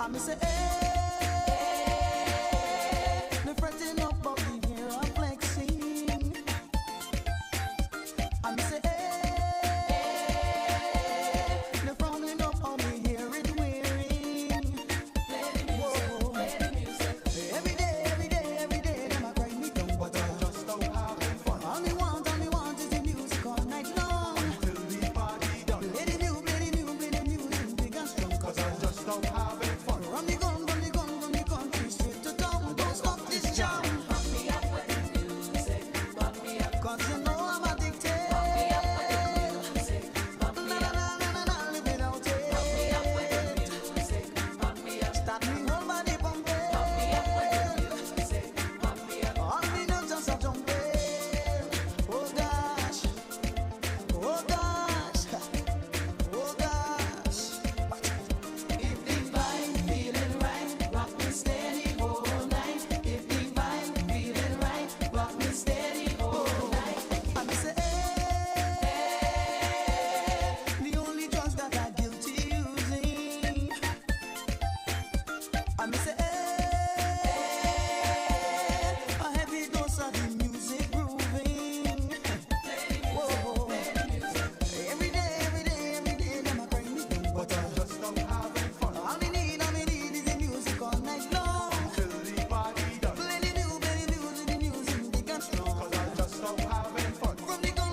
I'm say, hey, me fretting up, but me here I'm flexing. I'm say, hey, me frowning up, but me hear it wearing. Whoa. Every day, them a grind me down, but I just don't have fun. All me want is the music all night long. Until the party done. Play the music big and strong, 'cause I just don't have fun. Run the gun, country straight to town. Don't stop this jam. Pump me up with the music, pump me up. 'Cause you know I'm addicted. Pump me up with the music, pump me up. Na, live without it. Pump me up with the music, pump me up. Start me whole body pumping. Pump me up with the music, pump me up. All me know just a jumping. Oh gosh, oh gosh, oh gosh. If the vibe feeling right, rock me steady all night. If the vibe feeling right, rock me steady all night. I'm say, hey, the only drugs that I guilty using. I'm say, hey, a heavy dose of the music grooving. Whoa. Every day, them a grind me down, but I just don't have fun. All me need is the music all night long. Till the party done. Play the music big and strong, 'cause I just don't have fun. From the gun,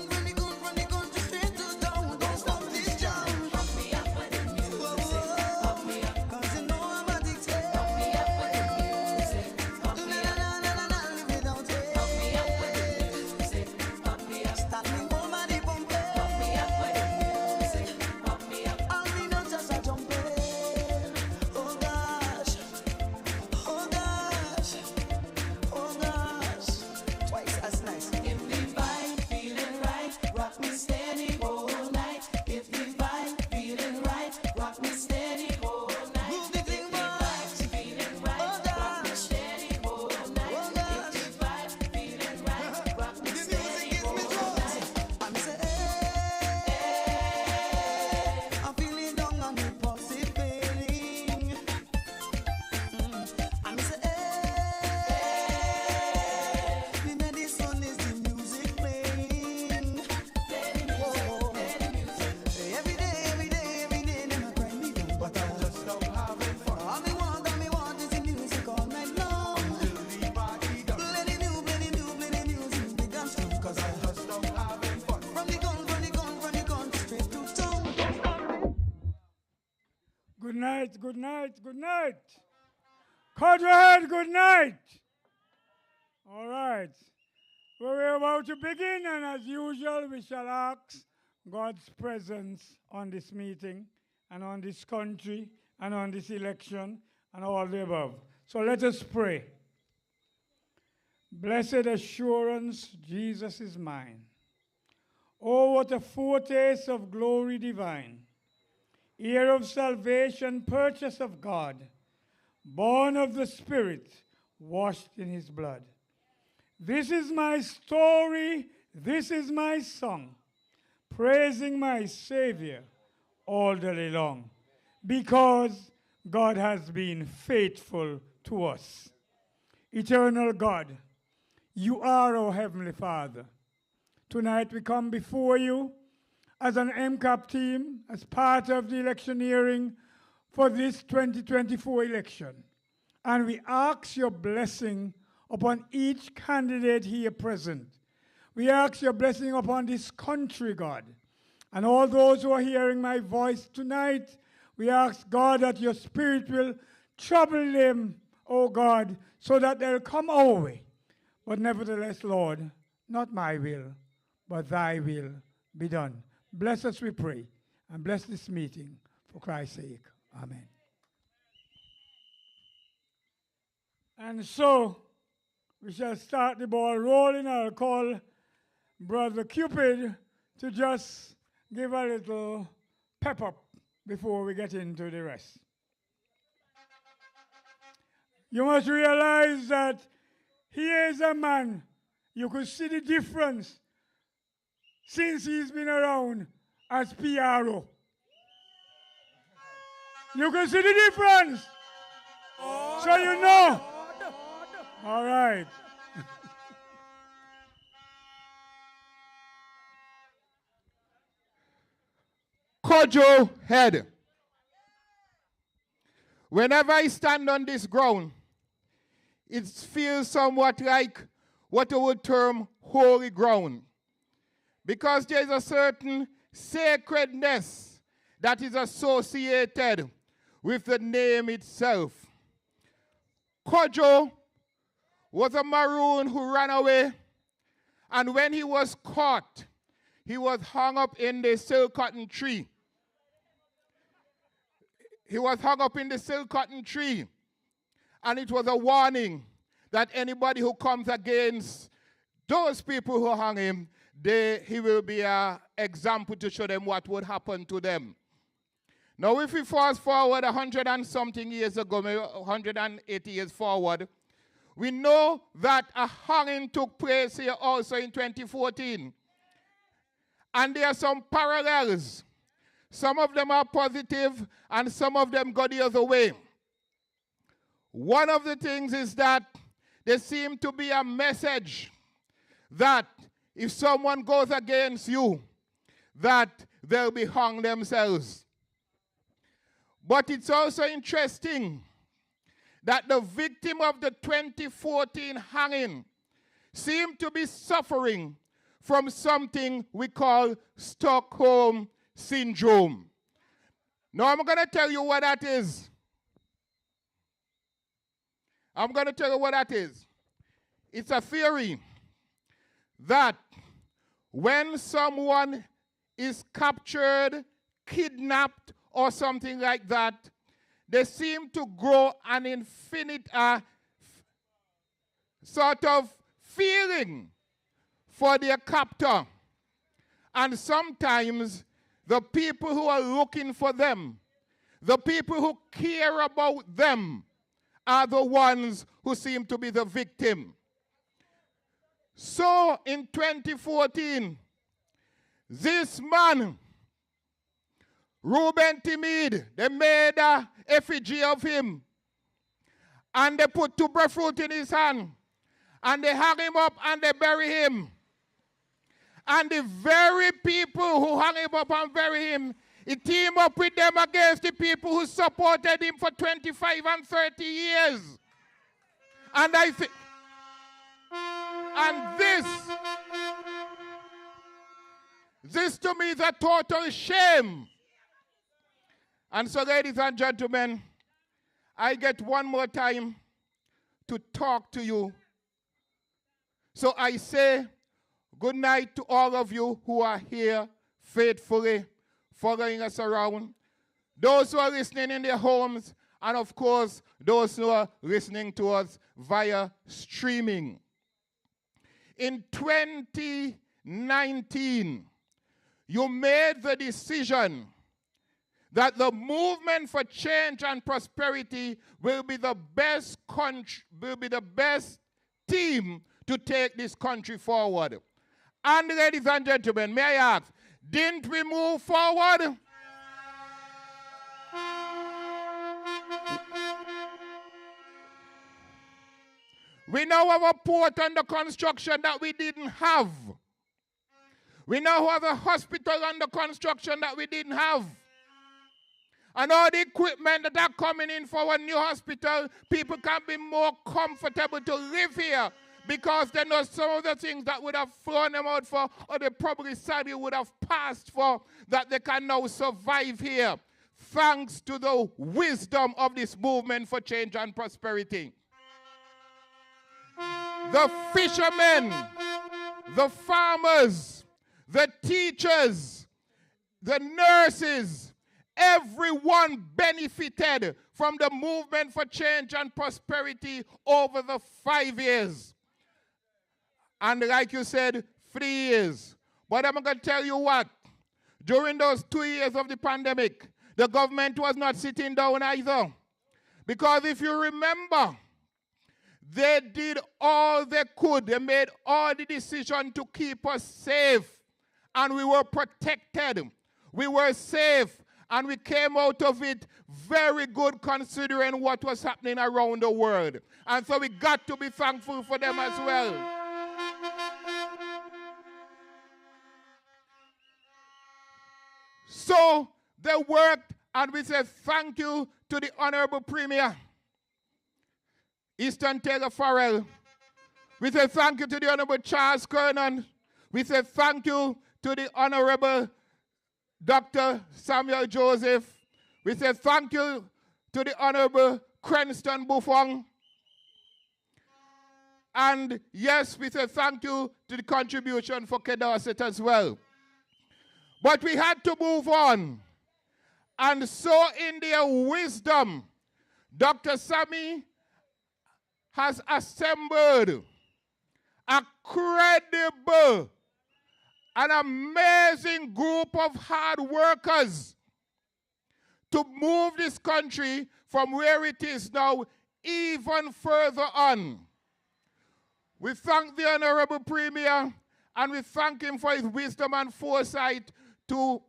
just straight to town. Don't stop this jam. Pump me up with the music, pump me up. 'Cause you know I'm addicted. Pump me up with the music, pump me up. Na, live without it. Pump me up with the music, pump me up. Start me whole body pumping. Pump me up with the music, pump me up. All me know just a jumping. Oh gosh, oh gosh, oh gosh. Twice as nice. If the vibe feeling right, rock me steady all night. If the vibe feeling right, rock me steady all night. Move the thing, right. Feeling right, rock me steady all night. If the vibe feeling right, rock me steady all night. I'm say, hey, I'm feeling down on the positive feeling. I'm say, hey, the medicine is the music playing. Whoa. Every day, them a grind me down, but I just don't have fun. All me want is the music all night long. Until the party done. Play the music big and strong, 'cause I just don't have fun. From the gun, straight to town. Good night. Cudjoe Head, good night. All right. Well, we're about to begin, and as usual, we shall ask God's presence on this meeting, and on this country, and on this election, and all the above. So let us pray. Blessed assurance, Jesus is mine. Oh, what a foretaste of glory divine. Heir of salvation, purchase of God, born of the Spirit, washed in his blood. This is my story, this is my song, praising my Savior all the day long, because God has been faithful to us. Eternal God, you are our Heavenly Father. Tonight we come before you as an MCAP team, as part of the electioneering for this 2024 election. And we ask your blessing upon each candidate here present. We ask your blessing upon this country, God. And all those who are hearing my voice tonight, we ask, God, that your Spirit will trouble them, oh God, so that they'll come our way. But nevertheless, Lord, not my will, but thy will be done. Bless us, we pray, and bless this meeting for Christ's sake. Amen. And so, we shall start the ball rolling. I'll call Brother Cupid to just give a little pep up before we get into the rest. You must realize that here is a man, you could see the difference since he's been around as PRO. You can see the difference. So you know. All right. Cudjoe Head. Whenever I stand on this ground, it feels somewhat like what I would term holy ground. Because there is a certain sacredness that is associated with the name itself. Cudjoe was a Maroon who ran away, and when he was caught, he was hung up in the silk cotton tree. He was hung up in the silk cotton tree, and it was a warning that anybody who comes against those people who hung him, he will be an example to show them what would happen to them. Now, if we fast forward 100 and something years ago, maybe 180 years forward, we know that a hanging took place here also in 2014. And there are some parallels. Some of them are positive, and some of them go the other way. One of the things is that there seems to be a message that if someone goes against you, that they'll be hung themselves. But it's also interesting that the victim of the 2014 hanging seemed to be suffering from something we call Stockholm Syndrome. Now, I'm going to tell you what that is. It's a theory that when someone is captured, kidnapped, or something like that, they seem to grow an infinite sort of feeling for their captor. And sometimes the people who are looking for them, the people who care about them, are the ones who seem to be the victim. So in 2014, this man, Reuben Timid, they made an effigy of him, and they put 2 breadfruit in his hand, and they hung him up and they bury him. And the very people who hung him up and bury him, he teamed up with them against the people who supported him for 25 and 30 years. And I think, and this to me is a total shame. And so, ladies and gentlemen, I get one more time to talk to you. So I say good night to all of you who are here faithfully following us around, those who are listening in their homes, and of course, those who are listening to us via streaming. In 2019, you made the decision that the movement for change and prosperity will be the best team to take this country forward. And ladies and gentlemen, may I ask, didn't we move forward? We now have a port under construction that we didn't have. We now have a hospital under construction that we didn't have. And all the equipment that are coming in for our new hospital, people can be more comfortable to live here because they know some of the things that would have thrown them out for, or they probably sadly would have passed for, that they can now survive here, thanks to the wisdom of this movement for change and prosperity. The fishermen, the farmers, the teachers, the nurses, everyone benefited from the movement for change and prosperity over the 5 years. And like you said, 3 years. But I'm going to tell you what, during those 2 years of the pandemic, the government was not sitting down either. Because if you remember, they did all they could. They made all the decisions to keep us safe. And we were protected. We were safe. And we came out of it very good considering what was happening around the world. And so we got to be thankful for them as well. So they worked, and we said thank you to the Honorable Premier, Easton Taylor Farrell. We say thank you to the Honorable Charles Kernan. We say thank you to the Honorable Dr. Samuel Joseph. We say thank you to the Honorable Cranston Buffon. And yes, we say thank you to the contribution for Kedorset as well. But we had to move on. And so in their wisdom, Dr. Sammy has assembled a credible, an amazing group of hard workers to move this country from where it is now even further on. We thank the Honorable Premier, and we thank him for his wisdom and foresight to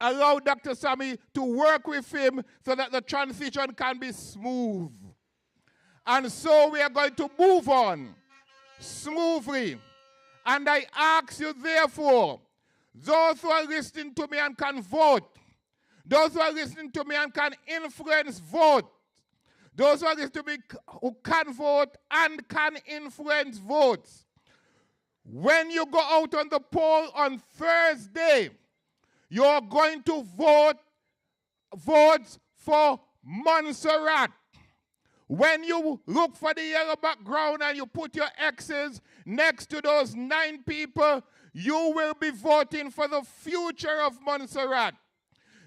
allow Dr. Sammy to work with him so that the transition can be smooth. And so we are going to move on smoothly. And I ask you, therefore, those who are listening to me and can vote, those who are listening to me and can influence vote, those who are listening to me who can vote and can influence votes, when you go out on the poll on Thursday, you're going to vote votes for Montserrat. When you look for the yellow background and you put your X's next to those 9 people, you will be voting for the future of Montserrat.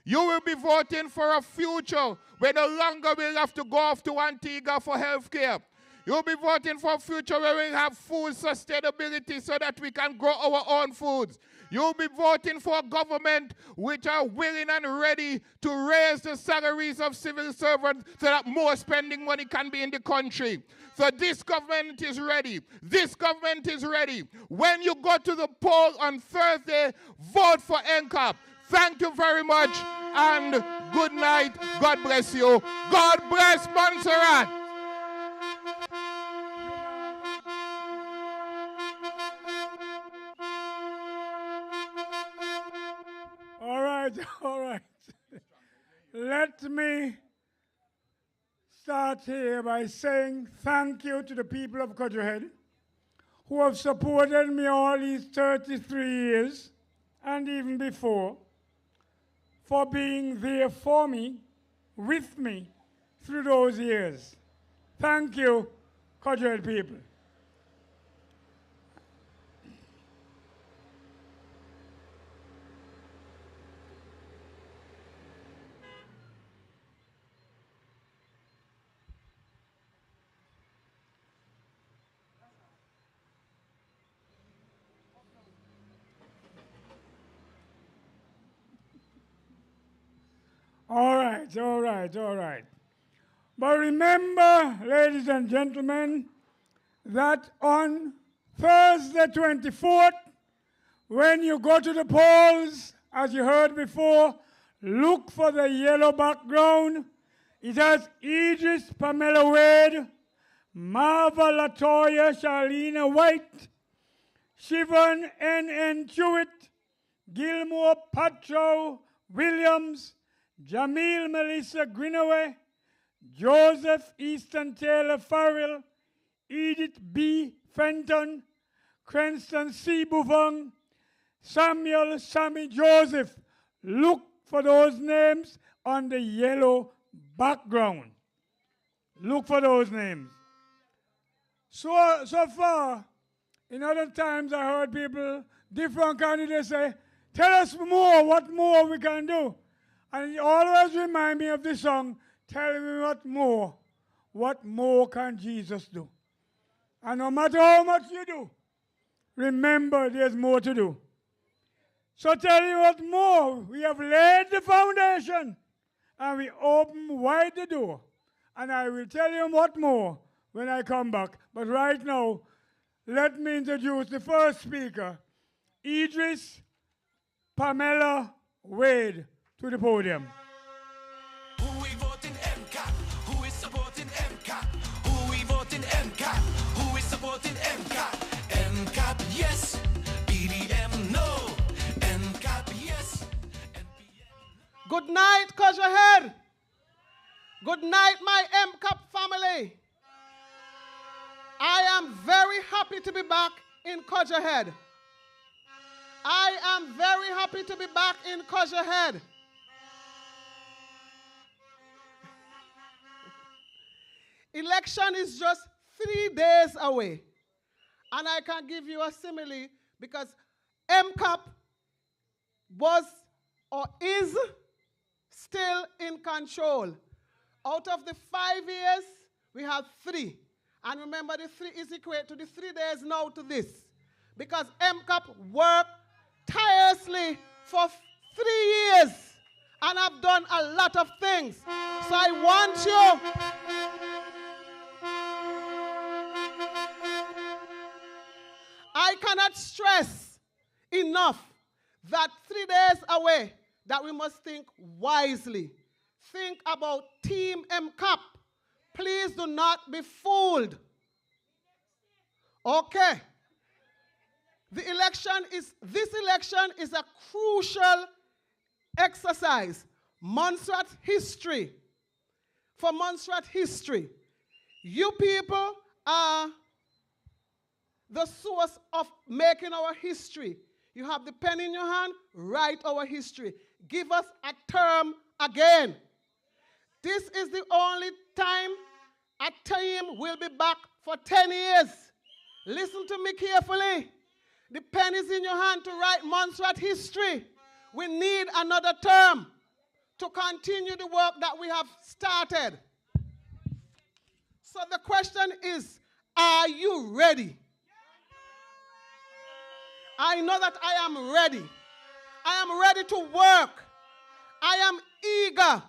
You will be voting for a future where no longer we'll have to go off to Antigua for health care. You'll be voting for a future where we'll have food sustainability so that we can grow our own foods. You'll be voting for a government which are willing and ready to raise the salaries of civil servants so that more spending money can be in the country. So this government is ready. This government is ready. When you go to the poll on Thursday, vote for MCAP. Thank you very much and good night. God bless you. God bless Montserrat. All right. Let me start here by saying thank you to the people of Cudjoe Head who have supported me all these 33 years and even before, for being there for me, with me, through those years. Thank you, Cudjoe Head people. All right. But remember, ladies and gentlemen, that on Thursday 24th, when you go to the polls, as you heard before, look for the yellow background. It has Idris Pamela Wade, Marva Latoya Charlena White, Siobhan N. Hewitt, Gilmore Patrow Williams, Jamil Melissa Greenaway, Joseph Easton Taylor Farrell, Edith B. Fenton, Cranston C. Buffon, Samuel Sammy Joseph. Look for those names on the yellow background. Look for those names. So far, in other times I heard people, different candidates say, tell us more, what more we can do. And it always remind me of the song, tell me what more can Jesus do? And no matter how much you do, remember there's more to do. So tell you what more, we have laid the foundation and we open wide the door. And I will tell you what more when I come back. But right now, let me introduce the first speaker, Idris Pamela Wade. to the podium. Who we voting MCAP? Who is supporting MCAP? Who we voting MCAP? Who is supporting MCAP? MCAP yes, BDM no. MCAP yes, NPM. Good night, Cudjoe Head. Good night, my MCAP family. I am very happy to be back in Cudjoe Head. I am very happy to be back in Cudjoe Head. Election is just 3 days away. And I can give you a simile because MCAP was or is still in control. Out of the 5 years, we have 3. And remember, the 3 is equal to the 3 days now to this. Because MCAP worked tirelessly for 3 years. And I've done a lot of things. So I want you I cannot stress enough that 3 days away that we must think wisely. Think about Team MCAP. Please do not be fooled. Okay. This election is a crucial exercise. Montserrat history. For Montserrat history, you people are the source of making our history. You have the pen in your hand, write our history. Give us a term again. This is the only time a team will be back for 10 years. Listen to me carefully. The pen is in your hand to write Montserrat history. We need another term to continue the work that we have started. So the question is, are you ready? I know that I am ready. I am ready to work. I am eager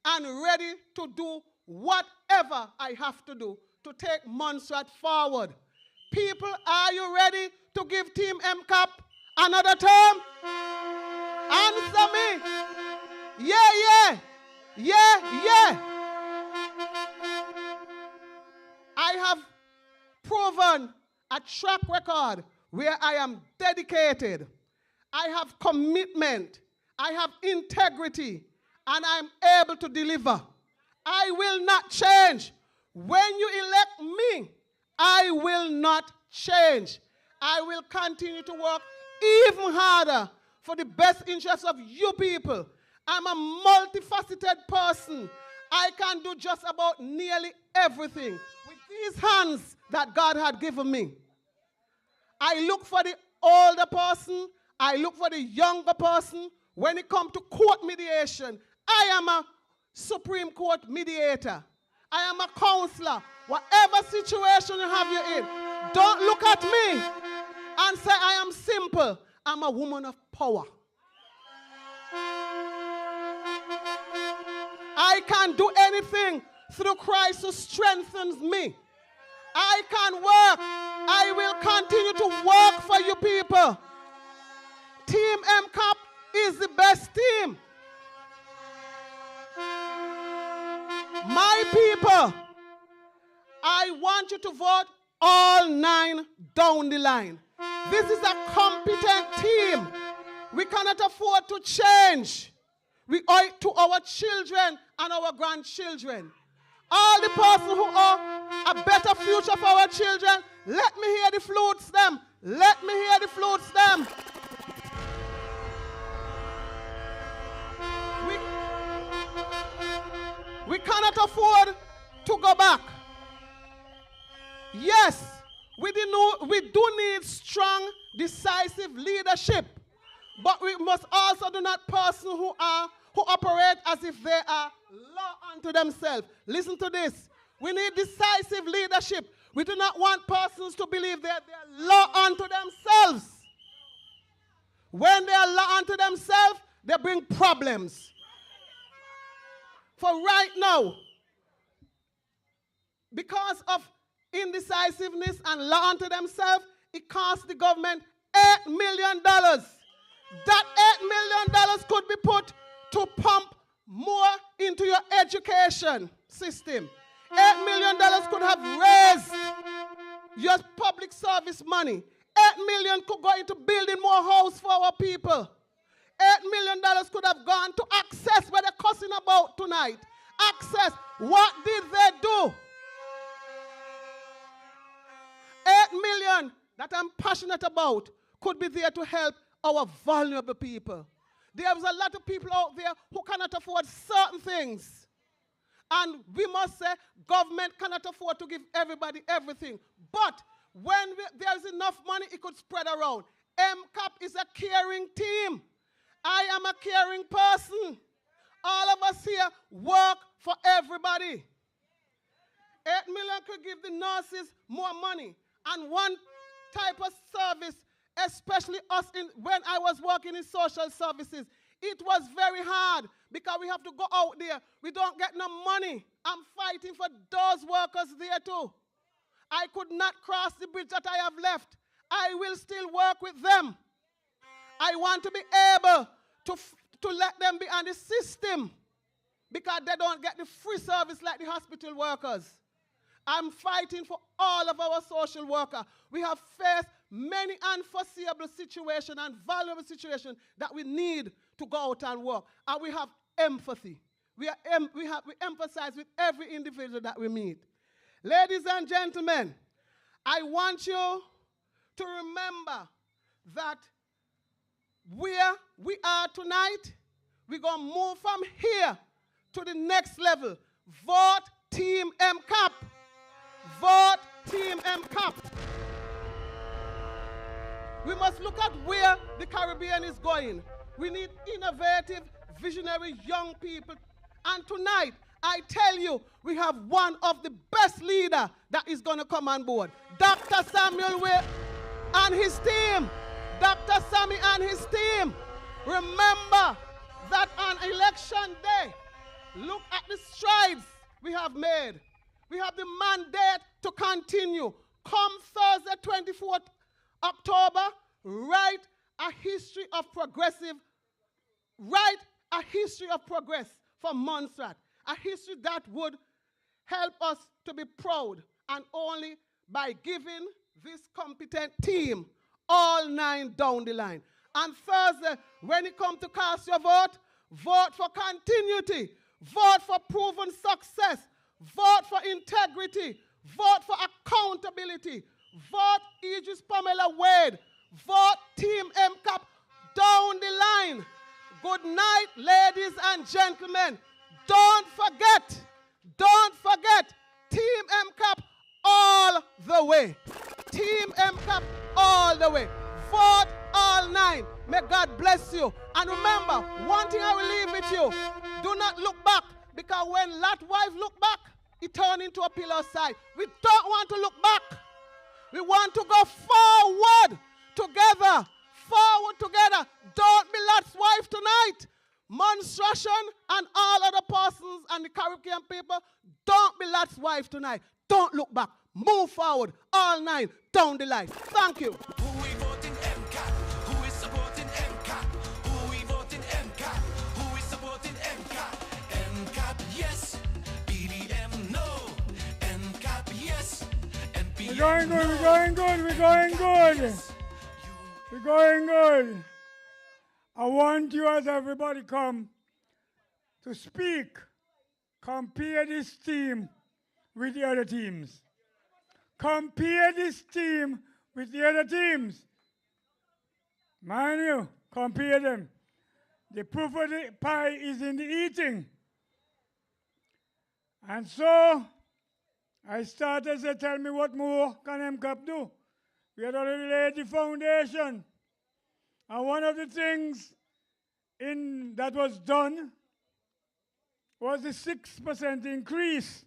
and ready to do whatever I have to do to take Montserrat forward. People, are you ready to give Team MCAP another term? Answer me. Yeah. I have proven a track record where I am dedicated, I have commitment, I have integrity, and I'm able to deliver. I will not change. When you elect me, I will not change. I will continue to work even harder for the best interests of you people. I'm a multifaceted person. I can do just about nearly everything with these hands that God had given me. I look for the older person. I look for the younger person. When it comes to court mediation, I am a Supreme Court mediator. I am a counselor. Whatever situation you have you in, don't look at me and say I am simple. I'm a woman of power. I can do anything through Christ who strengthens me. I can work. I will continue to work for you people. Team MCAP is the best team. My people, I want you to vote all 9 down the line. This is a competent team. We cannot afford to change. We owe it to our children and our grandchildren. All the persons who are a better future for our children, let me hear the flutes them. Let me hear the flutes them. We cannot afford to go back. Yes, we do need strong, decisive leadership. But we must also do not persons who operate as if they are law unto themselves. Listen to this. We need decisive leadership. We do not want persons to believe that they are law unto themselves. When they are law unto themselves, they bring problems. For right now, because of indecisiveness and law unto themselves, it costs the government $8 million. That $8 million could be put to pump more into your education system. $8 million could have raised your public service money. $8 million could go into building more house for our people. $8 million could have gone to access where they're cussing about tonight. Access. What did they do? 8 million that I'm passionate about could be there to help our vulnerable people. There's a lot of people out there who cannot afford certain things. And we must say government cannot afford to give everybody everything. But when there's enough money, it could spread around. MCAP is a caring team. I am a caring person. All of us here work for everybody. 8 million could give the nurses more money. And one type of service, especially us when I was working in social services, it was very hard because we have to go out there. We don't get no money. I'm fighting for those workers there too. I could not cross the bridge that I have left. I will still work with them. I want to be able to let them be on the system because they don't get the free service like the hospital workers. I'm fighting for all of our social workers. We have faced many unforeseeable situations and valuable situations that we need to go out and work. And we have empathy. We empathize with every individual that we meet. Ladies and gentlemen, I want you to remember that where we are tonight, we're going to move from here to the next level. Vote Team MCAP. Vote Team MCAP. We must look at where the Caribbean is going. We need innovative, visionary young people. And tonight, I tell you, we have one of the best leaders that is going to come on board. Dr. Samuel Will and his team. Dr. Sammy and his team. Remember that on election day, look at the strides we have made. We have the mandate to continue. Come Thursday, 24th October, write a history of progress for Montserrat. A history that would help us to be proud, and only by giving this competent team all 9 down the line. And Thursday, when it comes to cast your vote, vote for continuity, vote for proven success, vote for integrity, vote for accountability, vote Aegis Pamela Wade, vote Team MCAP down the line. Good night, ladies and gentlemen. Don't forget, Team MCAP all the way. Team MCAP all the way. Vote all 9. May God bless you. And remember, one thing I will leave with you. Do not look back, because when Lot's wife looked back, it turned into a pillar of side. We don't want to look back. We want to go forward together. Forward together. Don't be Lot's wife tonight. Monstration and all other persons and the Caribbean people, don't be Lot's wife tonight. Don't look back. Move forward. All 9 down the line. Thank you. Who we voting MCAP? Who is supporting MCAP? Who we voting MCAP? Who is supporting MCAP? MCAP yes, BDM no. MCAP yes, NPM We're going good, no. we're going good, we're going good. We're going good. I want you, as everybody come, to speak. Compare this team with the other teams. Compare this team with the other teams. Mind you, compare them. The proof of the pie is in the eating. And so, I started to tell me what more can MCAP do. We had already laid the foundation. And one of the things that was done was the 6% increase.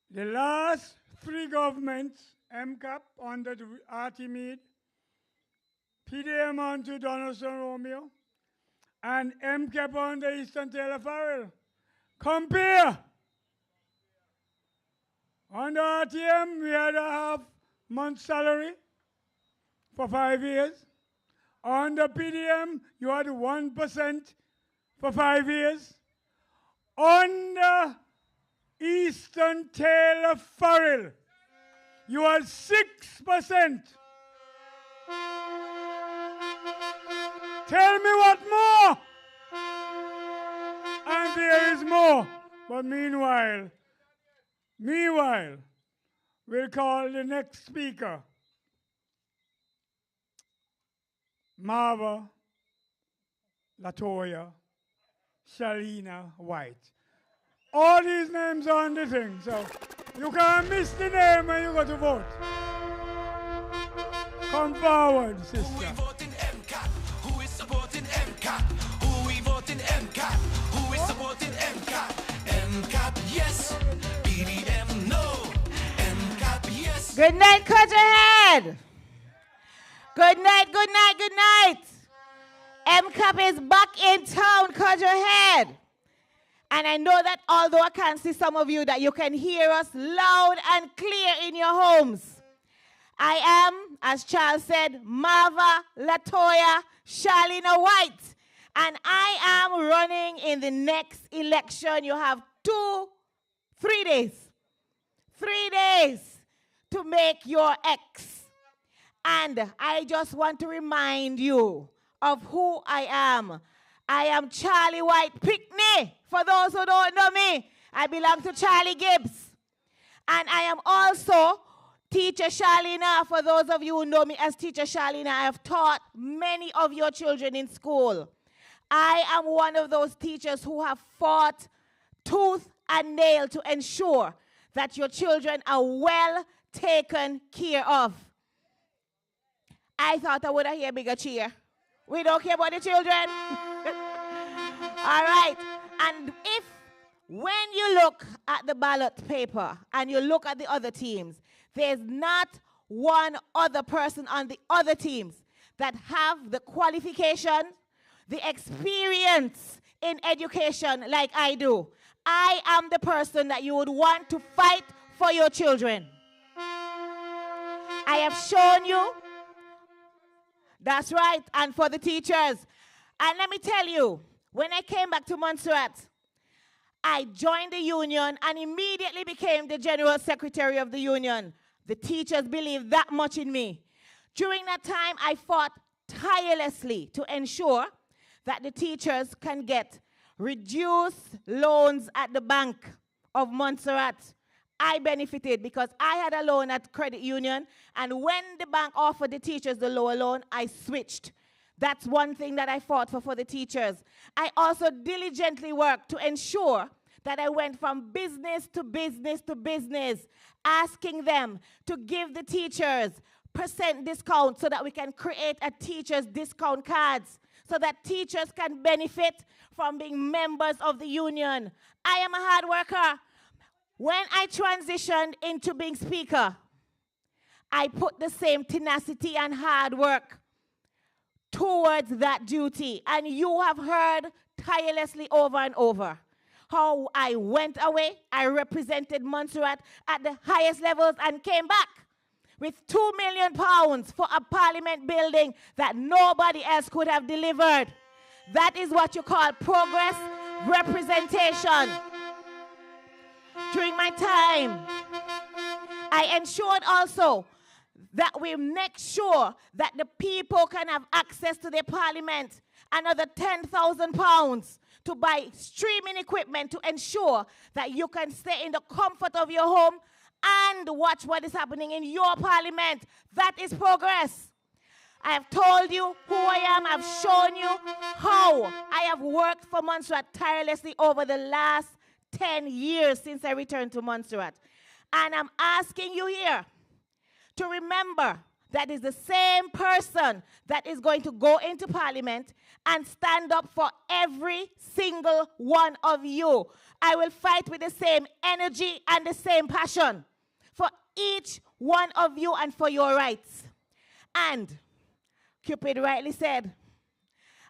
The last 3 governments, MCAP under the Artimede, PDM under Donaldson Romeo, and MCAP under Eastern Taylor Farrell. Compare. Under RTM, we had a half-month salary for 5 years. Under PDM, you had 1% for 5 years. On the eastern tail of Farrell, you are 6%. Tell me what more? And there is more. But meanwhile, we'll call the next speaker, Marva, Latoya, Shalina White. All these names are on the thing, so you can't miss the name when you go to vote. Come forward, sister. Who we voting MCAP? Who is supporting MCAP? Who we voting MCAP? Who is supporting MCAP? MCAP, yes. BDM, no. MCAP, yes. Good night, Cudjoe Head. Good night, good night, good night. MCAP is back in town, Cudjoe Head. And I know that although I can't see some of you, that you can hear us loud and clear in your homes. I am, as Charles said, Marva Latoya Shalina White. And I am running in the next election. You have 3 days. 3 days to make your X. And I just want to remind you of who I am. I am Charlie White Pickney. For those who don't know me, I belong to Charlie Gibbs. And I am also Teacher Shalina. For those of you who know me as Teacher Shalina, I have taught many of your children in school. I am one of those teachers who have fought tooth and nail to ensure that your children are well taken care of. I thought I would have hear bigger cheer. We don't care about the children. All right. And when you look at the ballot paper and you look at the other teams, there's not one other person on the other teams that have the qualification, the experience in education like I do. I am the person that you would want to fight for your children. I have shown you. That's right, and for the teachers. And let me tell you, when I came back to Montserrat, I joined the union and immediately became the general secretary of the union. The teachers believed that much in me. During that time, I fought tirelessly to ensure that the teachers can get reduced loans at the Bank of Montserrat. I benefited because I had a loan at credit union, and when the bank offered the teachers the lower loan, I switched. That's one thing that I fought for the teachers. I also diligently worked to ensure that I went from business to business to business, asking them to give the teachers % discount so that we can create a teacher's discount cards so that teachers can benefit from being members of the union. I am a hard worker. When I transitioned into being speaker, I put the same tenacity and hard work towards that duty. And you have heard tirelessly over and over how I went away, I represented Montserrat at the highest levels and came back with £2 million for a parliament building that nobody else could have delivered. That is what you call progress representation. During my time, I ensured also that we make sure that the people can have access to their parliament, another £10,000 to buy streaming equipment to ensure that you can stay in the comfort of your home and watch what is happening in your parliament. That is progress. I have told you who I am. I've shown you how I have worked for Montserrat tirelessly over the last 10 years since I returned to Montserrat. And I'm asking you here to remember that is the same person that is going to go into parliament and stand up for every single one of you. I will fight with the same energy and the same passion for each one of you and for your rights. And Cupid rightly said,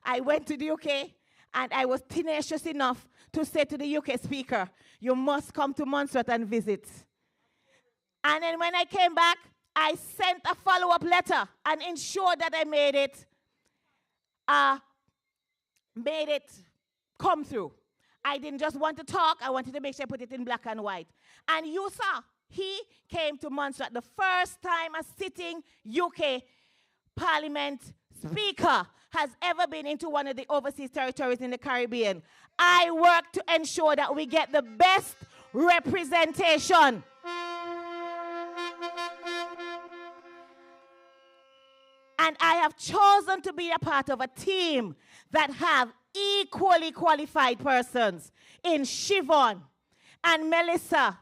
I went to the UK and I was tenacious enough to say to the UK speaker, you must come to Montserrat and visit. And then when I came back, I sent a follow-up letter and ensured that I made it come through. I didn't just want to talk. I wanted to make sure I put it in black and white. And you saw, he came to Montserrat the first time a sitting UK Parliament speaker has ever been into one of the overseas territories in the Caribbean. I work to ensure that we get the best representation. And I have chosen to be a part of a team that have equally qualified persons in Siobhan and Melissa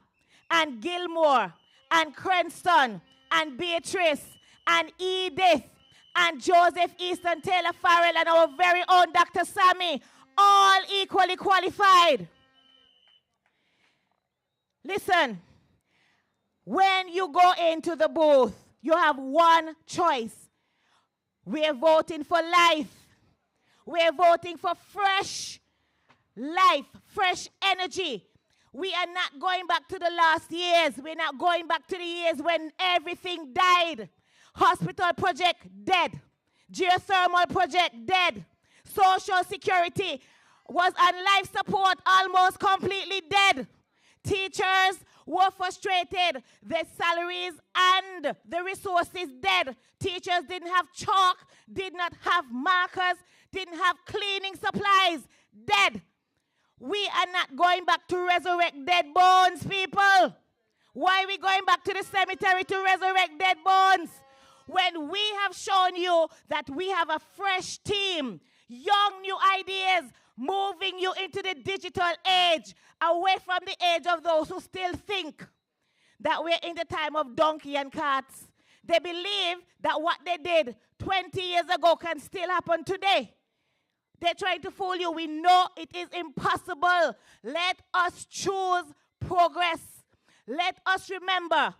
and Gilmore and Cranston and Beatrice and Edith and Joseph Easton Taylor Farrell and our very own Dr. Sammy, all equally qualified. Listen, when you go into the booth, you have one choice. We're voting for life. We're voting for fresh life, fresh energy. We are not going back to the last years. We're not going back to the years when everything died. Hospital project, dead. Geothermal project, dead. Social security was on life support, almost completely dead. Teachers were frustrated. Their salaries and the resources dead. Teachers didn't have chalk, did not have markers, didn't have cleaning supplies, dead. We are not going back to resurrect dead bones, people. Why are we going back to the cemetery to resurrect dead bones? When we have shown you that we have a fresh team, young new ideas, moving you into the digital age, away from the age of those who still think that we're in the time of donkey and carts. They believe that what they did 20 years ago can still happen today. They're trying to fool you. We know it is impossible. Let us choose progress. Let us remember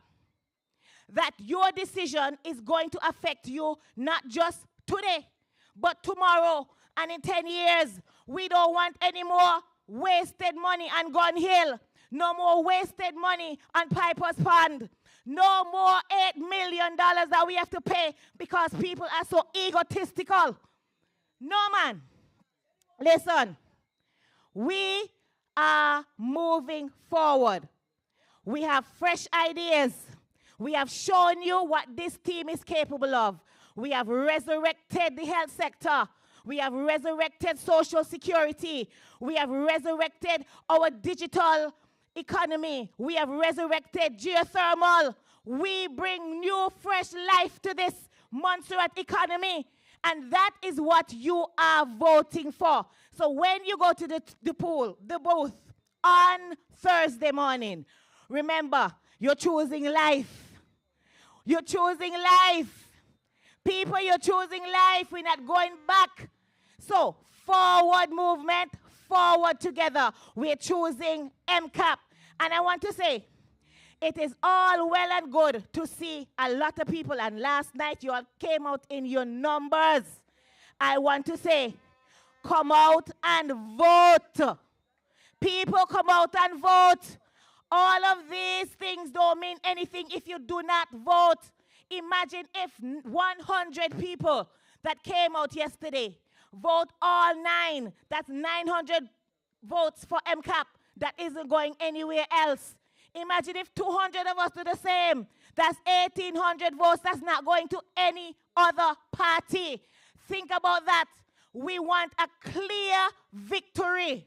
that your decision is going to affect you not just today, but tomorrow and in 10 years. We don't want any more wasted money on Gun Hill. No more wasted money on Piper's Pond. No more $8 million that we have to pay because people are so egotistical. No, man. Listen, we are moving forward. We have fresh ideas. We have shown you what this team is capable of. We have resurrected the health sector. We have resurrected social security. We have resurrected our digital economy. We have resurrected geothermal. We bring new, fresh life to this Montserrat economy. And that is what you are voting for. So when you go to the booth on Thursday morning, remember, you're choosing life. You're choosing life. People, you're choosing life. We're not going back. So, forward movement, forward together. We're choosing MCAP. And I want to say, it is all well and good to see a lot of people. And last night, you all came out in your numbers. I want to say, come out and vote. People, come out and vote. All of these things don't mean anything if you do not vote. Imagine if 100 people that came out yesterday vote all 9. That's 900 votes for MCAP that isn't going anywhere else. Imagine if 200 of us do the same. That's 1,800 votes. That's not going to any other party. Think about that. We want a clear victory.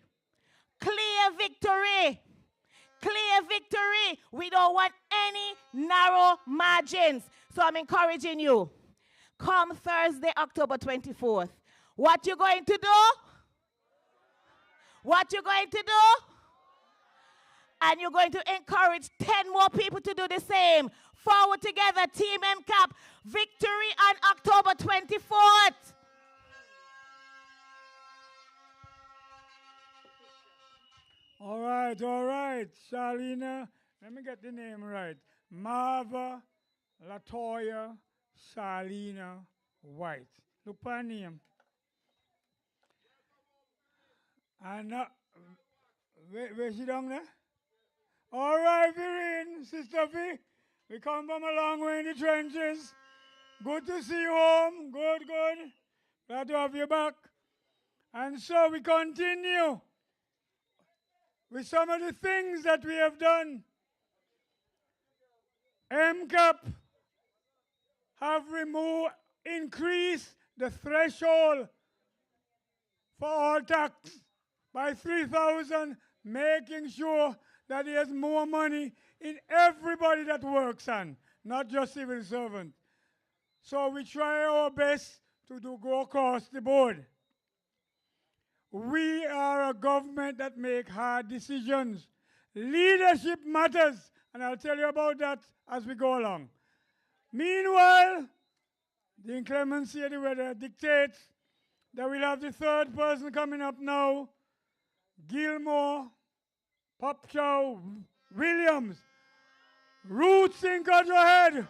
Clear victory. Clear victory. We don't want any narrow margins. So I'm encouraging you. Come Thursday, October 24th. What you going to do? What you going to do? And you're going to encourage 10 more people to do the same. Forward together, Team MCAP. Victory on October 24th. All right. Charlena, let me get the name right. Marva Latoya Charlena White. Look for her name. And where she down there? All right, Vireen, Sister V. We come from a long way in the trenches. Good to see you home. Good. Glad to have you back. And so we continue with some of the things that we have done. MCAP have increased the threshold for all tax by 3,000, making sure that there's more money in everybody that works on, not just civil servants. So we try our best to go across the board. We are a government that make hard decisions. Leadership matters, and I'll tell you about that as we go along. Meanwhile, the inclemency of the weather dictates that we'll have the third person coming up now, Gilmore, Popchow, Williams, Roots in Cudjoe Head,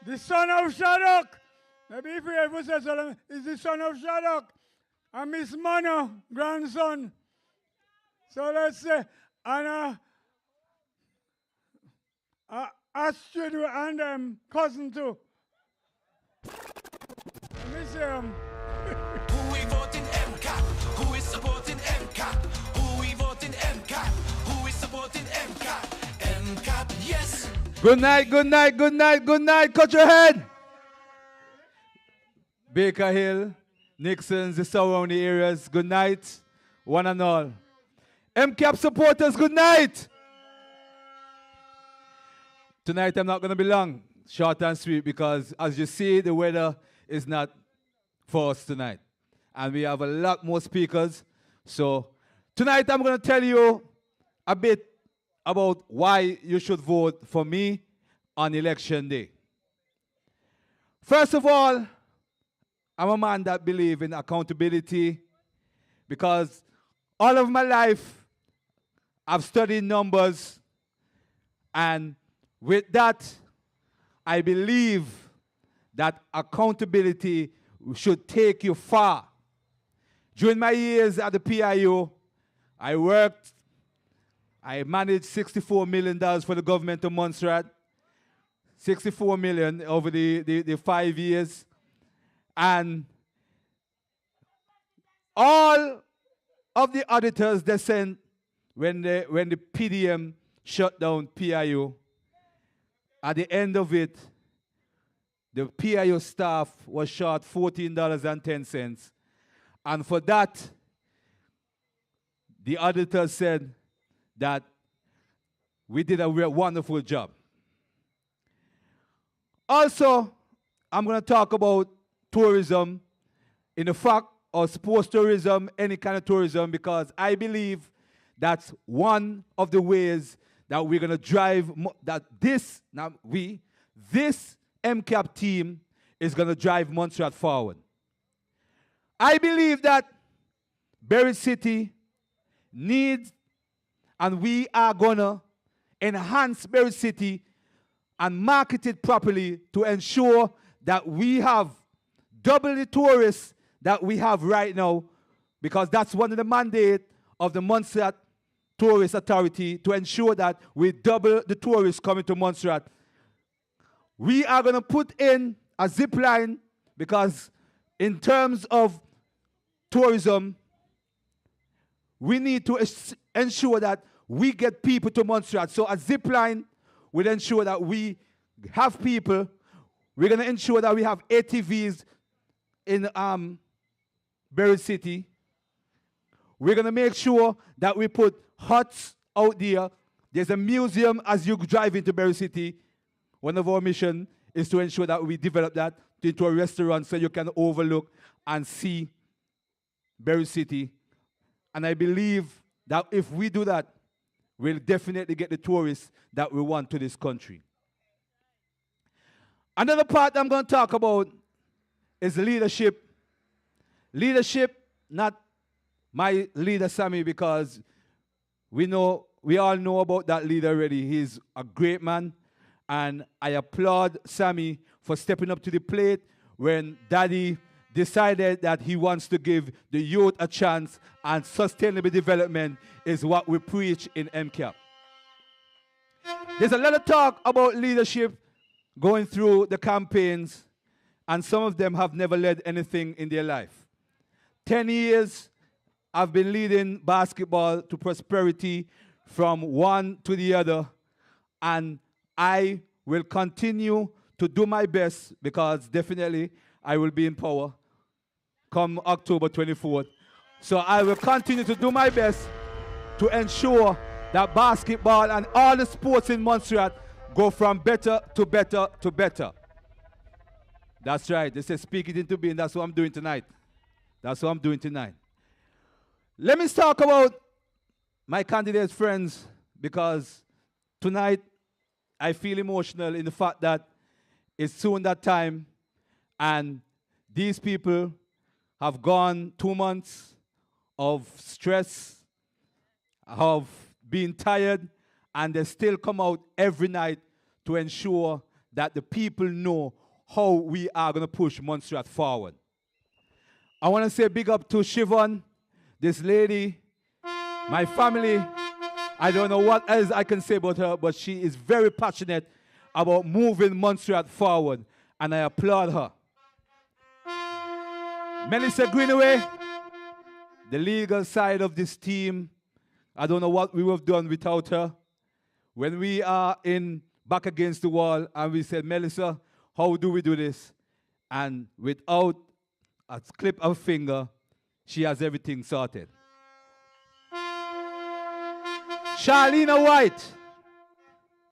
the son of Shaddock. Maybe if we ever say so, is the son of Shaddock, and Miss Mana, grandson. So let's say, and Astrid and cousin too. Let me say, Who we voting MCAP? Who is supporting MCAP? Who we voting MCAP? Who is supporting MCAP? MCAP, yes. Good night, good night, good night, good night. Cudjoe Head. Baker Hill, Nixon's, the surrounding areas. Good night, one and all. MCAP supporters, good night. Tonight I'm not going to be long, short and sweet, because as you see, the weather is not for us tonight. And we have a lot more speakers. So tonight I'm going to tell you a bit about why you should vote for me on election day. First of all, I'm a man that believes in accountability, because all of my life I've studied numbers, and with that, I believe that accountability should take you far. During my years at the PIO, I managed $64 million for the government of Montserrat, $64 million over the 5 years. And all of the auditors they sent when the PDM shut down PIO, at the end of it, the PIO staff was short $14.10. And for that, the auditors said that we did a wonderful job. Also, I'm going to talk about tourism, in the fact of sports tourism, any kind of tourism, because I believe that's one of the ways that we're going to drive, this MCAP team is going to drive Montserrat forward. I believe that Berry City needs, and we are going to enhance Berry City and market it properly to ensure that we have double the tourists that we have right now, because that's one of the mandates of the Montserrat Tourist Authority, to ensure that we double the tourists coming to Montserrat. We are going to put in a zip line, because in terms of tourism, we need to ensure that we get people to Montserrat. So a zip line will ensure that we have people. We're going to ensure that we have ATVs in Berry City. We're going to make sure that we put huts out there. There's a museum as you drive into Berry City. One of our missions is to ensure that we develop that into a restaurant so you can overlook and see Berry City. And I believe that if we do that, we'll definitely get the tourists that we want to this country. Another part I'm going to talk about is leadership. Leadership, not my leader Sammy, because we all know about that leader already. He's a great man, and I applaud Sammy for stepping up to the plate when Daddy decided that he wants to give the youth a chance, and sustainable development is what we preach in MCAP. There's a lot of talk about leadership going through the campaigns, and some of them have never led anything in their life. 10 years, I've been leading basketball to prosperity from one to the other, and I will continue to do my best because definitely I will be in power come October 24th. So I will continue to do my best to ensure that basketball and all the sports in Montserrat go from better to better to better. That's right. They say speak it into being. That's what I'm doing tonight. That's what I'm doing tonight. Let me talk about my candidate friends, because tonight I feel emotional in the fact that it's soon that time, and these people have gone 2 months of stress, of being tired, and they still come out every night to ensure that the people know how we are going to push Montserrat forward. I want to say big up to Siobhan, this lady, my family. I don't know what else I can say about her, but she is very passionate about moving Montserrat forward, and I applaud her. Melissa Greenaway, the legal side of this team, I don't know what we would have done without her. When we are back against the wall and we said, Melissa, how do we do this? And without a clip of finger, she has everything sorted. Charlena White,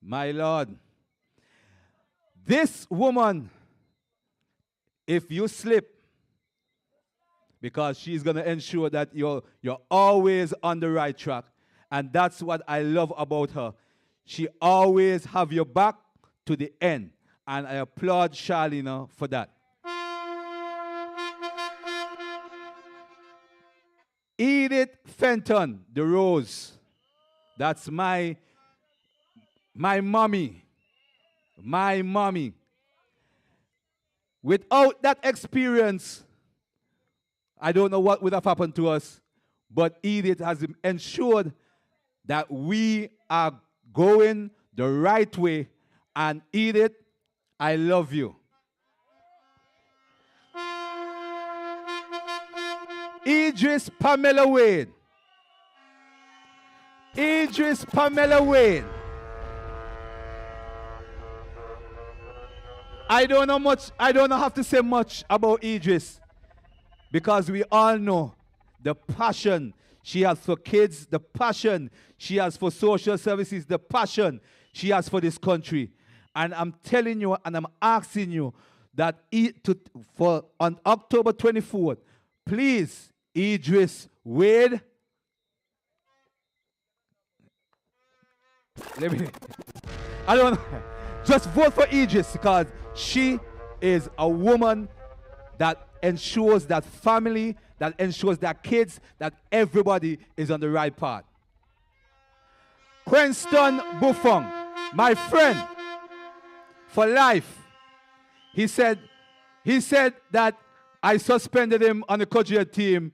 my Lord. This woman, if you slip, because she's going to ensure that you're always on the right track. And that's what I love about her. She always have your back to the end. And I applaud Charlena for that. Edith Fenton, the Rose. That's my mommy. My mommy. Without that experience, I don't know what would have happened to us, but Edith has ensured that we are going the right way. And Edith, I love you. Idris Pamela Wade. Idris Pamela Wade. I don't have to say much about Idris, because we all know the passion she has for kids, the passion she has for social services, the passion she has for this country. And I'm telling you and I'm asking you that on October 24th, please, Idris Wade, just vote for Idris, because she is a woman that ensures that family, that ensures that kids, that everybody is on the right path. Quenston Buffon, my friend for life, he said that I suspended him on the Cudjoe Head team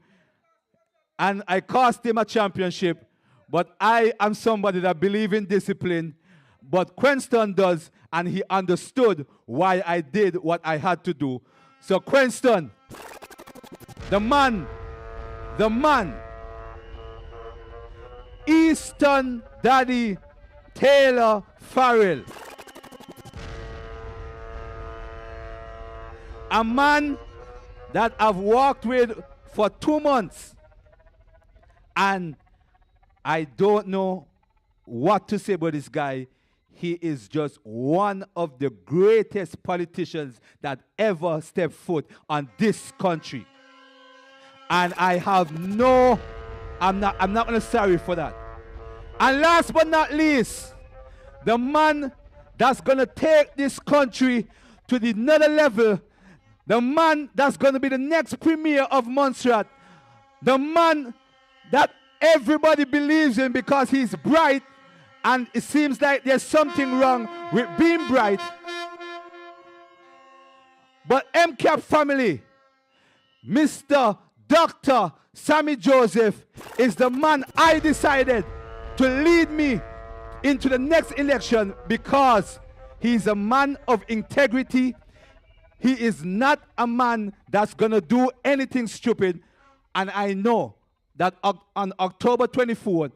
and I cost him a championship, but I am somebody that believes in discipline, but Quenston does, and he understood why I did what I had to do. So Quenston, the man, Easton Daddy Taylor Farrell, a man that I've walked with for 2 months, and I don't know what to say about this guy. He is just one of the greatest politicians that ever stepped foot on this country. And I'm not going to sorry for that. And last but not least, the man that's going to take this country to the another level, the man that's going to be the next premier of Montserrat, the man that everybody believes in because he's bright, and it seems like there's something wrong with being bright. But MCAP family, Mr. Dr. Sammy Joseph is the man I decided to lead me into the next election, because he's a man of integrity. He is not a man that's going to do anything stupid. And I know that on October 24th,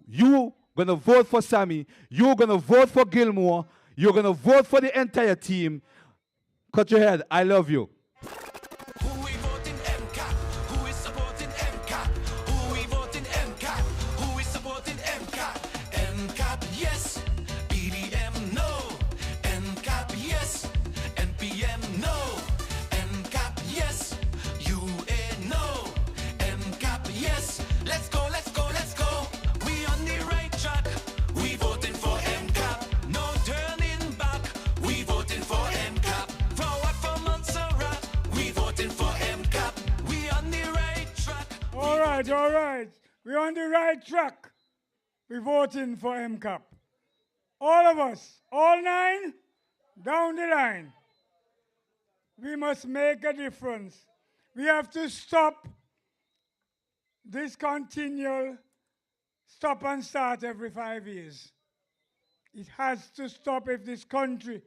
you're going to vote for Sammy. You're going to vote for Gilmore. You're going to vote for the entire team. Cudjoe Head, I love you. Who we voting MCAP? Who is supporting MCAP? Who we voting MCAP? Who is supporting MCAP? MCAP, yes. BDM, no. MCAP, yes. NPM, no. MCAP, yes. UA, no. MCAP, yes. Let's go, let's go, let's go. We on the right track. We voting for MCAP. No turning back. We voting for MCAP. Forward for Montserrat. We voting for MCAP. We on the right track. All right, all right. We're on the right track. We're voting for MCAP. All of us, all 9, down the line. We must make a difference. We have to stop this continual stop and start every 5 years. It has to stop if this country,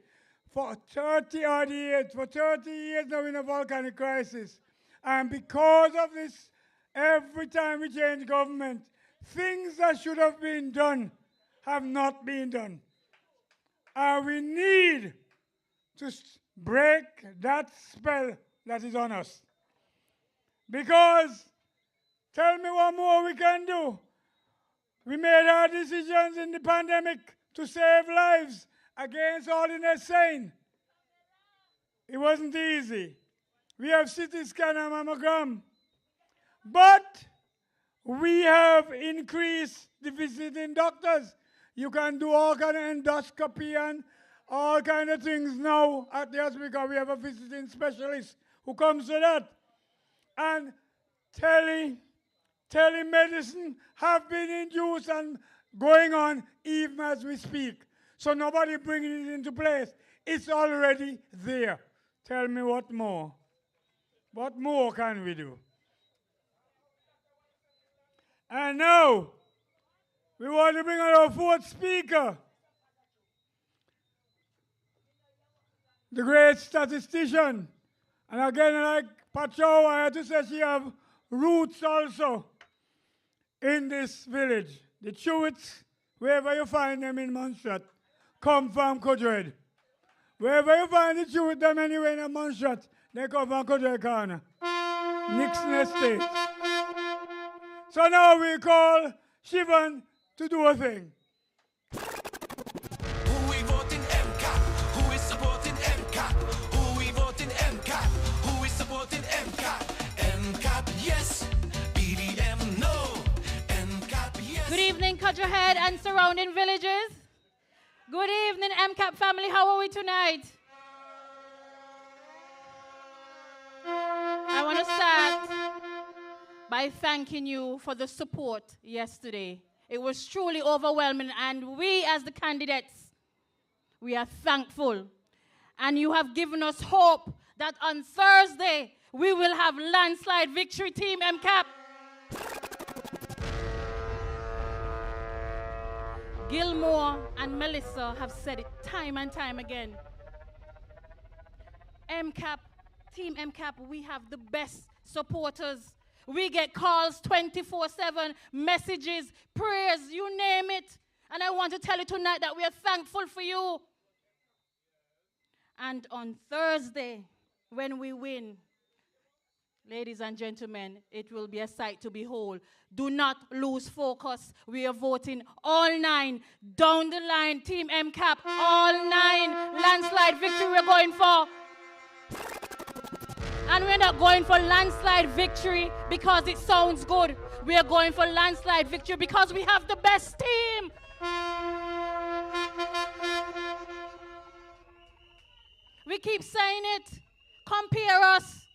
for 30 odd years, for 30 years now in a volcanic crisis. And because of this, every time we change government, things that should have been done have not been done. And we need to break that spell that is on us. Because, tell me what more we can do. We made our decisions in the pandemic to save lives against all in insane. It wasn't easy. We have CT scan and mammogram. But we have increased the visiting doctors. You can do all kind of endoscopy and all kind of things now at the hospital. We have a visiting specialist who comes to that. And telemedicine have been in use and going on even as we speak. So nobody bringing it into place. It's already there. Tell me what more. What more can we do? And now, we want to bring on our 4th speaker, the great statistician. And again, like Pacho, I had to say she have roots also in this village. The Chewits, wherever you find them in Montserrat, come from Cudjoe Head. Wherever you find the Chewits, them anywhere in Montserrat, they come from Cudjoe Head corner. Nixon Estate. So now we call Shivan to do a thing. Who we voting MCAP? Who is supporting MCAP? Who we voting MCAP? Who is supporting MCAP? MCAP, yes. BDM, no. MCAP, yes. Good evening, Cudjoe Head and surrounding villages. Good evening, MCAP family. How are we tonight? I want to start by thanking you for the support yesterday. It was truly overwhelming, and we as the candidates, we are thankful. And you have given us hope that on Thursday, we will have landslide victory, Team MCAP. Gilmore and Melissa have said it time and time again. MCAP, Team MCAP, we have the best supporters. We get calls 24/7, messages, prayers, you name it. And I want to tell you tonight that we are thankful for you. And on Thursday, when we win, ladies and gentlemen, it will be a sight to behold. Do not lose focus. We are voting all 9 down the line, Team MCAP, all 9 landslide victory we're going for. And we're not going for landslide victory because it sounds good. We are going for landslide victory because we have the best team. We keep saying it. Compare us.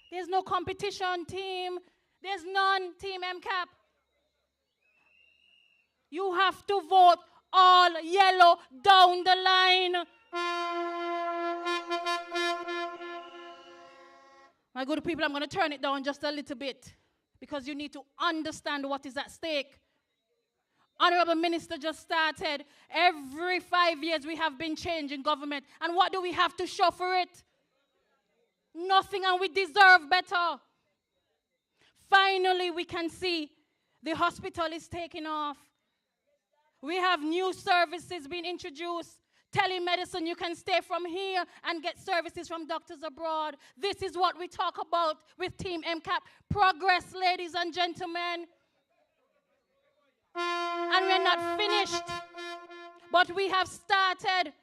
There's no competition, team. There's none, Team MCAP. You have to vote all yellow down the line. My good people, I'm going to turn it down just a little bit because you need to understand what is at stake. Honorable Minister just started. Every 5 years we have been changing government. And what do we have to show for it? Nothing, and we deserve better. Finally, we can see the hospital is taking off. We have new services being introduced. Telemedicine, you can stay from here and get services from doctors abroad. This is what we talk about with Team MCAP. Progress, ladies and gentlemen. And we're not finished, but we have started.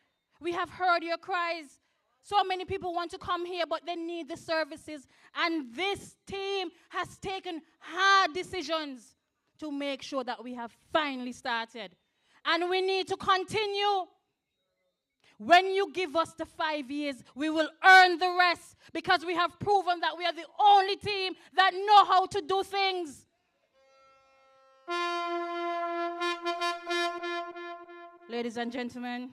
We have heard your cries. So many people want to come here, but they need the services. And this team has taken hard decisions to make sure that we have finally started. And we need to continue. When you give us the 5 years, we will earn the rest, because we have proven that we are the only team that know how to do things. Ladies and gentlemen,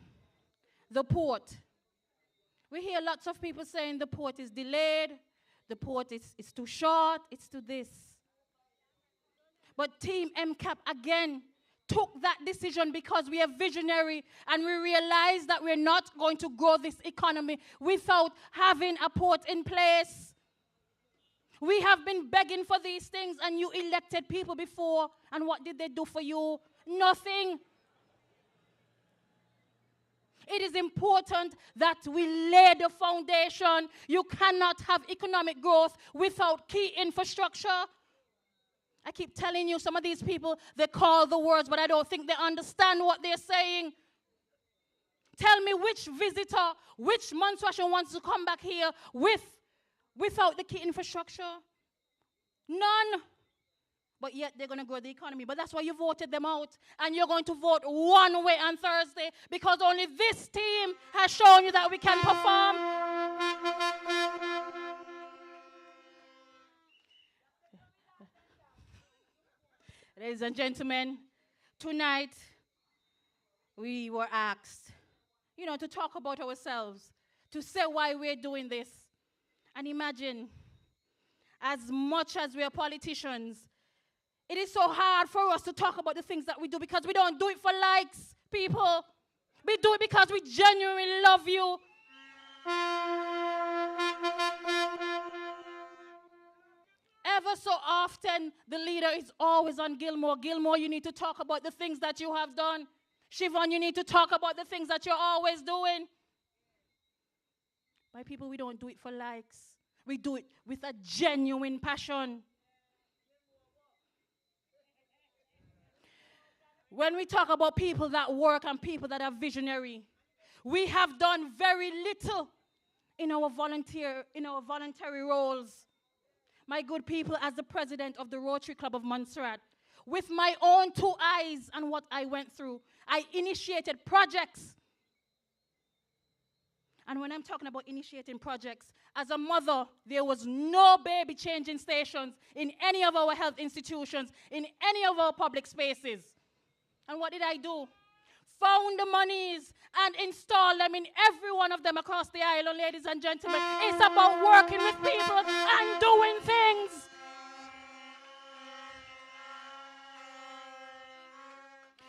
the port. We hear lots of people saying the port is delayed, the port is too short, it's too this. But Team MCAP again took that decision because we are visionary and we realize that we're not going to grow this economy without having a port in place. We have been begging for these things, and you elected people before, and what did they do for you? Nothing. It is important that we lay the foundation. You cannot have economic growth without key infrastructure. I keep telling you, some of these people, they call the words, but I don't think they understand what they're saying. Tell me which visitor, which Montserrat wants to come back here without the key infrastructure? None. But yet they're going to grow the economy. But that's why you voted them out. And you're going to vote one way on Thursday, because only this team has shown you that we can perform. Ladies and gentlemen, tonight we were asked, to talk about ourselves, to say why we're doing this. And imagine, as much as we are politicians, it is so hard for us to talk about the things that we do, because we don't do it for likes, people. We do it because we genuinely love you. Ever so often, the leader is always on Gilmore. Gilmore, you need to talk about the things that you have done. Siobhan, you need to talk about the things that you're always doing. My people, we don't do it for likes. We do it with a genuine passion. When we talk about people that work and people that are visionary, we have done very little in our voluntary roles. My good people, as the president of the Rotary Club of Montserrat, with my own 2 eyes and what I went through, I initiated projects. And when I'm talking about initiating projects, as a mother, there was no baby changing stations in any of our health institutions, in any of our public spaces. And what did I do? Found the monies and install them in every one of them across the island, ladies and gentlemen. It's about working with people and doing things.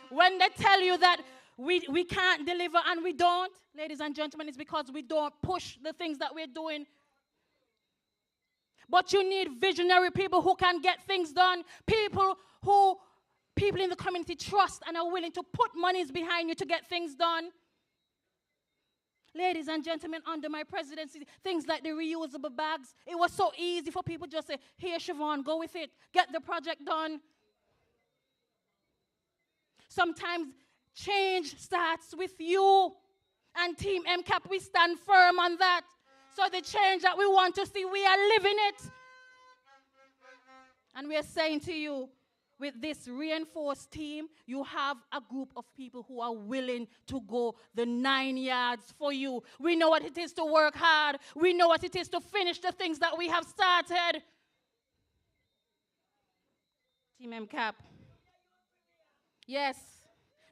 When they tell you that we can't deliver and we don't, ladies and gentlemen, it's because we don't push the things that we're doing. But you need visionary people who can get things done, people in the community trust and are willing to put monies behind you to get things done. Ladies and gentlemen, under my presidency, things like the reusable bags, it was so easy for people to just say, here, Siobhan, go with it, get the project done. Sometimes change starts with you, and Team MCAP, we stand firm on that. So the change that we want to see, we are living it. And we are saying to you, with this reinforced team, you have a group of people who are willing to go the 9 yards for you. We know what it is to work hard. We know what it is to finish the things that we have started. Team MCAP. Yes,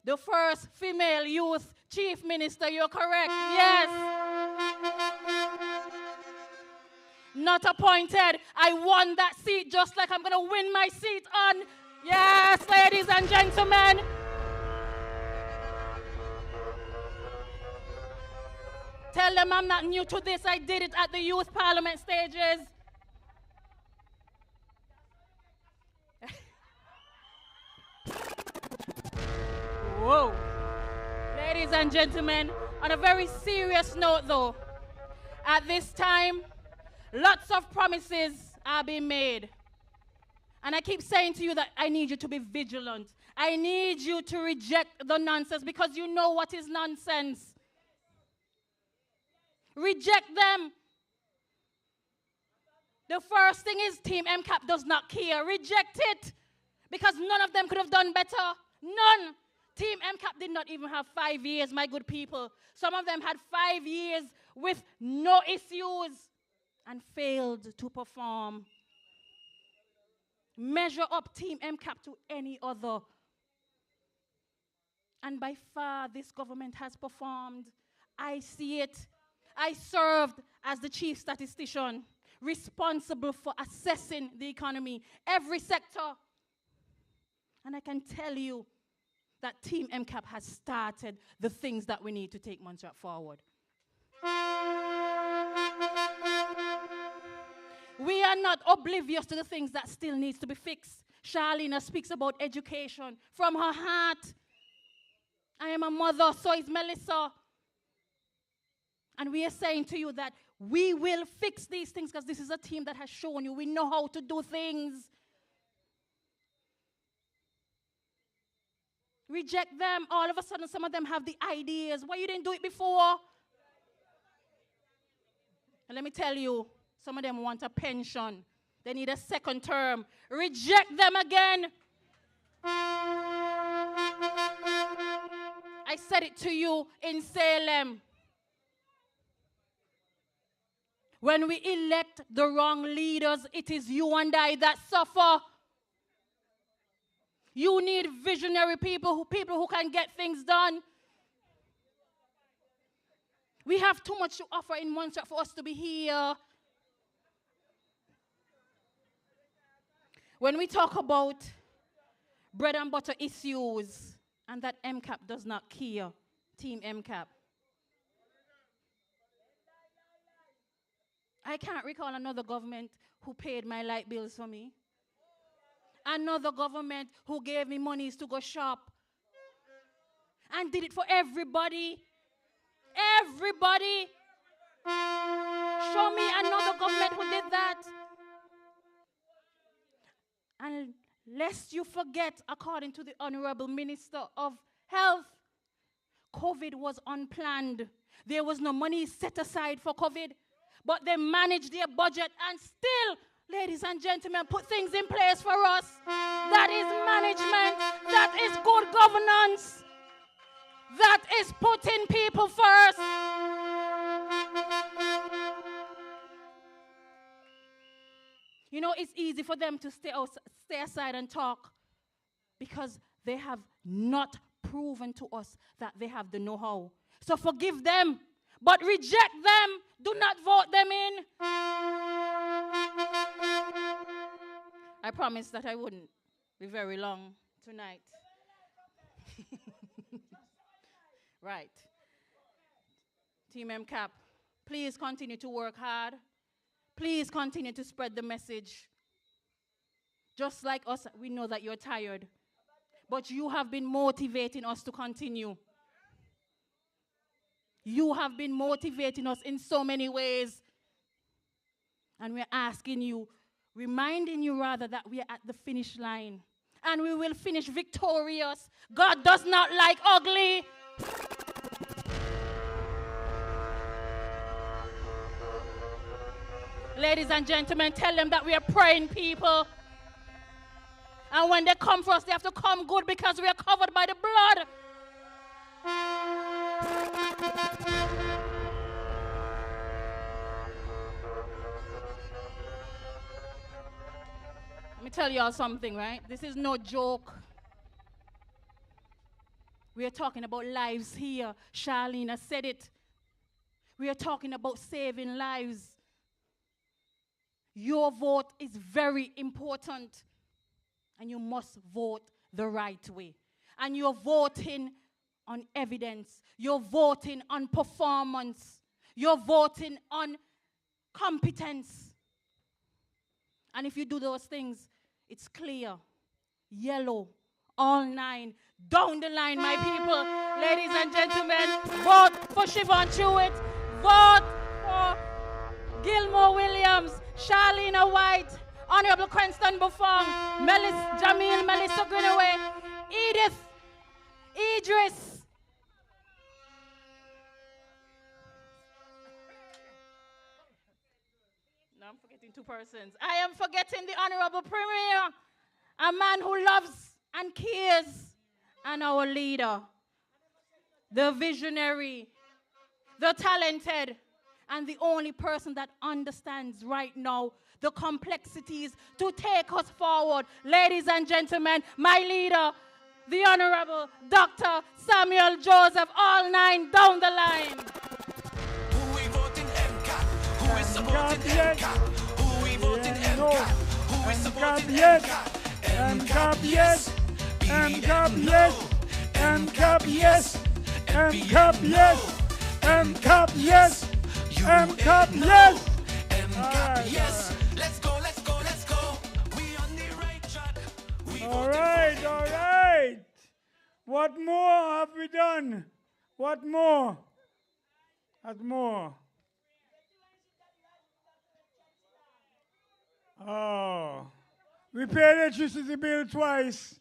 the first female youth chief minister, you're correct. Yes. Not appointed. I won that seat just like I'm going to win my seat on. Yes, ladies and gentlemen, tell them I'm not new to this. I did it at the youth parliament stages. Whoa. Ladies and gentlemen, on a very serious note though, at this time, lots of promises are being made. And I keep saying to you that I need you to be vigilant. I need you to reject the nonsense because you know what is nonsense. Reject them. The first thing is Team MCAP does not care. Reject it because none of them could have done better. None. Team MCAP did not even have 5 years, my good people. Some of them had 5 years with no issues and failed to perform. Measure up Team MCAP to any other. And by far, this government has performed. I see it. I served as the chief statistician, responsible for assessing the economy, every sector. And I can tell you that Team MCAP has started the things that we need to take Montserrat forward. We are not oblivious to the things that still needs to be fixed. Charlene speaks about education from her heart. I am a mother, so is Melissa. And we are saying to you that we will fix these things because this is a team that has shown you we know how to do things. Reject them. All of a sudden, some of them have the ideas. Why you didn't do it before? And let me tell you, some of them want a pension. They need a second term. Reject them again. I said it to you in Salem. When we elect the wrong leaders, it is you and I that suffer. You need visionary people who can get things done. We have too much to offer in Montserrat for us to be here. When we talk about bread and butter issues and that MCAP does not care, Team MCAP, I can't recall another government who paid my light bills for me. Another government who gave me monies to go shop and did it for everybody. Everybody. Show me another government who did that. And lest you forget, according to the Honorable Minister of Health, COVID was unplanned. There was no money set aside for COVID, but they managed their budget and still, ladies and gentlemen, put things in place for us. That is management. That is good governance. That is putting people first. You know, it's easy for them to stay aside and talk because they have not proven to us that they have the know-how. So forgive them, but reject them. Do not vote them in. I promised that I wouldn't be very long tonight. Right. Team MCAP, please continue to work hard. Please continue to spread the message. Just like us, we know that you're tired. But you have been motivating us to continue. You have been motivating us in so many ways. And we're asking you, reminding you rather, that we are at the finish line. And we will finish victorious. God does not like ugly. Ladies and gentlemen, tell them that we are praying people. And when they come for us, they have to come good because we are covered by the blood. Let me tell you all something, right? This is no joke. We are talking about lives here. Charlene has said it. We are talking about saving lives. Your vote is very important. And you must vote the right way. And you're voting on evidence. You're voting on performance. You're voting on competence. And if you do those things, it's clear. Yellow. All 9. Down the line, my people. Ladies and gentlemen, vote for Siobhan Jewett. Vote for Gilmore Williams, Charlena White, Honorable Cranston Buffon, Melissa Greenaway, Edith, Idris. No, I'm forgetting 2 persons. I am forgetting the Honorable Premier, a man who loves and cares, and our leader, the visionary, the talented, and the only person that understands right now the complexities to take us forward. Ladies and gentlemen, my leader, the Honorable Dr. Samuel Joseph, all 9 down the line. Who we voting MCAP? Who is supporting MCAP? Who we voting MCAP? Who is supporting MCAP? MCAP yes, MCAP yes, MCAP yes, MCAP yes, MCAP yes, MCAP yes, MCAP yes. Let's go, let's go, let's go. We on the right track. All right. What more have we done? What more? What more? Oh, we paid electricity bill twice.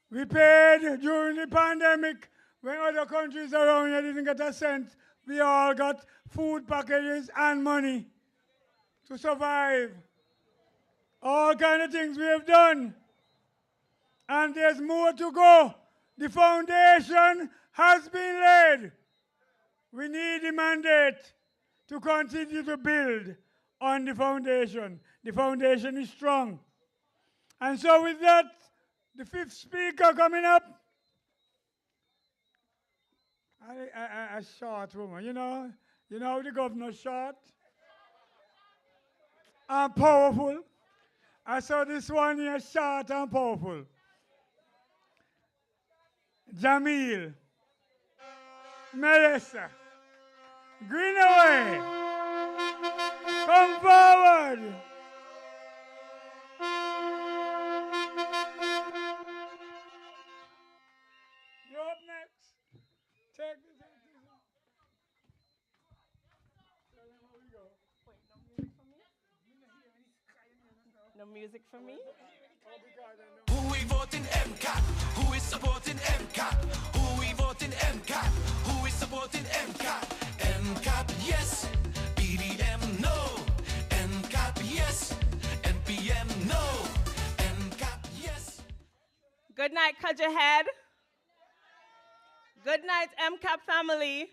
We paid during the pandemic when other countries around here didn't get a cent. We all got food packages and money to survive. All kind of things we have done. And there's more to go. The foundation has been laid. We need the mandate to continue to build on the foundation. The foundation is strong. And so with that, the 5th speaker coming up, a short woman, you know how the governor's short and powerful. I saw this one here short and powerful. Jamil, Melissa, Greenaway, come forward. You're up next. Take this. No music for me? Who we voting MCAP? Who is supporting MCAP? Who we voting MCAP? Who is supporting MCAP? MCAP yes, BDM no. MCAP yes, NPM no. MCAP yes. Good night, Cudjoe Head. Good night, MCAP family.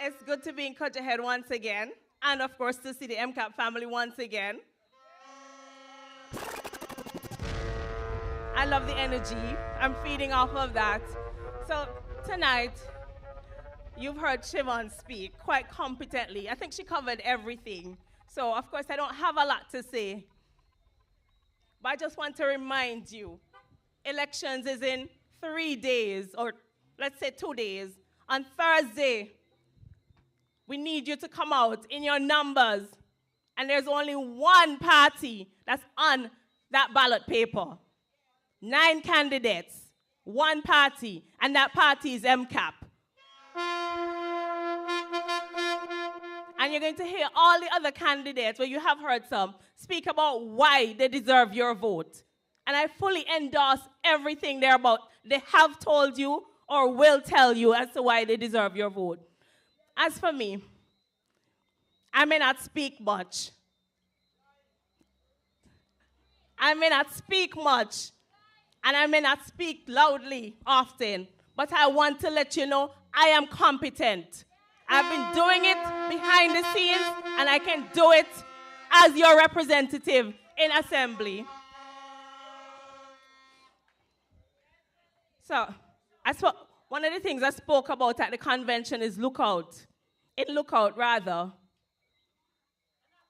It's good to be in Cudjoe Head once again. And of course, to see the MCAP family once again. I love the energy. I'm feeding off of that. So tonight, you've heard Siobhan speak quite competently. I think she covered everything. So of course, I don't have a lot to say. But I just want to remind you, elections is in 3 days, or let's say 2 days. On Thursday, we need you to come out in your numbers. And there's only one party that's on that ballot paper. 9 candidates, 1 party, and that party is MCAP. And you're going to hear all the other candidates, where you have heard some, speak about why they deserve your vote. And I fully endorse everything they're about. They have told you or will tell you as to why they deserve your vote. As for me, I may not speak much. And I may not speak loudly often, but I want to let you know I am competent. I've been doing it behind the scenes, and I can do it as your representative in assembly. So, one of the things I spoke about at the convention is lookout,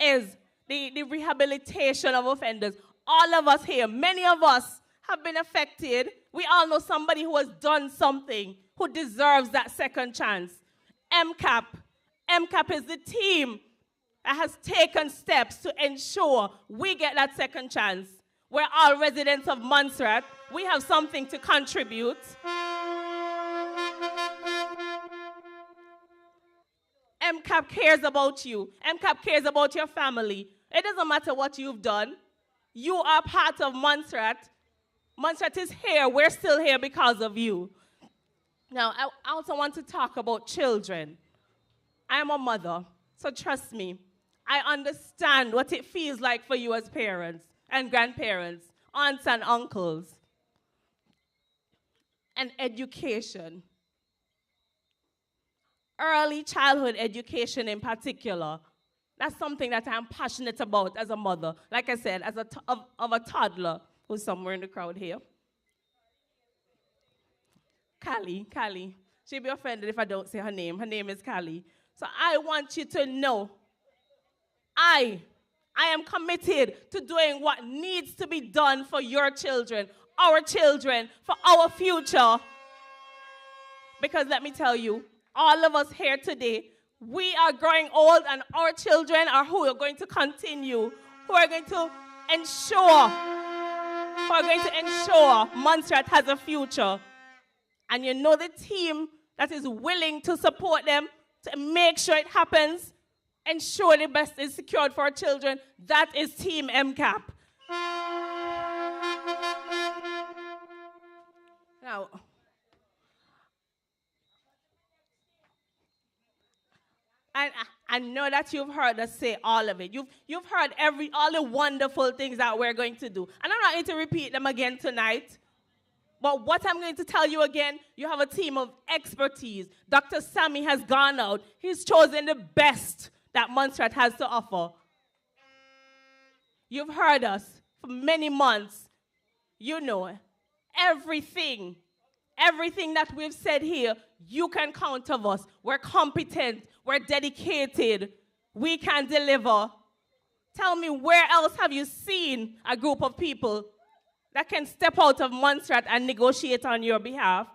is the rehabilitation of offenders. All of us here, many of us have been affected. We all know somebody who has done something who deserves that second chance. MCAP is the team that has taken steps to ensure we get that second chance. We're all residents of Montserrat. We have something to contribute. MCAP cares about you. MCAP cares about your family. It doesn't matter what you've done. You are part of Montserrat. Montserrat is here. We're still here because of you. Now, I also want to talk about children. I am a mother, so trust me. I understand what it feels like for you as parents and grandparents, aunts and uncles, and education. Early childhood education in particular. That's something that I'm passionate about as a mother. Like I said, as of a toddler who's somewhere in the crowd here. Callie. She'll be offended if I don't say her name. Her name is Callie. So I want you to know, I am committed to doing what needs to be done for your children, for our future. Because let me tell you, all of us here today, we are growing old, and our children are who are going to continue, who are going to ensure Montserrat has a future. And you know the team that is willing to support them, to make sure it happens, ensure the best is secured for our children, that is Team MCAP. Now, I know that you've heard us say all of it. You've heard all the wonderful things that we're going to do. And I'm not going to repeat them again tonight. But what I'm going to tell you again, you have a team of expertise. Dr. Sammy has gone out. He's chosen the best that Montserrat has to offer. You've heard us for many months. You know everything that we've said here, you can count on us. We're competent. We're dedicated. We can deliver. Tell me, where else have you seen a group of people that can step out of Montserrat and negotiate on your behalf?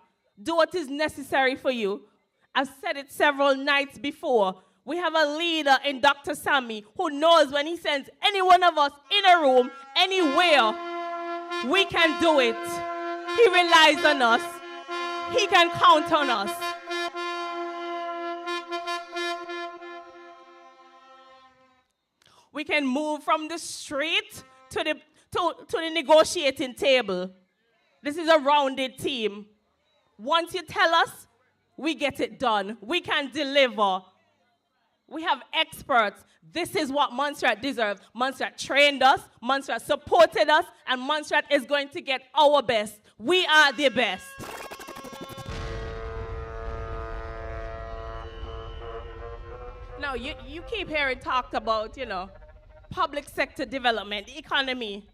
Do what is necessary for you. I've said it several nights before. We have a leader in Dr. Sammy who knows when he sends any one of us in a room, anywhere, we can do it. He relies on us. He can count on us. We can move from the street to the negotiating table. This is a rounded team. Once you tell us, we get it done. We can deliver. We have experts. This is what Montserrat deserves. Montserrat trained us, Montserrat supported us, and Montserrat is going to get our best. We are the best. Now, you keep hearing talked about, public sector development, the economy.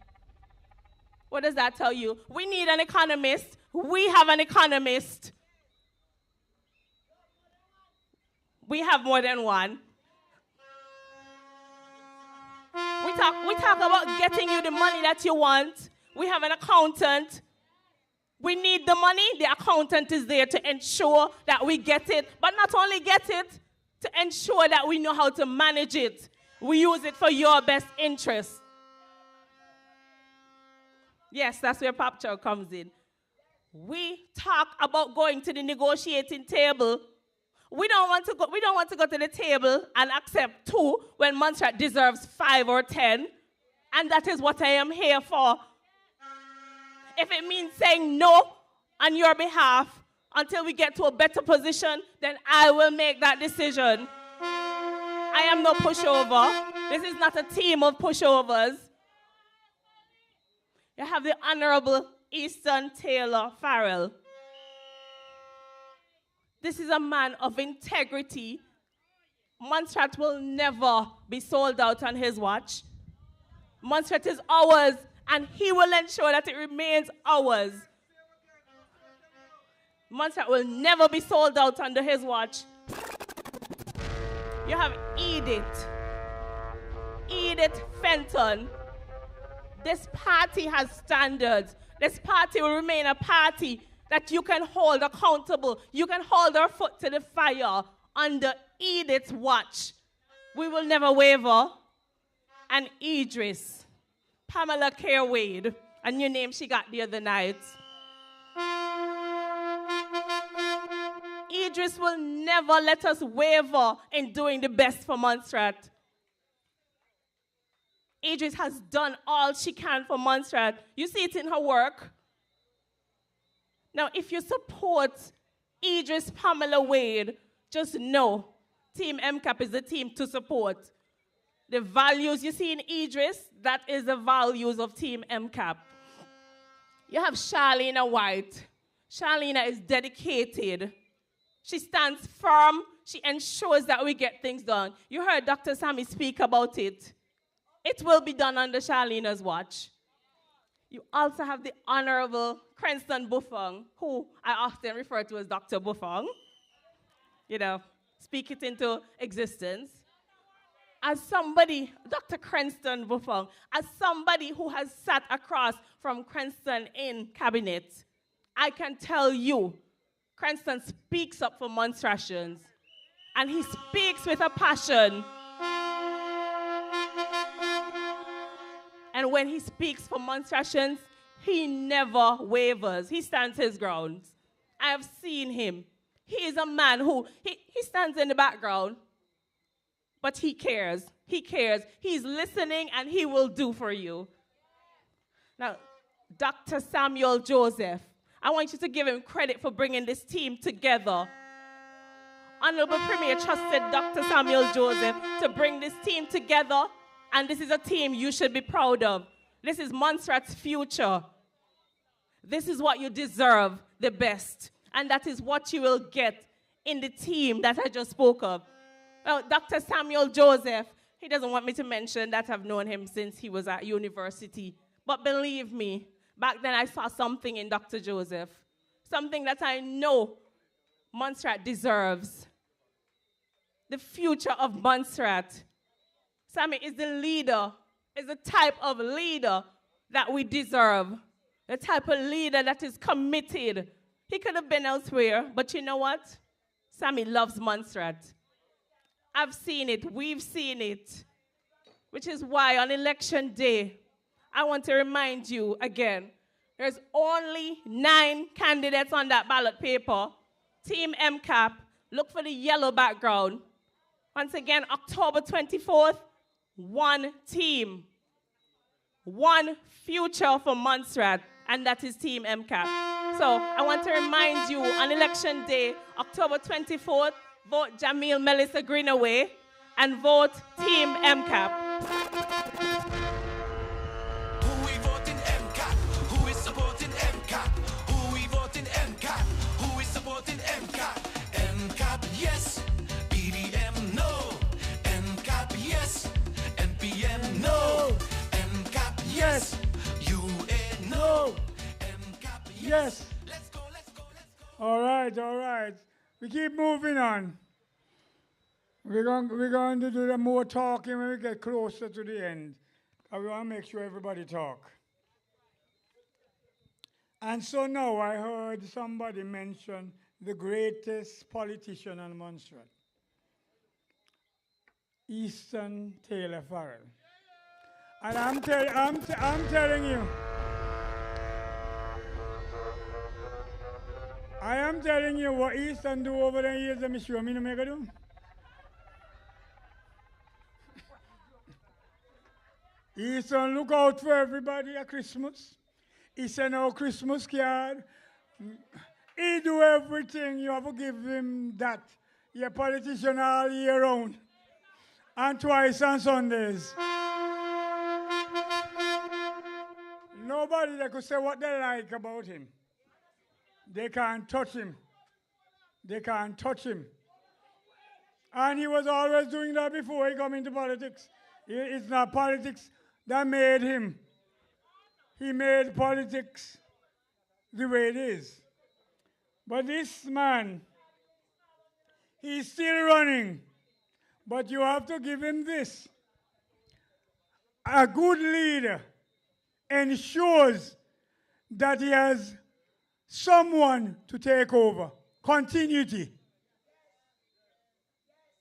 What does that tell you? We need an economist. We have an economist. We have more than one. We talk about getting you the money that you want. We have an accountant. We need the money. The accountant is there to ensure that we get it. But not only get it, to ensure that we know how to manage it. We use it for your best interest. Yes, that's where Cudjoe comes in. We talk about going to the negotiating table. We don't want to go to the table and accept 2 when Montserrat deserves 5 or 10. And that is what I am here for. If it means saying no on your behalf until we get to a better position, then I will make that decision. I am no pushover. This is not a team of pushovers. You have the Honorable Easton Taylor Farrell. This is a man of integrity. Montserrat will never be sold out on his watch. Montserrat is ours, and he will ensure that it remains ours. Montserrat will never be sold out under his watch. You have Edith Fenton. This party has standards. This party will remain a party that you can hold accountable. You can hold our foot to the fire under Edith's watch. We will never waver. And Idris, Pamela Care-Wade, a new name she got the other night. Idris will never let us waver in doing the best for Montserrat. Idris has done all she can for Montserrat. You see it in her work. Now, if you support Idris Pamela Wade, just know Team MCAP is the team to support. The values you see in Idris, that is the values of Team MCAP. You have Charlena White. Charlena is dedicated. She stands firm. She ensures that we get things done. You heard Dr. Sammy speak about it. It will be done under Charlena's watch. You also have the Honorable Cranston Buffong, who I often refer to as Dr. Buffong. You know, speak it into existence. As somebody, Dr. Cranston Buffong, as somebody who has sat across from Cranston in cabinet, I can tell you, Cranston speaks up for Montserratians, and he speaks with a passion. And when he speaks for Montserratians, he never wavers. He stands his ground. I have seen him. He is a man who, he stands in the background, but he cares. He cares. He's listening, and he will do for you. Now, Dr. Samuel Joseph, I want you to give him credit for bringing this team together. Honorable Premier trusted Dr. Samuel Joseph to bring this team together, and this is a team you should be proud of. This is Montserrat's future. This is what you deserve the best, and that is what you will get in the team that I just spoke of. Well, Dr. Samuel Joseph, he doesn't want me to mention that I've known him since he was at university. But believe me, back then I saw something in Dr. Joseph, something that I know Montserrat deserves. The future of Montserrat. Sammy is the leader, is the type of leader that we deserve. The type of leader that is committed. He could have been elsewhere, but you know what? Sammy loves Montserrat. I've seen it, we've seen it. Which is why on election day, I want to remind you again, there's only 9 candidates on that ballot paper. Team MCAP, look for the yellow background. Once again, October 24th, one team, one future for Montserrat, and that is Team MCAP. So I want to remind you on election day, October 24th, vote Jamil Melissa Greenaway and vote Team MCAP. Who we voting MCAP? Who is supporting MCAP? Who we voting MCAP? Who is supporting MCAP? MCAP, yes. BDM, no. MCAP, yes. MPM, no. MCAP, yes. UA, no. MCAP, yes. Let's go, let's go, let's go. All right. We keep moving on. We're going to do more talking when we get closer to the end. I want to make sure everybody talk. And so now I heard somebody mention the greatest politician on Montserrat, Easton Taylor Farrell. And I'm telling you, I am telling you what Easton do over the years, I'm sure me no make a do. Easton look out for everybody at Christmas. He send out Christmas card. He do everything. You have to give him that. You're a politician all year round. And twice on Sundays. Nobody that could say what they like about him. They can't touch him. They can't touch him. And he was always doing that before he come into politics. It's not politics that made him. He made politics the way it is. But this man, he's still running. But you have to give him this. A good leader ensures that he has someone to take over. Continuity.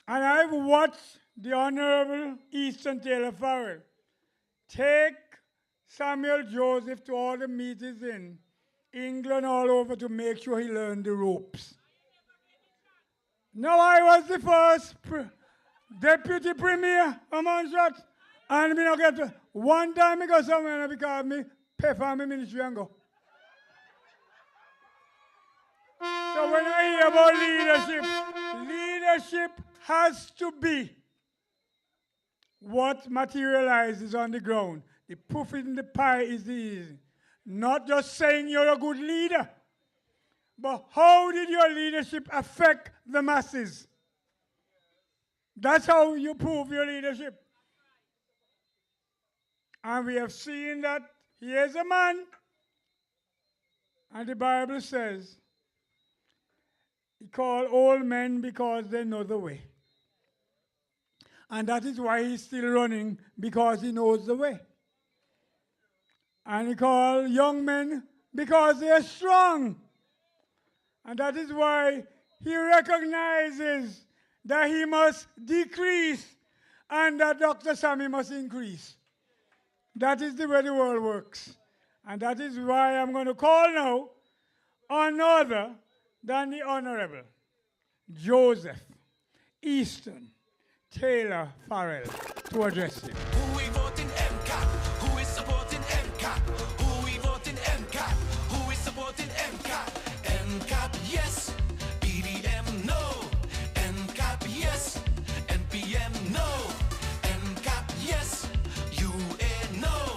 And I've watched the Honorable Easton Taylor Farrell take Samuel Joseph to all the meetings in England all over to make sure he learned the ropes. Now I was the first deputy premier of Montserrat, and I get one time I go somewhere and because me pay for my ministry and go. So when I hear about leadership, leadership has to be what materializes on the ground. The proof in the pie is easy. Not just saying you're a good leader, but how did your leadership affect the masses? That's how you prove your leadership. And we have seen that here's a man, and the Bible says, he called old men because they know the way. And that is why he's still running, because he knows the way. And he called young men because they are strong. And that is why he recognizes that he must decrease and that Dr. Sammy must increase. That is the way the world works. And that is why I'm going to call now on other than the Honorable Joseph Easton Taylor Farrell to address him. Who we voting MCAP? Who is supporting MCAP? Who we voting MCAP? Who is supporting MCAP? MCAP, yes. BDM, no. MCAP, yes. NPM, no. MCAP, yes. UA, no.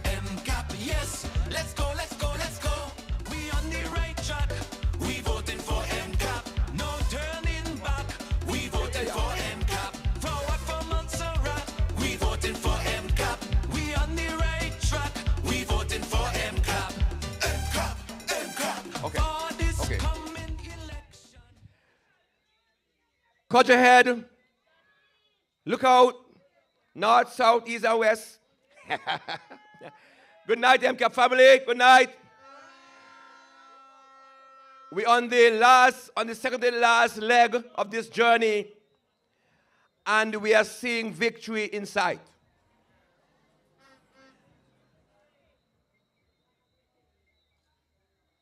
MCAP, yes. Let's go, let's go, let's go. We on the right track. We voting for MCAP. No turning back. We voting for MCAP. Forward for Montserrat. We voting for MCAP. We on the right track. We voting for MCAP. MCAP, MCAP. Okay. For this Okay. coming election. Cudjoe Head. Look out. North, south, east, and west. Good night, MCAP family. Good night. We on the second to last leg of this journey, and we are seeing victory in sight.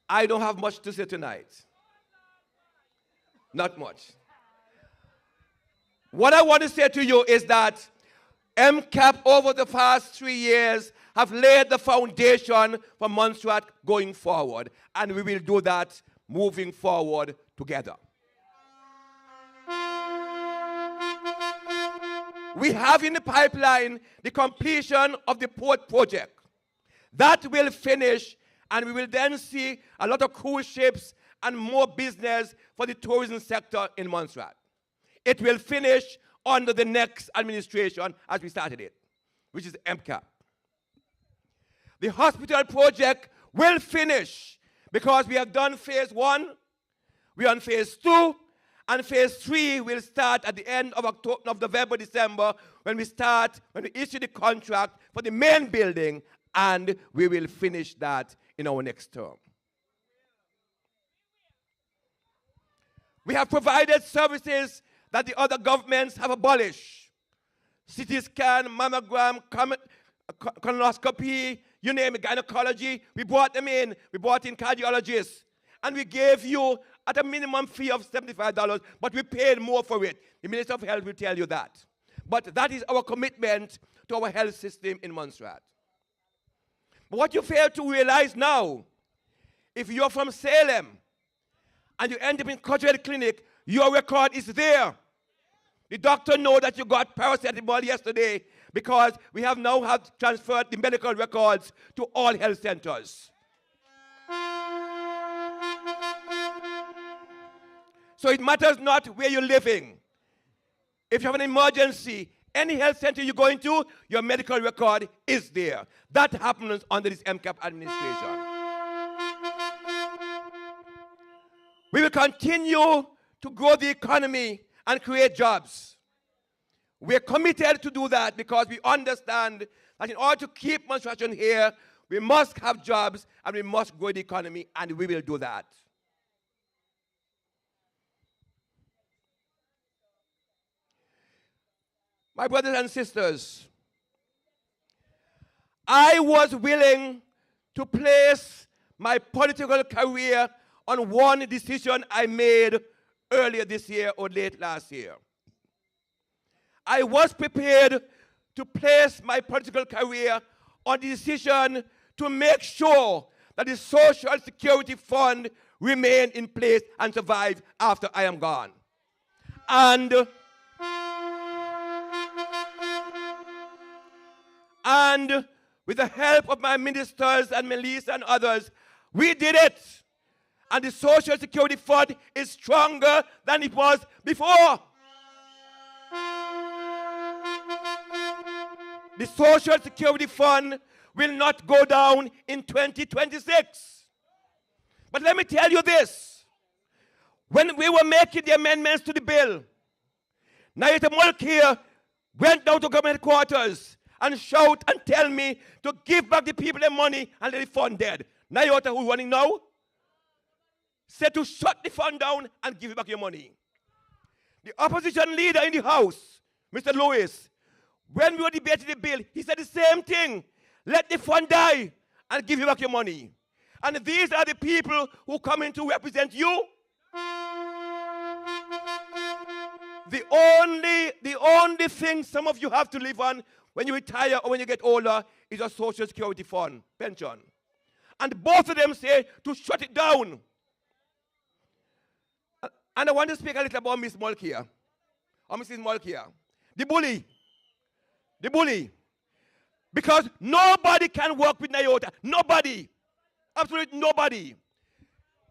I don't have much to say tonight. Not much. What I want to say to you is that MCAP over the past 3 years have laid the foundation for Montserrat going forward, and we will do that moving forward together. We have in the pipeline the completion of the port project. That will finish, and we will then see a lot of cruise ships and more business for the tourism sector in Montserrat. It will finish under the next administration as we started it, which is MCAP. The hospital project will finish because we have done phase 1, we are on phase 2, and phase 3 will start at the end of November, December, when we issue the contract for the main building, and we will finish that in our next term. We have provided services that the other governments have abolished. CT scan, mammogram, colonoscopy, you name it, gynecology. We brought them in. We brought in cardiologists. And we gave you at a minimum fee of $75, but we paid more for it. The Minister of Health will tell you that. But that is our commitment to our health system in Montserrat. But what you fail to realize now, if you're from Salem and you end up in Cudjoe Head Clinic, your record is there. The doctor knows that you got paracetamol yesterday because we have now transferred the medical records to all health centers. So it matters not where you're living. If you have an emergency, any health center you go into, your medical record is there. That happens under this MCAP administration. We will continue to grow the economy and create jobs. We are committed to do that because we understand that in order to keep construction here, We must have jobs, and we must grow the economy, and we will do that. My brothers and sisters, I was willing to place my political career on one decision I made earlier this year or late last year. I was prepared to place my political career on the decision to make sure that the Social Security Fund remain in place and survive after I am gone. And with the help of my ministers and Melissa and others, we did it. And the Social Security Fund is stronger than it was before. The Social Security Fund will not go down in 2026. But let me tell you this. When we were making the amendments to the bill, Nayeta Mulkir went down to government headquarters and shout and tell me to give back the people their money and let the fund dead. Nayota, who's running now, said to shut the fund down and give back your money. The opposition leader in the House, Mr. Lewis, when we were debating the bill, he said the same thing. Let the fund die and give you back your money. And these are the people who come in to represent you. The only thing some of you have to live on when you retire or when you get older is a Social Security Fund, pension. And both of them say to shut it down. And I want to speak a little about Miss Mulkir, or Mrs. Mulkir. The bully. The bully. Because nobody can work with Nayota. Nobody. Absolutely nobody.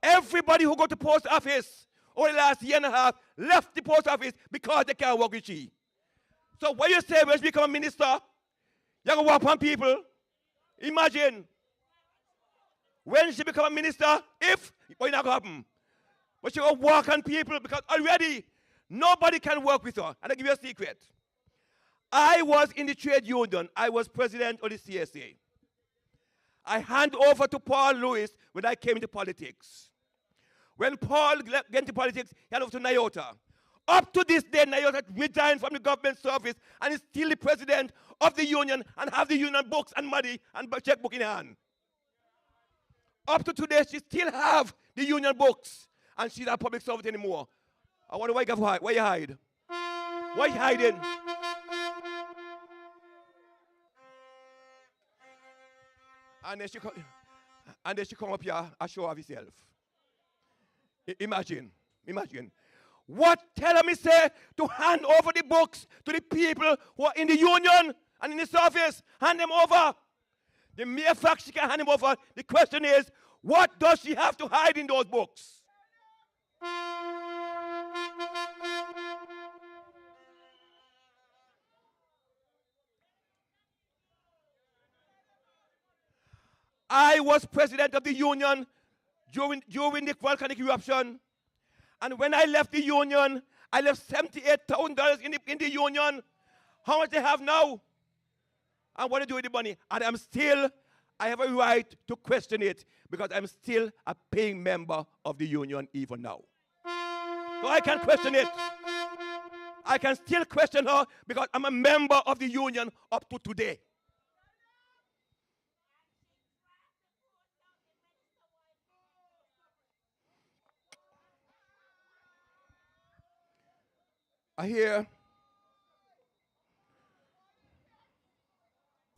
Everybody who go to post office over the last year and a half left the post office because they can't work with she. So what you say when she become a minister, you're going to work on people. Imagine. When she become a minister, what's not going to happen? But she going to work on people because already nobody can work with her. And I'll give you a secret. I was in the trade union. I was president of the CSA. I hand over to Paul Lewis when I came into politics. When Paul get into politics, he handed over to Nayota. Up to this day, Nayota resigned from the government service and is still the president of the union and have the union books and money and checkbook in hand. Up to today, she still have the union books and she's not a public servant anymore. I wonder why you hide. Why you hiding? And then she come up here and show off herself. Imagine. What tell me say to hand over the books to the people who are in the union and in the service? Hand them over. The mere fact she can hand them over, the question is, what does she have to hide in those books? I was president of the union during the volcanic eruption. And when I left the union, I left $78,000 in the union. How much they have now? And what do I do with the money? And I have a right to question it because I'm still a paying member of the union even now. So I can question it. I can still question her because I'm a member of the union up to today. I hear.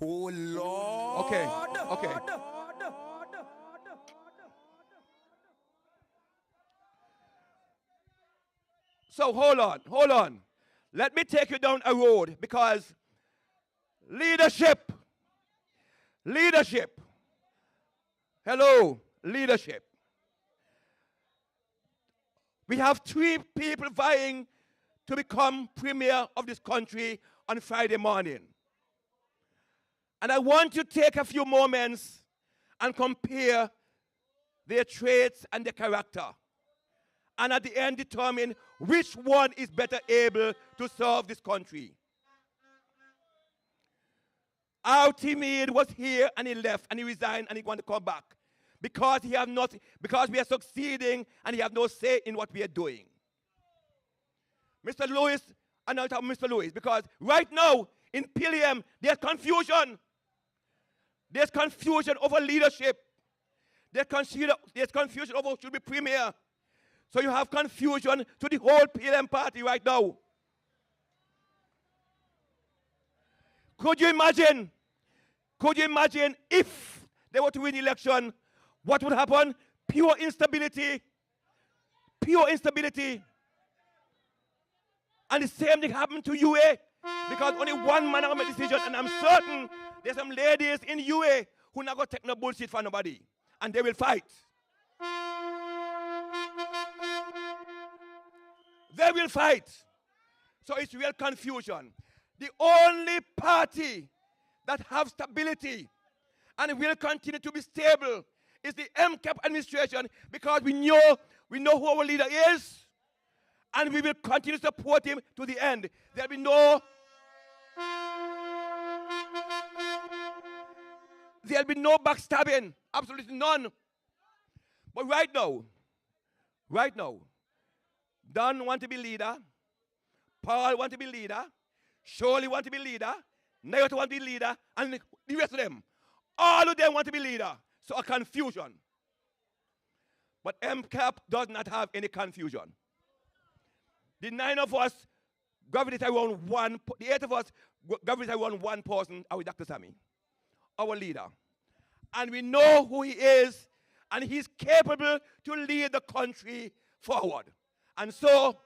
Oh Lord. Okay. So hold on. Let me take you down a road because leadership. Hello, leadership. We have 3 people vying to become premier of this country on Friday morning. And I want you to take a few moments and compare their traits and their character. And at the end determine which one is better able to serve this country. Our team lead was here and he left and he resigned and he want to come back because he have not, because we are succeeding and he have no say in what we are doing. Mr. Lewis, and I'll talk Mr. Lewis, because right now in PLM there's confusion. There's confusion over leadership. There's confusion over who should be premier. So you have confusion to the whole PLM party right now. Could you imagine if they were to win the election, what would happen? Pure instability. Pure instability. And the same thing happened to UA, because only one man made a decision, and I'm certain there's some ladies in UA who not going to take no bullshit for nobody, and they will fight. They will fight. So it's real confusion. The only party that have stability and will continue to be stable is the MCAP administration, because we know who our leader is, and we will continue to support him to the end. There'll be no backstabbing, absolutely none. But right now, Don want to be leader, Paul want to be leader, Shirley want to be leader, Nayot want to be leader, and the rest of them, all of them want to be leader. So a confusion. But MCAP does not have any confusion. The 9 of us gravitate around one, the 8 of us gravitate around one person, our Dr. Sammy, our leader. And we know who he is, and he's capable to lead the country forward. And so,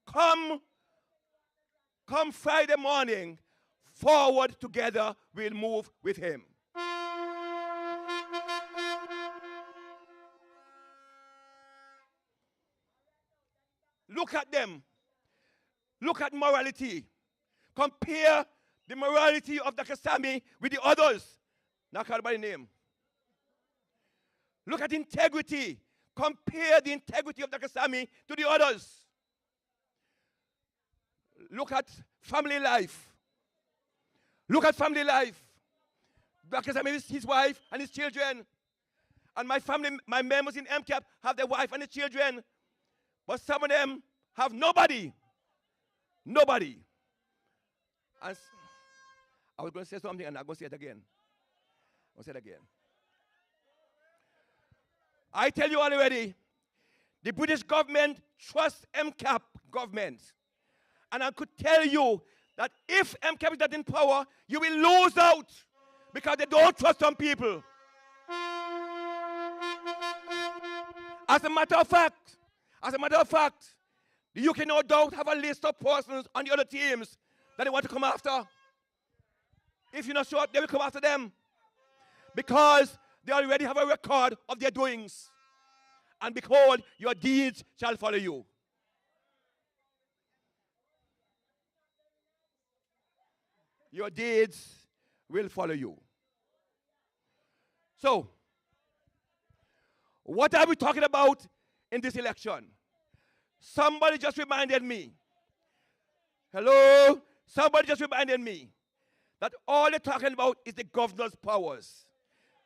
come Friday morning, forward together, we'll move with him. Look at them. Look at morality. Compare the morality of Dr. Sammy with the others. Not called by name. Look at integrity. Compare the integrity of Dr. Sammy to the others. Look at family life. Look at family life. Dr. Sammy is his wife and his children. And my family, my members in MCAP have their wife and their children. But some of them have nobody. Nobody. And I was going to say something and I'm going to say it again. I'll say it again. I tell you already, the British government trusts MCAP government. And I could tell you that if MCAP is not in power, you will lose out because they don't trust some people. As a matter of fact, the UK no doubt have a list of persons on the other teams that they want to come after. If you're not sure, they will come after them. Because they already have a record of their doings. And behold, your deeds shall follow you. Your deeds will follow you. So, what are we talking about in this election? Somebody just reminded me. Hello? Somebody just reminded me that all they're talking about is the governor's powers.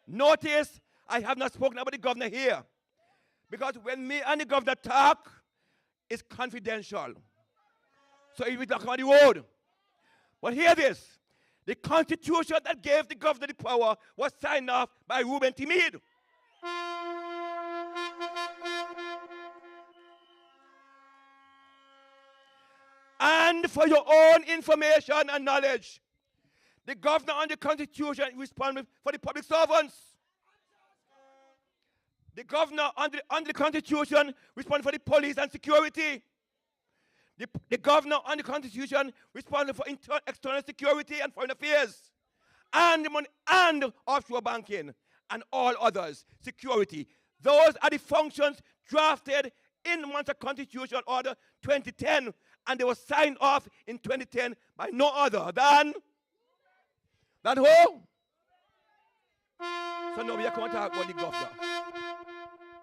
Notice, I have not spoken about the governor here. Because when me and the governor talk, it's confidential. So if we talk about the road. But hear this. The constitution that gave the governor the power was signed off by Reuben Timid. And for your own information and knowledge, the governor on the constitution is responsible for the public servants. The governor on the constitution responsible for the police and security. The governor on the constitution responsible for external security and foreign affairs. And offshore banking and all others, security. Those are the functions drafted in the Montserrat Constitution Order 2010, and they were signed off in 2010 by no other than who? So now we are going to talk about the governor.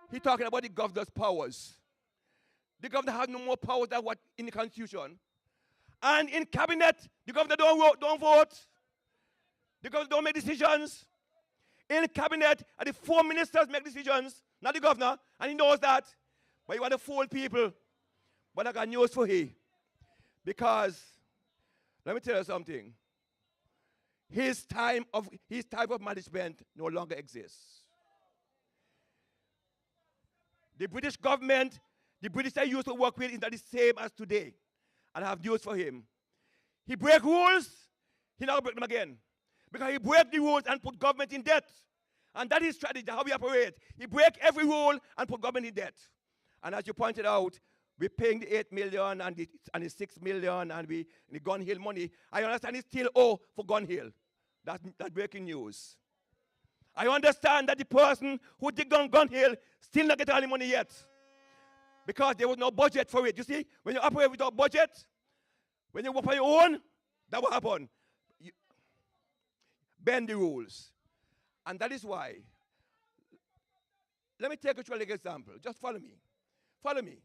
He's talking about the governor's powers. The governor has no more powers than what in the Constitution. And in cabinet, the governor don't vote. The governor don't make decisions. In the cabinet, and the 4 ministers make decisions, not the governor, and he knows that. But you want to fool people. But I got news for him. Because, let me tell you something. His type of management no longer exists. The British government, the British I used to work with is not the same as today. And I have news for him. He break rules, he now break them again. Because he break the rules and put government in debt. And that is strategy, how we operate. He break every rule and put government in debt. And as you pointed out, we're paying the 8 million and the 6 million and the Gun Hill money. I understand it's still owe for Gun Hill. That's breaking news. I understand that the person who dig down Gun Hill still not getting any money yet. Because there was no budget for it. You see, when you operate without budget, when you work on your own, that will happen. You bend the rules. And that is why. Let me take a trivial example. Just follow me. Follow me.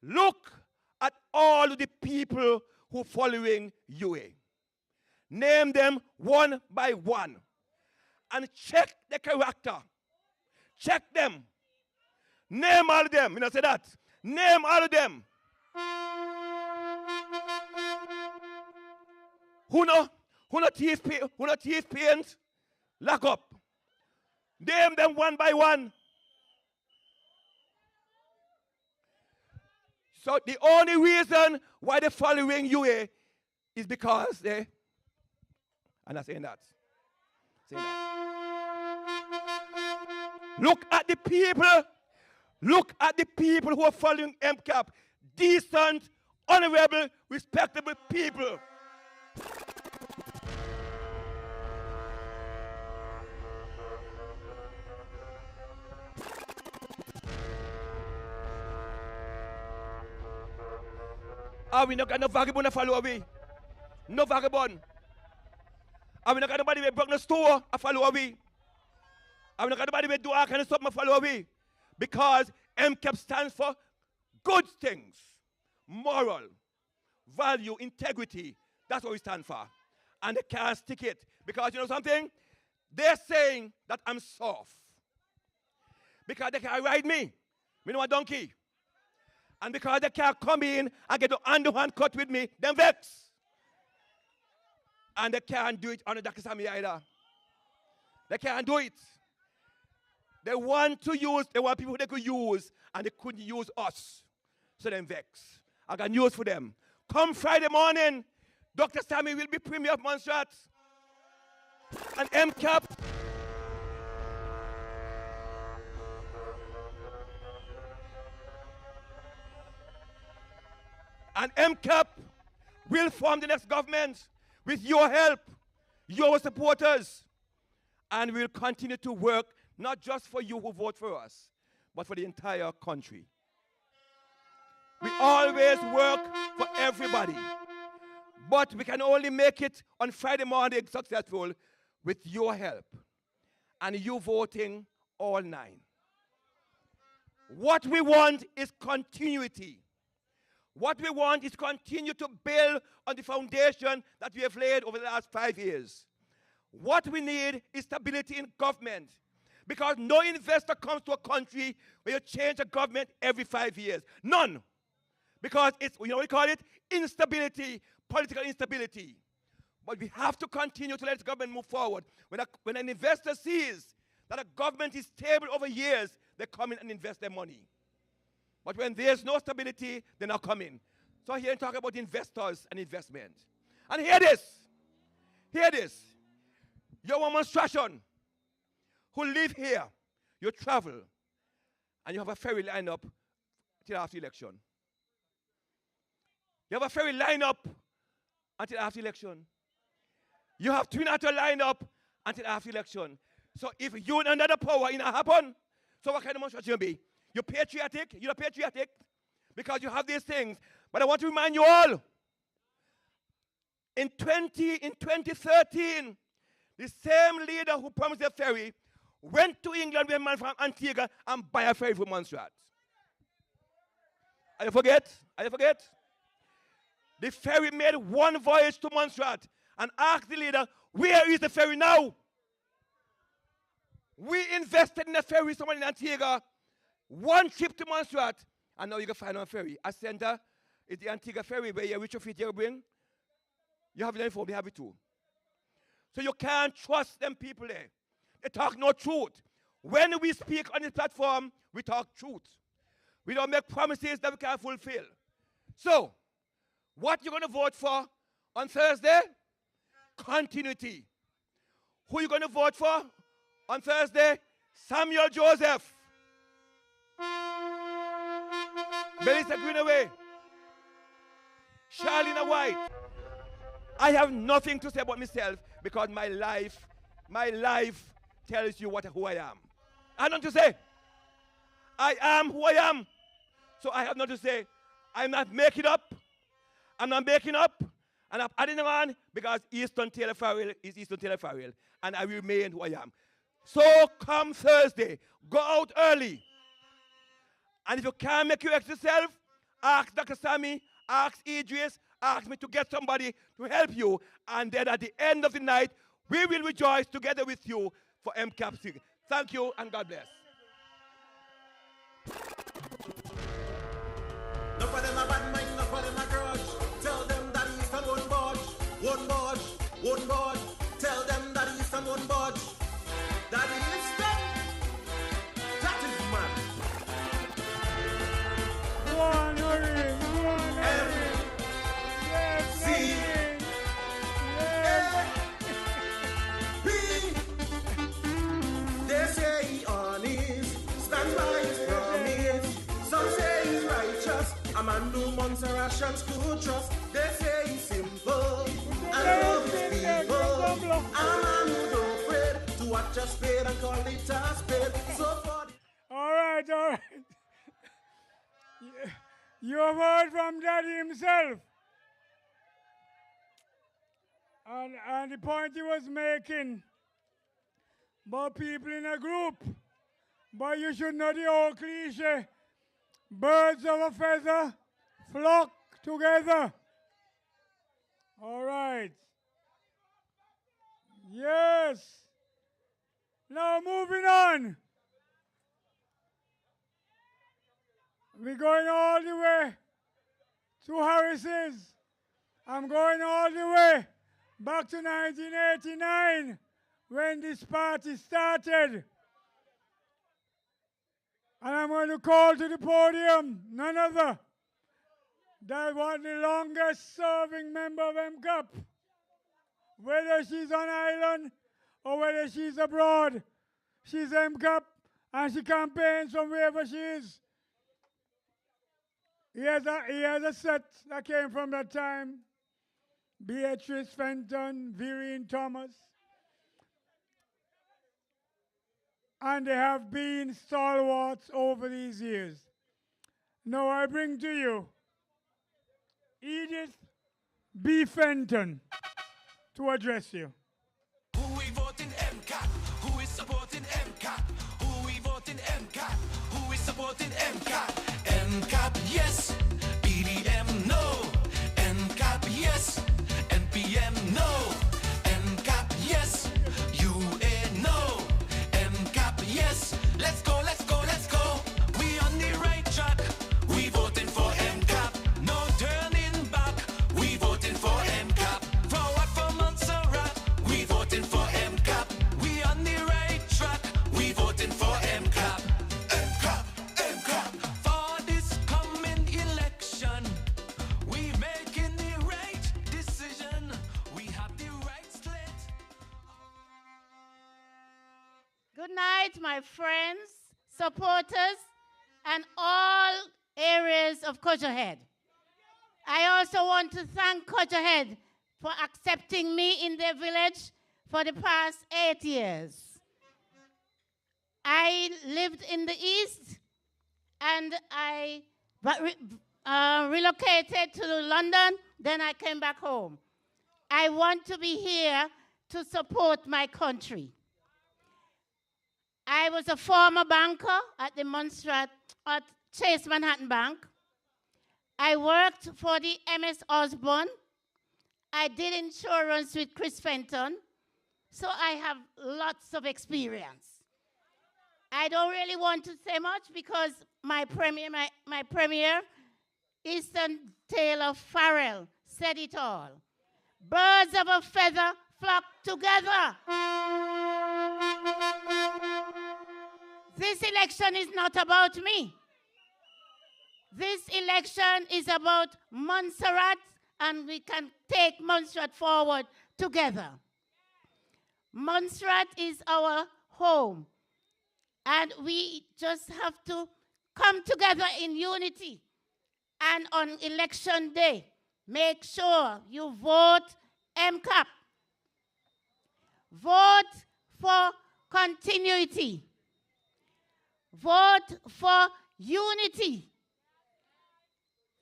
Look at all of the people who are following UA. Name them one by one. And check the character. Check them. Name all of them. You know, say that. Name all of them. Who no teeth paint? Lock up. Name them one by one. So the only reason why they're following UA is because they, and I'm saying that. Look at the people who are following MCAP. Decent, honorable, respectable people. We not got no vagabond to follow we. No vagabond. We not got nobody who broke the store to follow we. We not got nobody who do all kind of stuff to follow we. Because MCAP stands for good things. Moral, value, integrity. That's what we stand for. And they can't stick it. Because you know something? They're saying that I'm soft. Because they can't ride me. Me know a donkey. And because they can't come in and get an underhand cut with me, them vex. And they can't do it on the Dakisami either. They can't do it. They want people they could use, and they couldn't use us. So them vex. I got news for them. Come Friday morning, Dr. Sammy will be Premier of Montserrat. And MCAP. And MCAP will form the next government with your help, your supporters. And we'll continue to work not just for you who vote for us, but for the entire country. We always work for everybody. But we can only make it on Friday morning successful with your help and you voting all 9. What we want is continuity. What we want is to continue to build on the foundation that we have laid over the last 5 years. What we need is stability in government. Because no investor comes to a country where you change a government every 5 years. None. Because it's, you know what we call it? Instability, political instability. But we have to continue to let the government move forward. When an investor sees that a government is stable over years, they come in and invest their money. But when there's no stability, they're not coming. So here I'm talking about investors and investment. And hear this. Hear this. You're a monstration who live here. You travel. And you have a ferry lineup till after election. You have a ferry lineup until after election. You have twin auto lineup until after election. So if you and another power in a happen, so what kind of monstration you be? You're patriotic? You're not patriotic? Because you have these things. But I want to remind you all, in 2013, the same leader who promised a ferry went to England with a man from Antigua and buy a ferry for Montserrat. I forget? The ferry made one voyage to Montserrat and ask the leader, where is the ferry now? We invested in the ferry, someone in Antigua, one trip to Montserrat, and now you can find on a ferry. A center is the Antigua ferry where you reach your feet, you bring. You have it for, they have it too. So you can't trust them people there. They talk no truth. When we speak on this platform, we talk truth. We don't make promises that we can't fulfill. So, what you're going to vote for on Thursday? Continuity. Who are you going to vote for on Thursday? Samuel Joseph. Melissa Greenaway. Charlene White. I have nothing to say about myself because my life tells you who I am. I have nothing to say. I am who I am. So I have nothing to say. I'm not making up. I'm not making up. And I'm adding on because Easton Taylor Farrell is Easton Taylor Farrell. And I will remain who I am. So come Thursday, go out early. And if you can't make your exit yourself, ask Dr. Sammy, ask Idris, ask me to get somebody to help you. And then at the end of the night, we will rejoice together with you for MCAP. Thank you and God bless. No for them a bad mind, no for them a grudge. Tell them that Easton won't budge, won't budge, won't budge. Tell them that Easton won't budge. That Easton, that is man. One hurry, one hurry. Yes, See, B. They say he honest, stands by his promise. Some say he's righteous, a man who Montserrat could trust. They say he's simple, and love his people. A man who don't afraid to watch a spade and call it a spade. So for all right. You have heard from Daddy himself. And the point he was making about people in a group. But you should know the old cliche. Birds of a feather flock together. All right. Yes. Now moving on. We're going all the way to Harris's. I'm going all the way back to 1989 when this party started. And I'm going to call to the podium none other than the longest serving member of MCAP. Whether she's on island or whether she's abroad, she's MCAP and she campaigns from wherever she is. He has a set that came from that time. Beatrice Fenton, Vireen Thomas. And they have been stalwarts over these years. Now I bring to you Edith B. Fenton to address you. Who we voting MCAP? Who is supporting MCAP? Who we voting MCAP? Who is supporting MCAP? MCAP yes, BDM no. MCAP yes, NPM no. MCAP yes, UA no. MCAP yes, let's go, let's go, let's go. We on the right track. We voting for MCAP. No turning back. We voting for MCAP. Forward for Montserrat. We voting for MCAP. We on the right track. We voting for MCAP. MCAP, MCAP. For this coming election, we making the right decision. We have the right slate. Good night, my friends, supporters, and all areas of Cudjoe Head. I also want to thank Cudjoe Head for accepting me in their village for the past 8 years. I lived in the east, and I relocated to London, then I came back home. I want to be here to support my country. I was a former banker at the at Chase Manhattan Bank. I worked for the MS Osborne I did insurance with Chris Fenton, so I have lots of experience. I don't really want to say much because my premier, Eastern Taylor Farrell, said it all. Birds of a feather flock together. This election is not about me. This election is about Montserrat, and we can take Montserrat forward together. Montserrat is our home, and we just have to come together in unity. And on election day, make sure you vote MCAP. Vote for continuity. Vote for unity.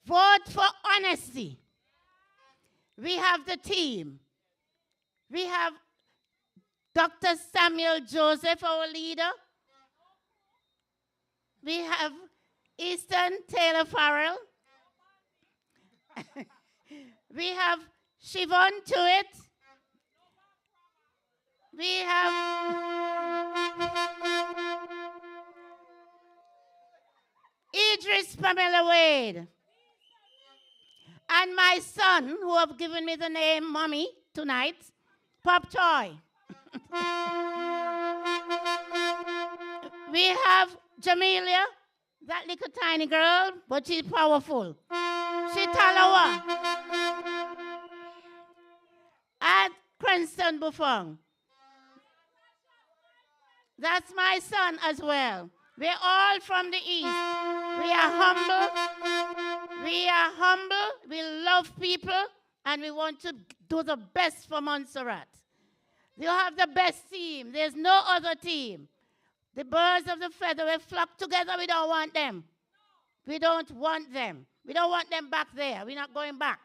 Vote for honesty. We have the team. We have Dr. Samuel Joseph, our leader. We have Eastern Taylor Farrell. We have Siobhan Tuitt. We have Idris Pamela Wade. And my son, who have given me the name Mommy tonight, Pop Toy. We have Jamelia, that little tiny girl, but she's powerful. She's Talawa. And Cranston Buffon. That's my son as well. We're all from the East. We are humble. We are humble. We love people. And we want to do the best for Montserrat. You have the best team. There's no other team. The birds of the feather will flock together. We don't want them. We don't want them. We don't want them back there. We're not going back.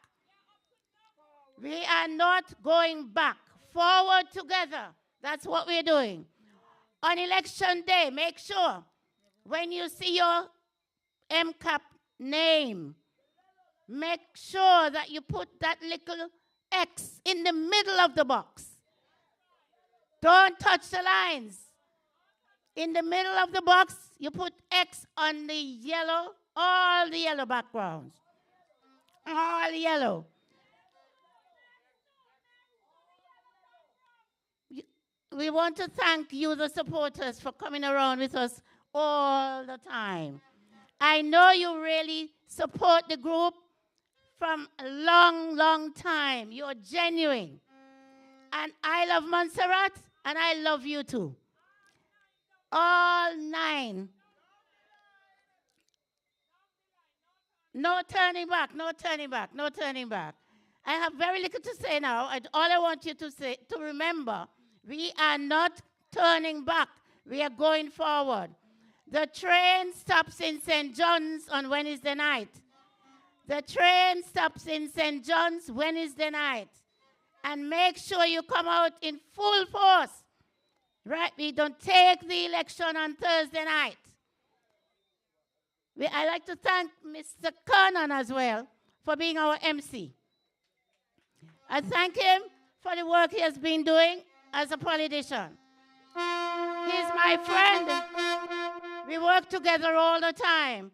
We are not going back. Forward together. That's what we're doing. On election day, make sure when you see your MCAP name, make sure that you put that little X in the middle of the box. Don't touch the lines. In the middle of the box, you put X on the yellow, all the yellow backgrounds. All yellow. We want to thank you, the supporters, for coming around with us all the time. I know you really support the group from a long, long time. You're genuine. And I love Montserrat, and I love you too. All 9. No turning back, no turning back, no turning back. I have very little to say now. All I want you to say, to remember, we are not turning back. We are going forward. The train stops in St. John's on Wednesday night. The train stops in St. John's Wednesday night. And make sure you come out in full force. Right? We don't take the election on Thursday night. I'd like to thank Mr. Kernan as well for being our MC. I thank him for the work he has been doing as a politician. He's my friend. We work together all the time.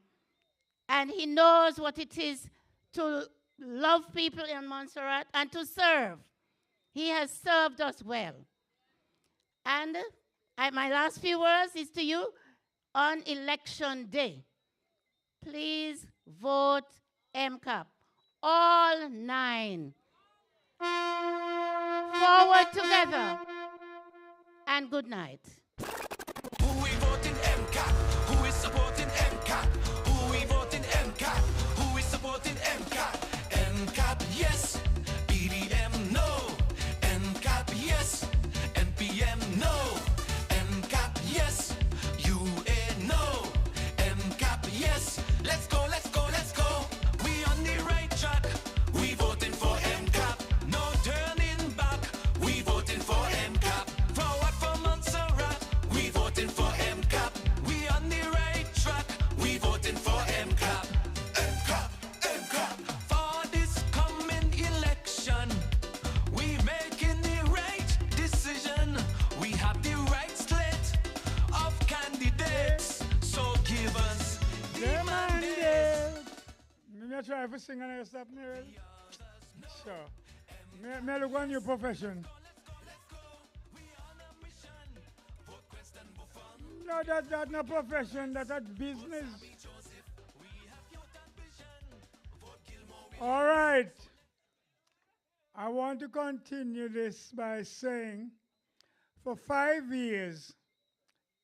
And he knows what it is to love people in Montserrat and to serve. He has served us well. And my last few words is to you on election day. Please vote MCAP. All 9. Forward together. And good night. Who we voting MCAP? Who is supporting MCAP? Who we voting MCAP? Who is supporting MCAP? MCAP, yes. BDM, no. MCAP, yes. NPM, no. MCAP, yes. UA, no. MCAP, yes. Let's go, let's go, let's go. We on the right track. We voting for MCAP. No turning back. We voting for MCAP. Forward for Montserrat. We voting for MCAP. try to sing and I stop me. Sure. May I look on your profession? No, that's not profession, that's business. All right. I want to continue this by saying, for 5 years,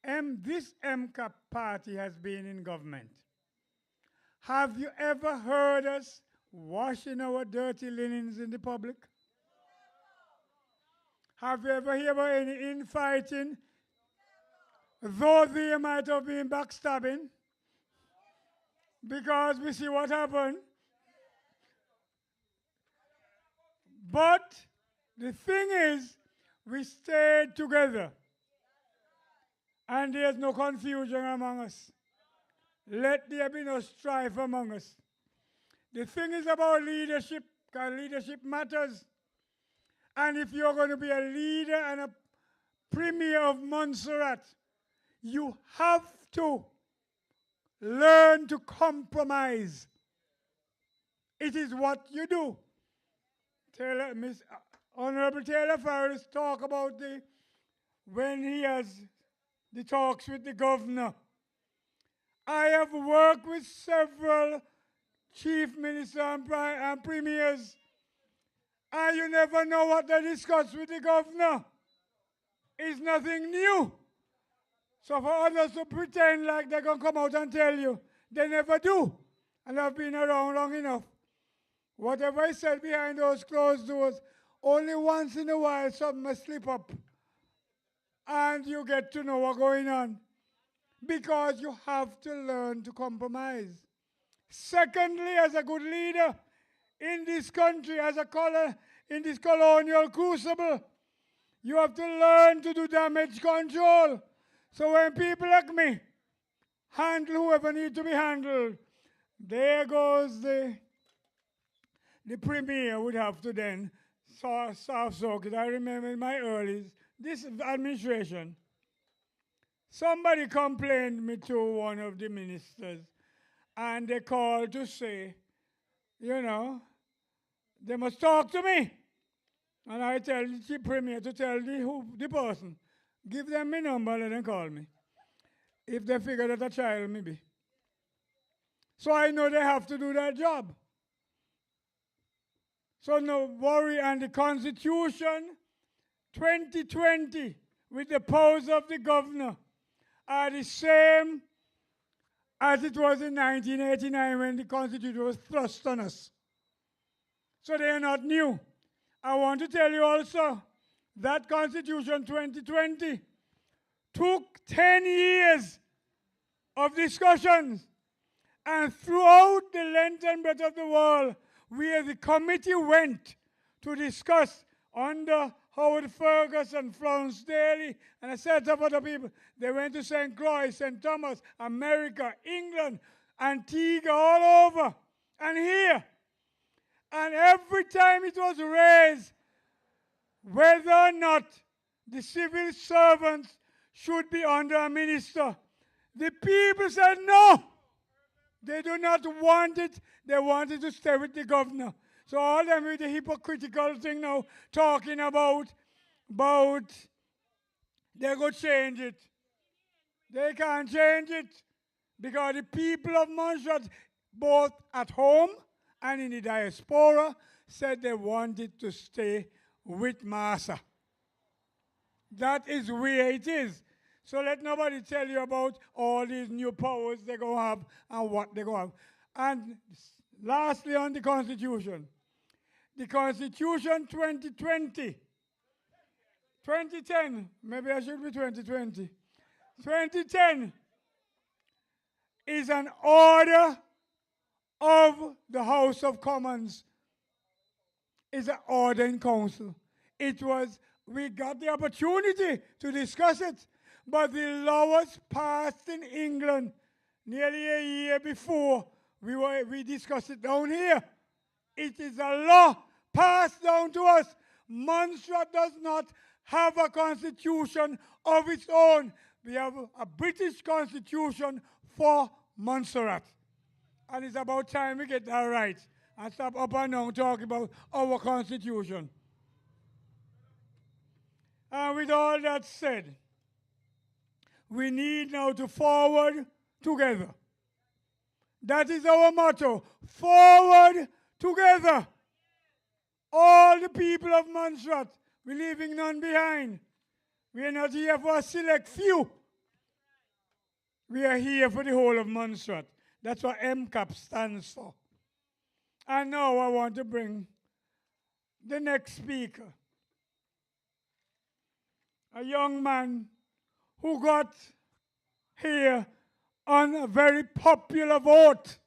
this MCAP party has been in government. Have you ever heard us washing our dirty linens in the public? Have you ever heard about any infighting, though there might have been backstabbing? Because we see what happened. But the thing is, we stayed together. And there's no confusion among us. Let there be no strife among us. The thing is about leadership, because leadership matters. And if you're going to be a leader and a premier of Montserrat, you have to learn to compromise. It is what you do. Honorable Taylor Farris talk about when he has the talks with the governor. I have worked with several chief ministers and premiers, and you never know what they discuss with the governor. It's nothing new. So for others to pretend like they're going to come out and tell you, they never do. And I've been around long enough. Whatever I said behind those closed doors, only once in a while something may slip up. And you get to know what's going on. Because you have to learn to compromise. Secondly, as a good leader in this country, in this colonial crucible, you have to learn to do damage control. So when people like me handle whoever needs to be handled, there goes the premier would have to then soft-soak it. I remember in my early, this administration, somebody complained me to one of the ministers, and they called to say, you know, they must talk to me. And I tell the chief premier to tell the person, give them my number, let them call me. If they figure that a child may be. So I know they have to do their job. So no worry, and the Constitution 2020 with the powers of the governor are the same as it was in 1989 when the Constitution was thrust on us. So they are not new. I want to tell you also that Constitution 2020 took 10 years of discussions, and throughout the length and breadth of the world, where the committee went to discuss under Howard Ferguson, Florence Daly, and a set of other people. They went to St. Croix, St. Thomas, America, England, Antigua, all over, and here. And every time it was raised, whether or not the civil servants should be under a minister, the people said no. They do not want it. They wanted to stay with the governor. So all them with the hypocritical thing now, talking about they go change it. They can't change it because the people of Montserrat, both at home and in the diaspora, said they wanted to stay with Massa. That is where it is. So let nobody tell you about all these new powers they're going to have and what they're going to have. And lastly, on the Constitution. The Constitution 2020, 2010, maybe I should be 2020. 2010 is an order of the House of Commons. It's an order in council. We got the opportunity to discuss it. But the law was passed in England nearly a year before we discussed it down here. It is a law passed down to us. Montserrat does not have a constitution of its own. We have a British constitution for Montserrat. And it's about time we get that right and stop up and down talking about our Constitution. And with all that said, we need now to forward together. That is our motto, forward together. All the people of Montserrat, we're leaving none behind. We are not here for a select few. We are here for the whole of Montserrat. That's what MCAP stands for. And now I want to bring the next speaker. A young man who got here on a very popular vote.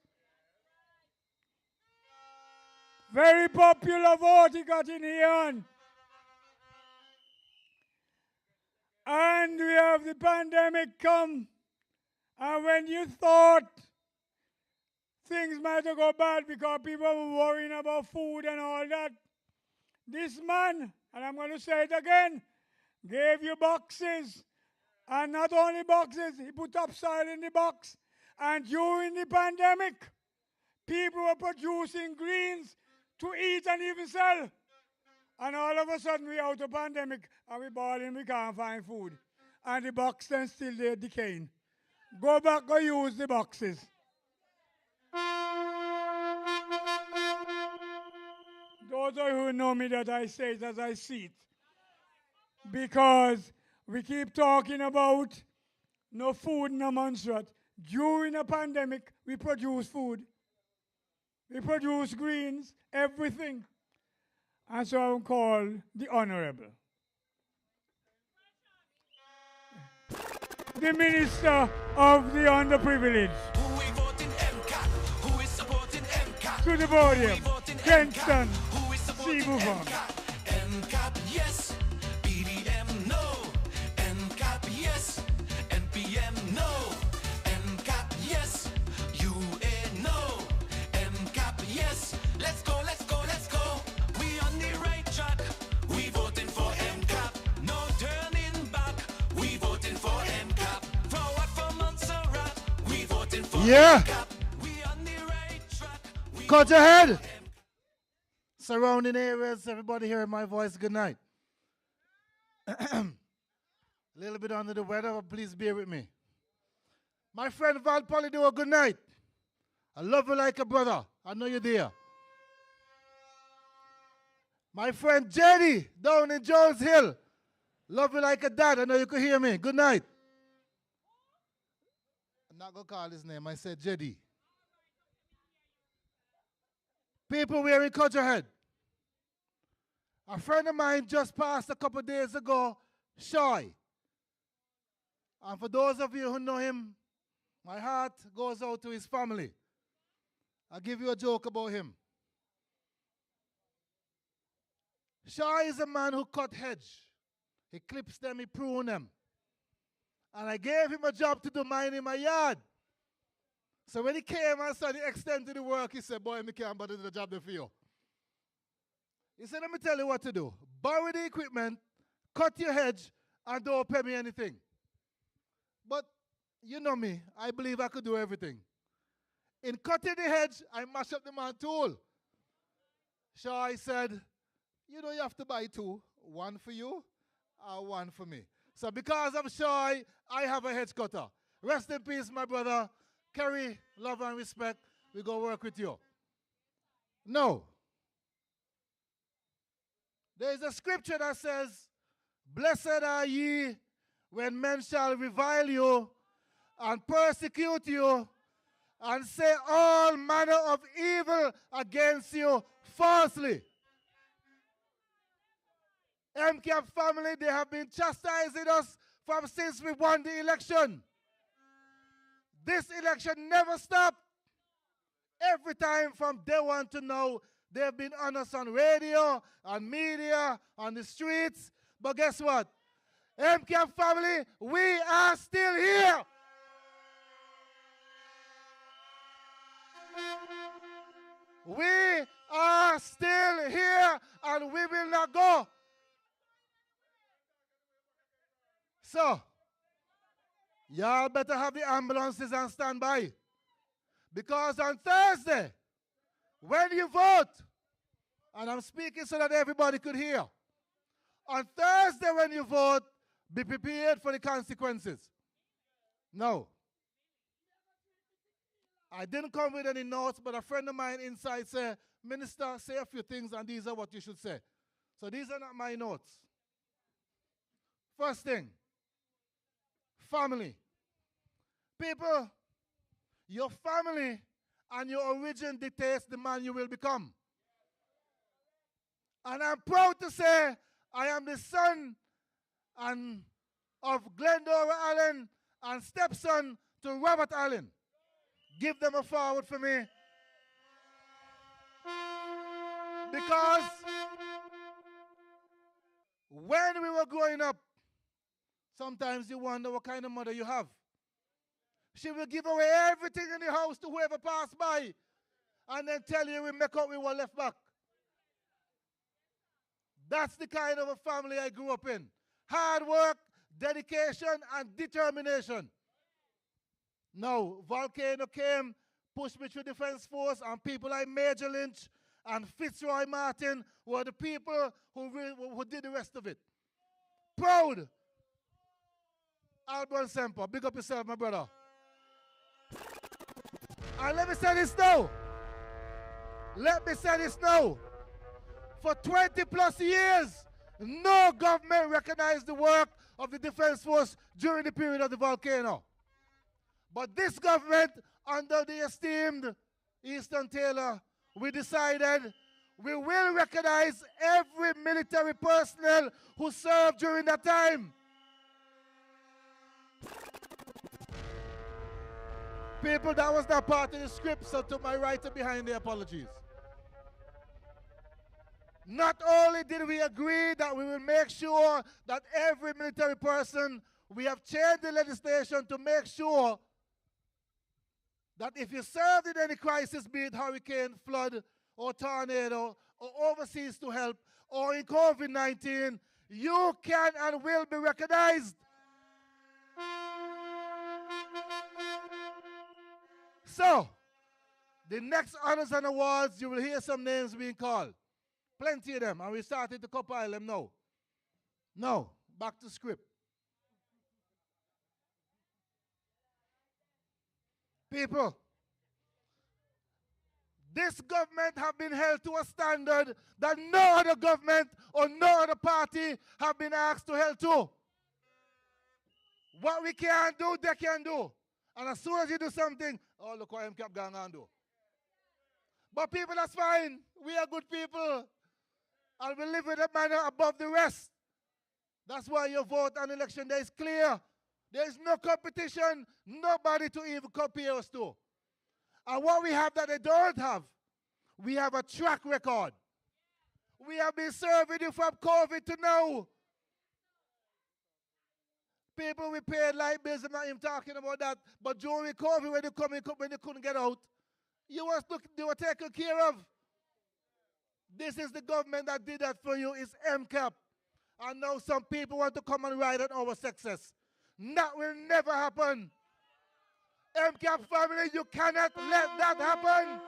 Very popular vote he got in here on. And we have the pandemic come. And when you thought things might go bad because people were worrying about food and all that, this man, and I'm going to say it again, gave you boxes. And not only boxes, he put topsoil in the box. And during the pandemic, people were producing greens to eat and even sell. And all of a sudden, we're out of pandemic, and we're balling, we can't find food. And the box then still there decaying. Go back and use the boxes. Those of you who know me, that I say it as I see it. Because we keep talking about no food in Montserrat. During a pandemic, we produce food. We produce greens, everything. And so I'm called the Honorable. The Minister of the Underprivileged. Who we voting MCAP? Who is supporting MCAP? To the podium, Kingston, Who is supporting Seabuffon. MCAP, yes. BDM, no. MCAP, yes. NPM, no. MCAP, yes. UA, no. MCAP, yes. Let's go, let's go, let's go. We on the right track. We voting for MCAP. No turning back. We voting for MCAP. Forward for Montserrat. We voting for MCAP. We on the right track. Cudjoe Head. Surrounding areas, everybody hearing my voice, good night. A little bit under the weather, but please bear with me. My friend Val Polydor, good night. I love you like a brother. I know you're there. My friend Jenny down in Jones Hill. Love you like a dad. I know you could hear me. Good night. I'm not going to call his name. I said Jedi. People wearing Cudjoe Head. A friend of mine just passed a couple of days ago, Shy. And for those of you who know him, my heart goes out to his family. I'll give you a joke about him. Shy is a man who cut hedge. He clips them, he prune them. And I gave him a job to do mine in my yard. So when he came and saw the extent of the work, he said, boy, I can't bother do the job there for you. He said, let me tell you what to do. Borrow the equipment, cut your hedge, and don't pay me anything. But you know me, I believe I could do everything. In cutting the hedge, I mash up the man tool. So I said, you know you have to buy two. One for you, and one for me. So because I'm shy, I have a hedge cutter. Rest in peace, my brother. Carry love and respect. We go work with you. No. There is a scripture that says, blessed are ye when men shall revile you and persecute you and say all manner of evil against you falsely. MCAP family, they have been chastising us from since we won the election. This election never stopped. Every time from day one to now, they've been on us on radio, on media, on the streets. But guess what? MCAP family, we are still here. We are still here and we will not go. So, y'all better have the ambulances on standby. Because on Thursday, when you vote, and I'm speaking so that everybody could hear, on Thursday when you vote, be prepared for the consequences. No. I didn't come with any notes, but a friend of mine inside said, Minister, say a few things and these are what you should say. So these are not my notes. First thing, family. People, your family and your origin dictates the man you will become. And I'm proud to say I am the son of Glendora Allen and stepson to Robert Allen. Give them a forward for me. Because when we were growing up, sometimes you wonder what kind of mother you have. She will give away everything in the house to whoever passed by and then tell you we make up we were left back. That's the kind of a family I grew up in. Hard work, dedication, and determination. Now, Volcano came, pushed me through Defense Force, and people like Major Lynch and Fitzroy Martin were the people who did the rest of it. Proud. Alban Semper, big up yourself, my brother. And let me say this now. Let me say this now. For 20 plus years, no government recognized the work of the Defense Force during the period of the volcano. But this government, under the esteemed Easton Taylor, we decided we will recognize every military personnel who served during that time. People, that was not part of the script, so to my right and behind the apologies. Not only did we agree that we will make sure that every military person, we have changed the legislation to make sure that if you served in any crisis, be it hurricane, flood, or tornado, or overseas to help, or in COVID-19, you can and will be recognized. So, the next honors and awards, you will hear some names being called. Plenty of them, and we started to compile them now. Now, back to script. People, this government have been held to a standard that no other government or no other party have been asked to hold to. What we can't do, they can do. And as soon as you do something, oh, look what MCAP going on do. But people, that's fine. We are good people. And we live with a manner above the rest. That's why your vote on election day is clear. There is no competition, nobody to even compare us to. And what we have that they don't have, we have a track record. We have been serving you from COVID to now. People, we paid light bills, I'm not even talking about that. But during COVID, when you couldn't get out, you were taken care of. This is the government that did that for you. It's MCAP. And now some people want to come and ride on our success. That will never happen. MCAP family, you cannot let that happen.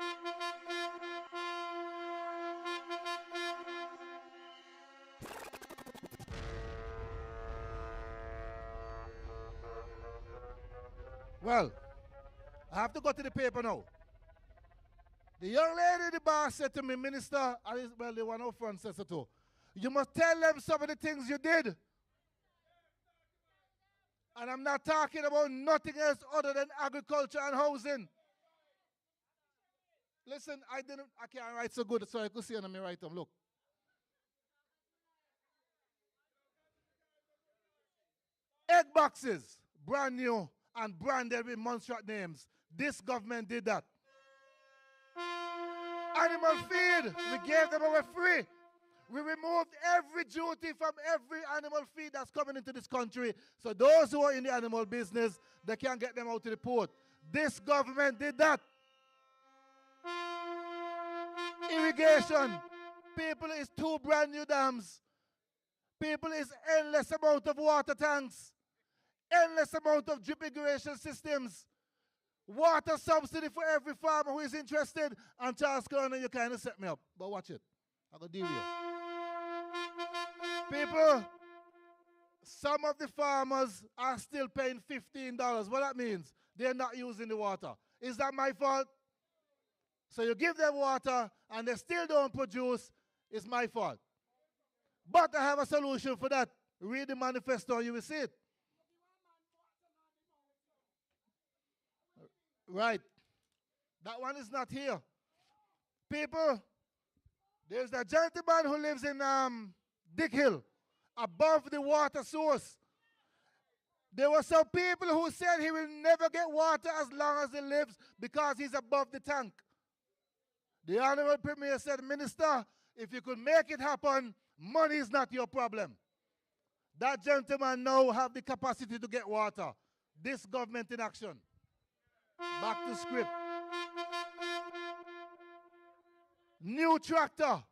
Well, I have to go to the paper now. The young lady, the boss, said to me, Minister, well, the one up front says so too. You must tell them some of the things you did. And I'm not talking about nothing else other than agriculture and housing. Listen, I can't write so good, so I could see on me write them. Look. Egg boxes, brand new and branded with Montserrat names. This government did that. Animal feed, we gave them away free. We removed every duty from every animal feed that's coming into this country. So those who are in the animal business, they can't get them out to the port. This government did that. Irrigation. People, is 2 brand new dams. People, is endless amount of water tanks. Endless amount of drip irrigation systems. Water subsidy for every farmer who is interested. And Charles Corner, you kind of set me up. But watch it. I'm going to deal with you. People, some of the farmers are still paying $15. What that means? They're not using the water. Is that my fault? So you give them water and they still don't produce. It's my fault. But I have a solution for that. Read the manifesto, you will see it. Right. That one is not here. People, there's a gentleman who lives in Dick Hill, above the water source. There were some people who said he will never get water as long as he lives because he's above the tank. The Honorable Premier said, Minister, if you could make it happen, money is not your problem. That gentleman now have the capacity to get water. This government in action. Back to script. New tractor.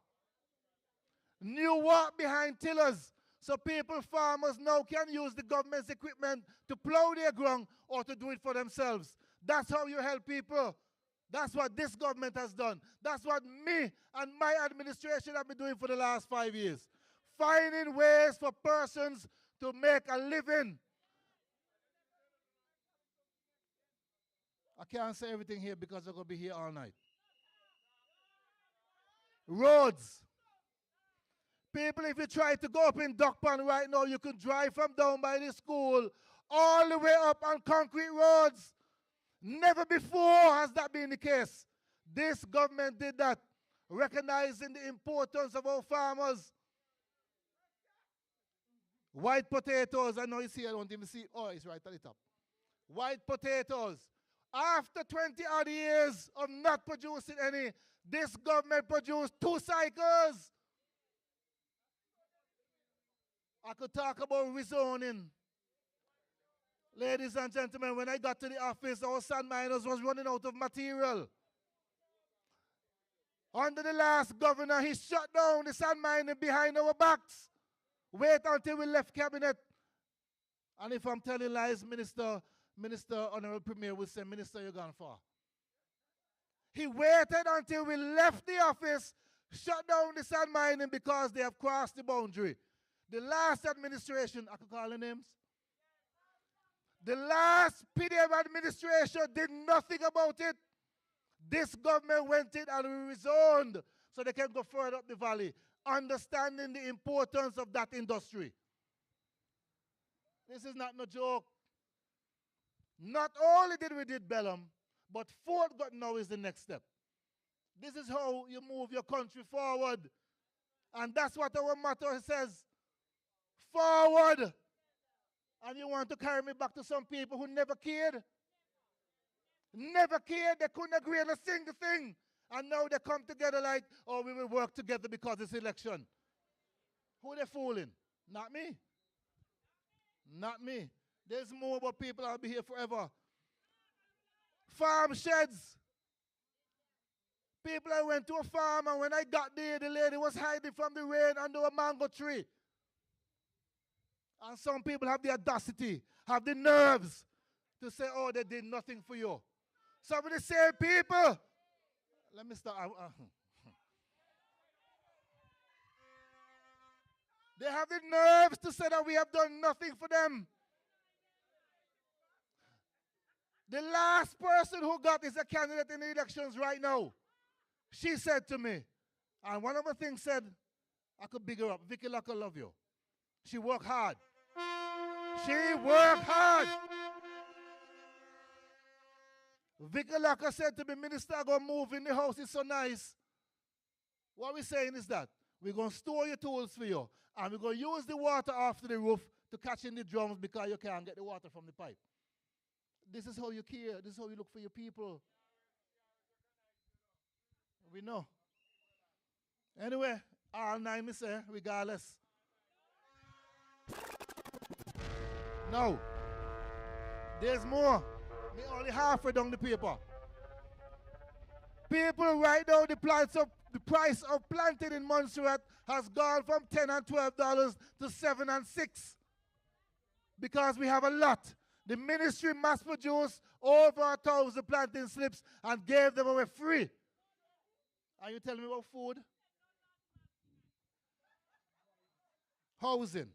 New walk behind tillers. So people, farmers now can use the government's equipment to plow their ground or to do it for themselves. That's how you help people. That's what this government has done. That's what me and my administration have been doing for the last 5 years. Finding ways for persons to make a living. I can't say everything here because I'm going to be here all night. Roads. People, if you try to go up in Duckpond right now, you can drive from down by the school all the way up on concrete roads. Never before has that been the case. This government did that, recognizing the importance of our farmers. White potatoes, I know you see, I don't even see. Oh, it's right at the top. White potatoes. After 20 odd years of not producing any, this government produced 2 cycles. I could talk about rezoning. Ladies and gentlemen, when I got to the office, our sand miners was running out of material. Under the last governor, he shut down the sand mining behind our backs. Wait until we left cabinet. And if I'm telling lies, Minister, Honorable Premier will say, Minister, you're gone far. He waited until we left the office, shut down the sand mining because they have crossed the boundary. The last administration, I could call the names. The last PDM administration did nothing about it. This government went in and rezoned so they can go further up the valley, understanding the importance of that industry. This is not no joke. Not only did we did Bellum, but Fort Got now is the next step. This is how you move your country forward. And that's what our motto says. Forward. And you want to carry me back to some people who never cared? Never cared. They couldn't agree on a single thing. And now they come together like, oh, we will work together because it's election. Who they fooling? Not me. Not me. There's more about people that'll be here forever. Farm sheds. People, I went to a farm and when I got there, the lady was hiding from the rain under a mango tree. And some people have the audacity, have the nerves to say, oh, they did nothing for you. Some of the same people. Let me start. They have the nerves to say that we have done nothing for them. The last person who got is a candidate in the elections right now. She said to me, and one of the things said, I could big her up. Vicky Locker love you. She worked hard. She worked hard. Vicky Locker said to me, Minister, I'm going to move in the house. It's so nice. What we're saying is that we're going to store your tools for you. And we're going to use the water after the roof to catch in the drums because you can't get the water from the pipe. This is how you care. This is how you look for your people. We know. Anyway, all nine, me say, regardless. No. There's more. Me only halfway down the paper. People right now, the price of planting in Montserrat has gone from $10 and $12 to $7 and $6. Because we have a lot. The ministry mass produced over 1,000 planting slips and gave them away free. Are you telling me about food? Housing.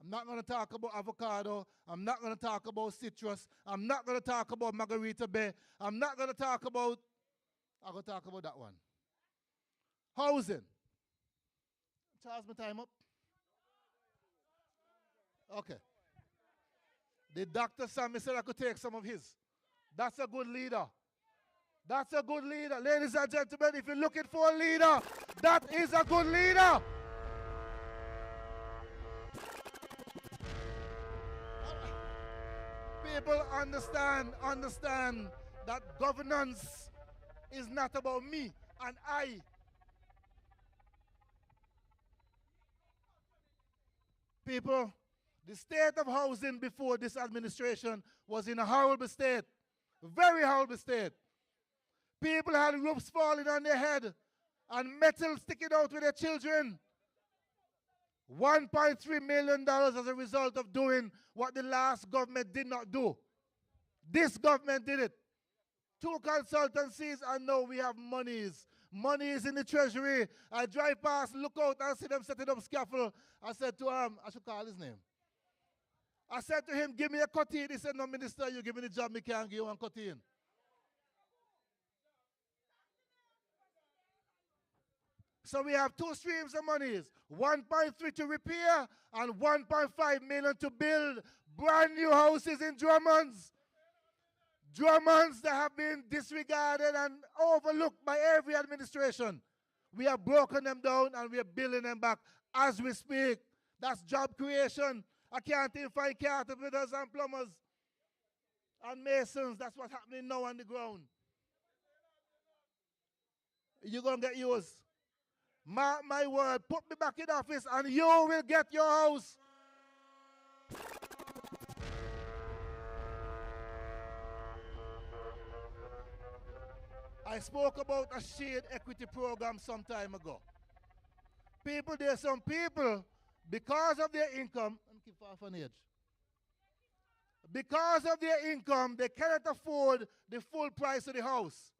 I'm not going to talk about avocado. I'm not going to talk about citrus. I'm not going to talk about Margarita Bay. I'm not going to talk about, I'm going to talk about that one. Housing. Charles, my time up? Okay. The doctor Sammy said I could take some of his. That's a good leader. That's a good leader. Ladies and gentlemen, if you're looking for a leader, that is a good leader. People understand that governance is not about me and I. People, the state of housing before this administration was in a horrible state, very horrible state. People had roofs falling on their head and metal sticking out with their children. $1.3 million as a result of doing what the last government did not do. This government did it. 2 consultancies, and now we have monies. Money is in the treasury. I drive past, look out, and see them setting up scaffold. I said to him, I should call his name. I said to him, give me a cut-in. He said, no, minister, you give me the job, me can't give you one cut-in. So we have 2 streams of monies, 1.3 to repair and 1.5 million to build brand new houses in Drummonds. Drummonds that have been disregarded and overlooked by every administration. We have broken them down and we are building them back as we speak. That's job creation. I can't even find carpenters and plumbers and masons. That's what's happening now on the ground. You're going to get yours. Mark my word, put me back in office and you will get your house. I spoke about a shared equity program some time ago. People, there's some people, because of their income, let me keep off on edge. Because of their income, they cannot afford the full price of the house.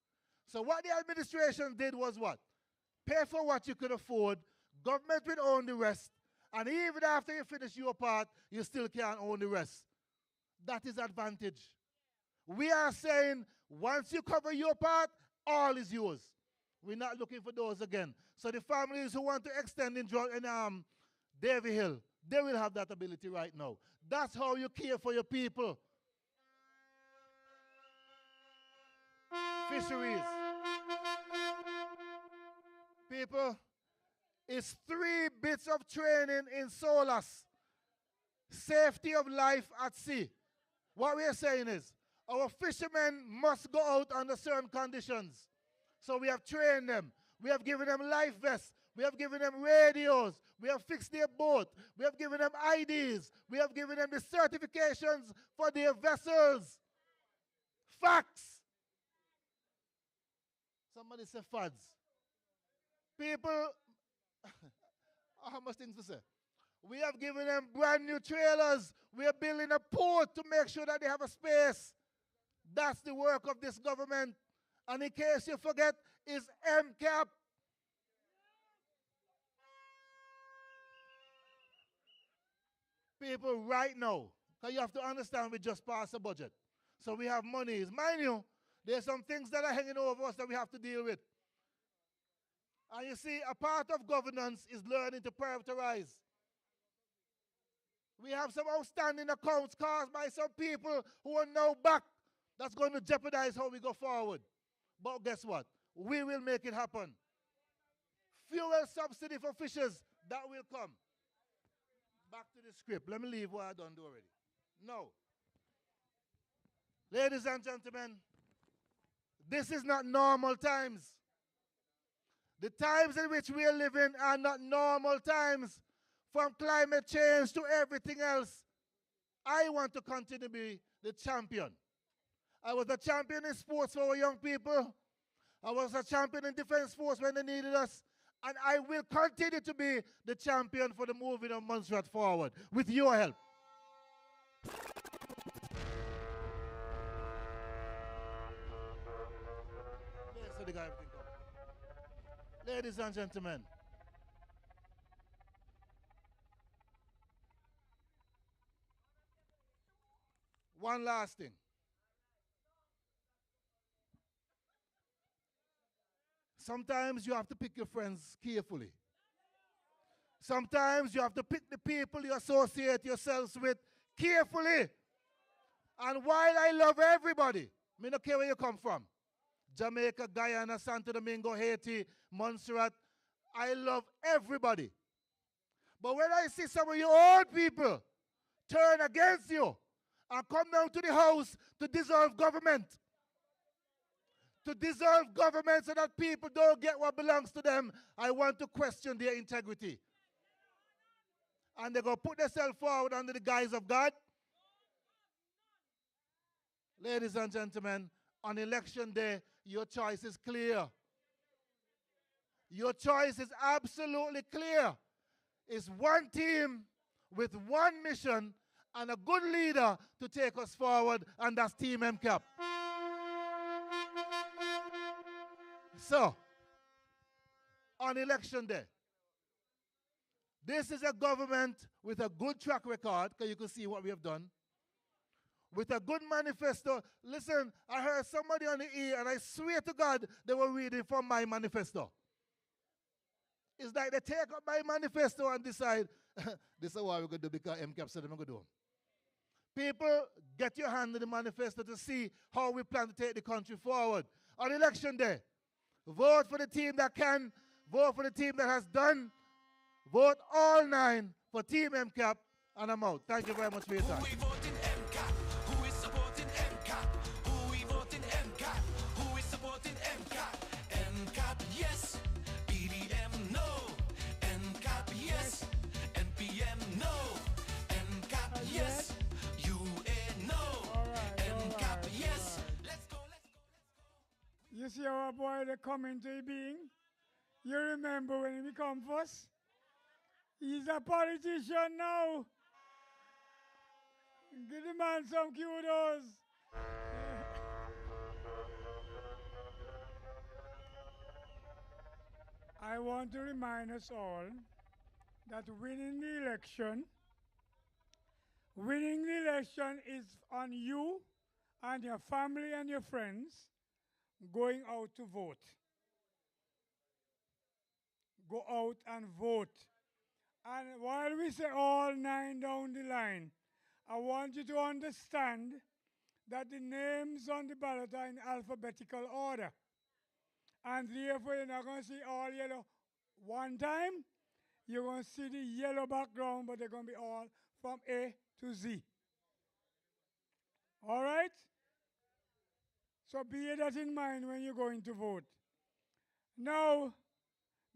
So what the administration did was what? Pay for what you could afford, government will own the rest, and even after you finish your part, you still can't own the rest. That is advantage. We are saying, once you cover your part, all is yours. We're not looking for those again. So the families who want to extend in Davy Hill, they will have that ability right now. That's how you care for your people. Fisheries. People, it's 3 bits of training in SOLAS. Safety of life at sea. What we are saying is, our fishermen must go out under certain conditions. So we have trained them. We have given them life vests. We have given them radios. We have fixed their boat. We have given them IDs. We have given them the certifications for their vessels. Facts. Somebody say fads. People, how much things to say? We have given them brand new trailers. We are building a port to make sure that they have a space. That's the work of this government. And in case you forget, is MCAP. People, right now, because you have to understand we just passed a budget. So we have monies. Mind you, there's some things that are hanging over us that we have to deal with. And you see, a part of governance is learning to prioritize. We have some outstanding accounts caused by some people who are now back. That's going to jeopardize how we go forward. But guess what? We will make it happen. Fuel subsidy for fishers, that will come. Back to the script. Let me leave what I done do already. No. Ladies and gentlemen, this is not normal times. The times in which we are living are not normal times. From climate change to everything else. I want to continue to be the champion. I was a champion in sports for our young people. I was a champion in defense force when they needed us. And I will continue to be the champion for the moving of Montserrat forward with your help. Yes, so they got everything covered. Ladies and gentlemen, one last thing. Sometimes you have to pick your friends carefully. Sometimes you have to pick the people you associate yourselves with carefully. And while I love everybody, I don't care where you come from, Jamaica, Guyana, Santo Domingo, Haiti, Montserrat, I love everybody. But when I see some of you old people turn against you and come down to the house to dissolve government, so that people don't get what belongs to them, I want to question their integrity. And they're going to put themselves forward under the guise of God. Ladies and gentlemen, on election day, your choice is clear. Your choice is absolutely clear. It's one team with one mission and a good leader to take us forward, and that's Team MCAP. So, on election day, this is a government with a good track record, because you can see what we have done. With a good manifesto. Listen, I heard somebody on the ear, and I swear to God, they were reading from my manifesto. It's like they take up my manifesto and decide, this is what we're going to do because MCAP said I'm going to do. People, get your hand in the manifesto to see how we plan to take the country forward. On election day, vote for the team that can, vote for the team that has done, vote all 9 for Team MCAP, and I'm out. Thank you very much for your time. Who we voting MCAP? Who is supporting MCAP? Who we voting MCAP? Who is supporting MCAP? MCAP, yes. BDM, no. MCAP, yes. NPM, no. MCAP, yes. UA, no. MCAP, yes. Let's go, let's go, let's go. You see our boy that come into being? You remember when he become first? He's a politician now. Give the man some kudos. I want to remind us all that winning the election is on you and your family and your friends going out to vote. Go out and vote. And while we say all 9 down the line, I want you to understand that the names on the ballot are in alphabetical order. And therefore, you're not going to see all yellow one time. You're going to see the yellow background, but they're going to be all from A to Z. All right? So bear that in mind when you're going to vote. Now,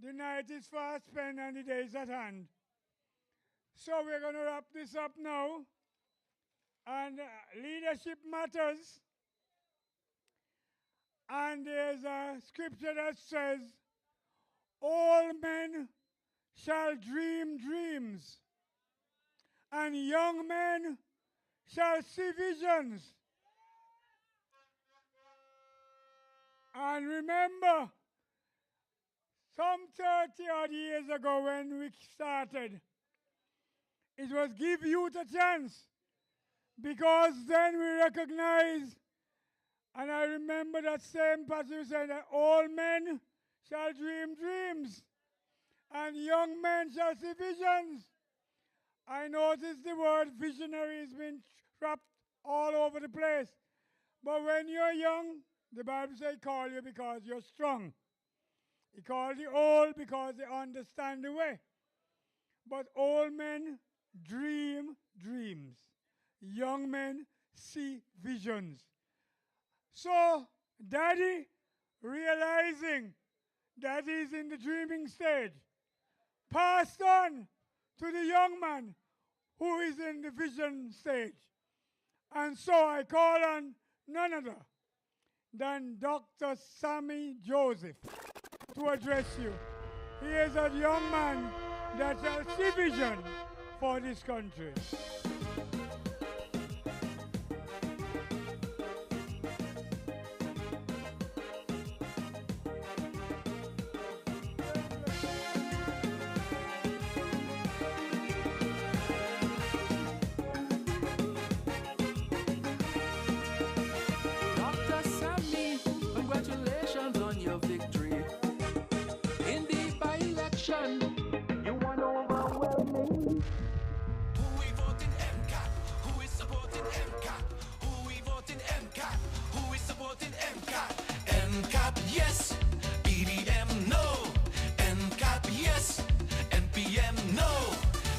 the night is fast spent and the day is at hand. So we're going to wrap this up now. And leadership matters. And there's a scripture that says, all men shall dream dreams, and young men shall see visions. And remember, some 30 odd years ago when we started, it was give youth a chance, because then we recognized, and I remember that same passage saying that all men shall dream dreams, and young men shall see visions. I noticed the word visionary has been trapped all over the place. But when you're young, the Bible says he called you because you're strong. He called you old because they understand the way. But old men dream dreams. Young men see visions. So, Daddy, realizing that he's in the dreaming stage, passed on to the young man who is in the vision stage. And so I call on none other than Dr. Sammy Joseph to address you. He is a young man that shall see vision for this country. MCAP? Who we voting MCAP? Who is supporting MCAP? MCAP, yes. PDM, no. MCAP, yes. NPM, no.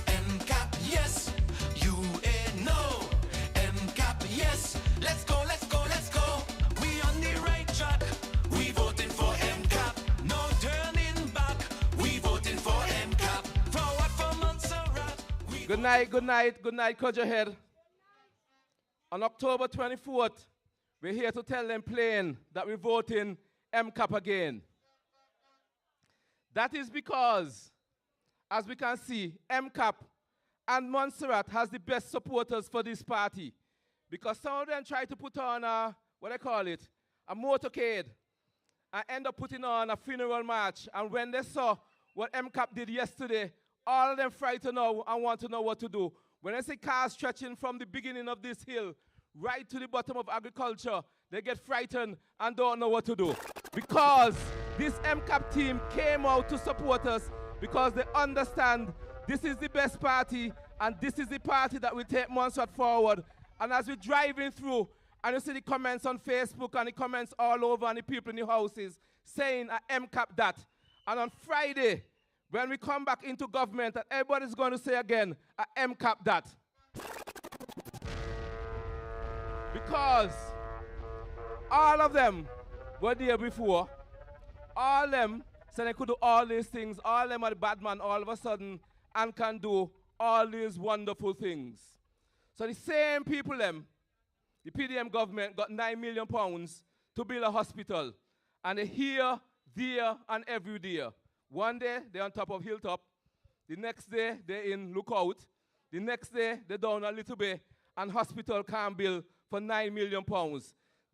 MCAP, yes. UA, no. MCAP, yes. Let's go, let's go, let's go. We on the right track. We voting for MCAP. No turning back. We voting for MCAP. Forward for Montserrat. Good night, Cudjoe Head. On October 24th, we're here to tell them plain that we're voting MCAP again. That is because, as we can see, MCAP and Montserrat has the best supporters for this party. Because some of them try to put on a motorcade, and end up putting on a funeral march. And when they saw what MCAP did yesterday, all of them frightened now and want to know what to do. When I see cars stretching from the beginning of this hill right to the bottom of agriculture, they get frightened and don't know what to do. Because this MCAP team came out to support us because they understand this is the best party and this is the party that will take Montserrat forward. And as we're driving through, and you see the comments on Facebook and the comments all over and the people in the houses saying MCAP that. And on Friday, when we come back into government, and everybody's going to say again, MCAP that. Because all of them were there before. All of them said they could do all these things. All of them are the bad man all of a sudden and can do all these wonderful things. So the same people, the PDM government got £9 million to build a hospital. And they're here, there, and every day. One day, they're on top of Hilltop. The next day, they're in Lookout. The next day, they're down a little bit, and hospital can't build for £9 million.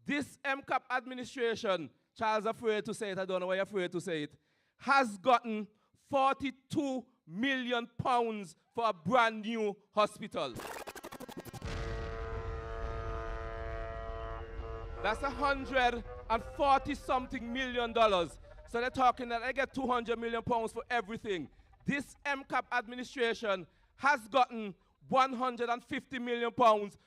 This MCAP administration, Charles afraid to say it, I don't know why you're afraid to say it, has gotten £42 million for a brand new hospital. That's $140-something million. So they're talking that they get $200 million for everything. This MCAP administration has gotten $150 million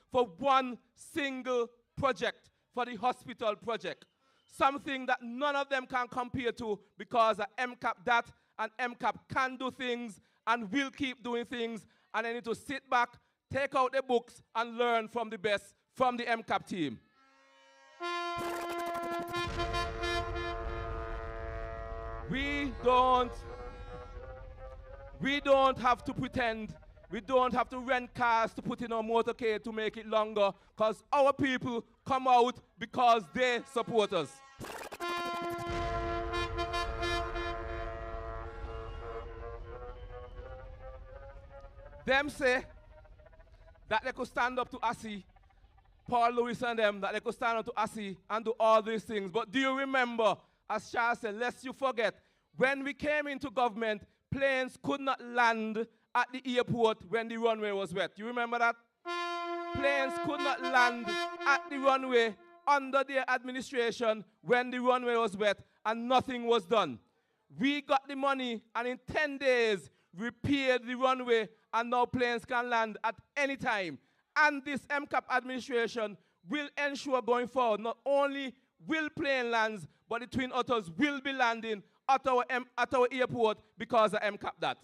for one single project, for the hospital project. Something that none of them can compare to because MCAP that and MCAP can do things and will keep doing things, and they need to sit back, take out the books and learn from the best from the MCAP team. We don't have to pretend. We don't have to rent cars to put in our motorcade to make it longer, because our people come out because they support us. Them say that they could stand up to ASI, Paul Lewis and them, that they could stand up to ASI and do all these things. But do you remember, as Charles said, lest you forget, when we came into government, planes could not land at the airport when the runway was wet. You remember that? Planes could not land at the runway under their administration when the runway was wet, and nothing was done. We got the money, and in 10 days, repaired the runway, and now planes can land at any time. And this MCAP administration will ensure going forward, not only will plane lands, but the Twin Otters will be landing at our airport because of MCAP that.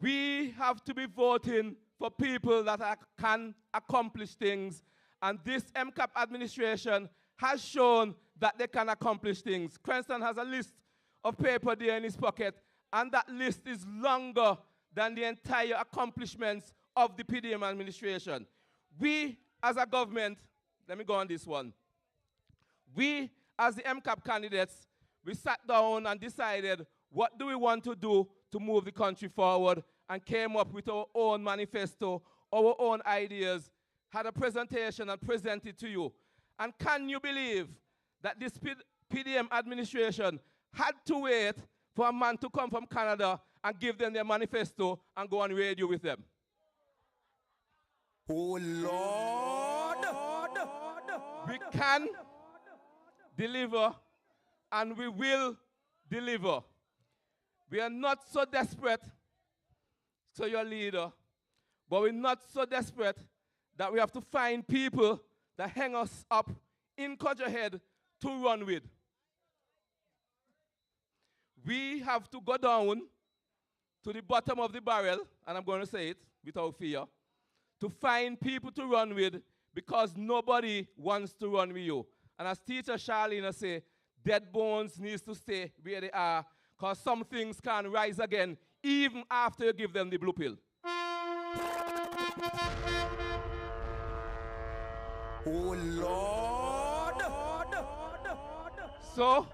We have to be voting for people that can accomplish things, and this MCAP administration has shown that they can accomplish things. Cranston has a list of paper there in his pocket, and that list is longer than the entire accomplishments of the PDM administration. We, as a government, let me go on this one. We, as the MCAP candidates, we sat down and decided what do we want to do to move the country forward, and came up with our own manifesto, our own ideas, had a presentation and presented to you. And can you believe that this PDM administration had to wait for a man to come from Canada and give them their manifesto and go on radio with them? Oh, Lord. We can deliver, and we will deliver. We are not so desperate, so your leader, but we're not so desperate that we have to find people that hang us up in Cudjoe Head to run with. We have to go down to the bottom of the barrel, and I'm going to say it without fear, to find people to run with because nobody wants to run with you. And as teacher Charlene say, dead bones needs to stay where they are because some things can rise again even after you give them the blue pill. Oh Lord! So,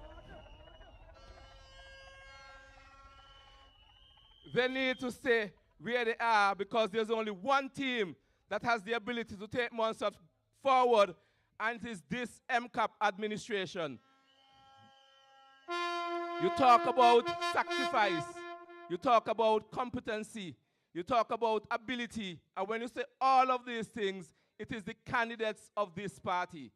they need to stay where they are because there's only one team that has the ability to take Montserrat forward, and it is this MCAP administration. You talk about sacrifice, you talk about competency, you talk about ability, and when you say all of these things, it is the candidates of this party.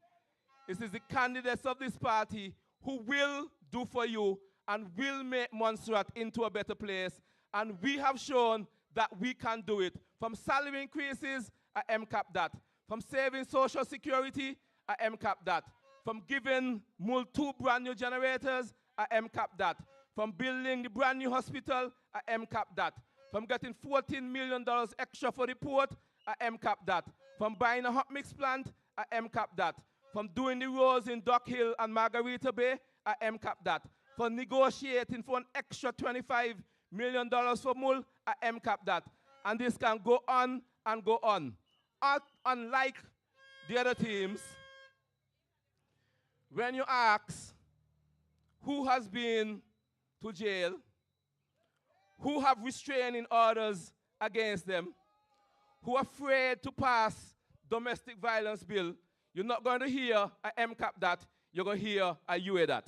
It is the candidates of this party who will do for you and will make Montserrat into a better place. And we have shown that we can do it. From salary increases, I MCAP that. From saving social security, I MCAP that. From giving 2 brand new generators, I MCAP that. From building the brand new hospital, I MCAP that. From getting $14 million extra for the port, I MCAP that. From buying a hot mix plant, I MCAP that. From doing the roads in Dock Hill and Margarita Bay, I MCAP that. From negotiating for an extra $25 million for Mull, I MCAP that. And this can go on and go on. Unlike the other teams, when you ask who has been to jail, who have restraining orders against them, who are afraid to pass domestic violence bill, you're not going to hear a MCAP that, you're going to hear a UA that.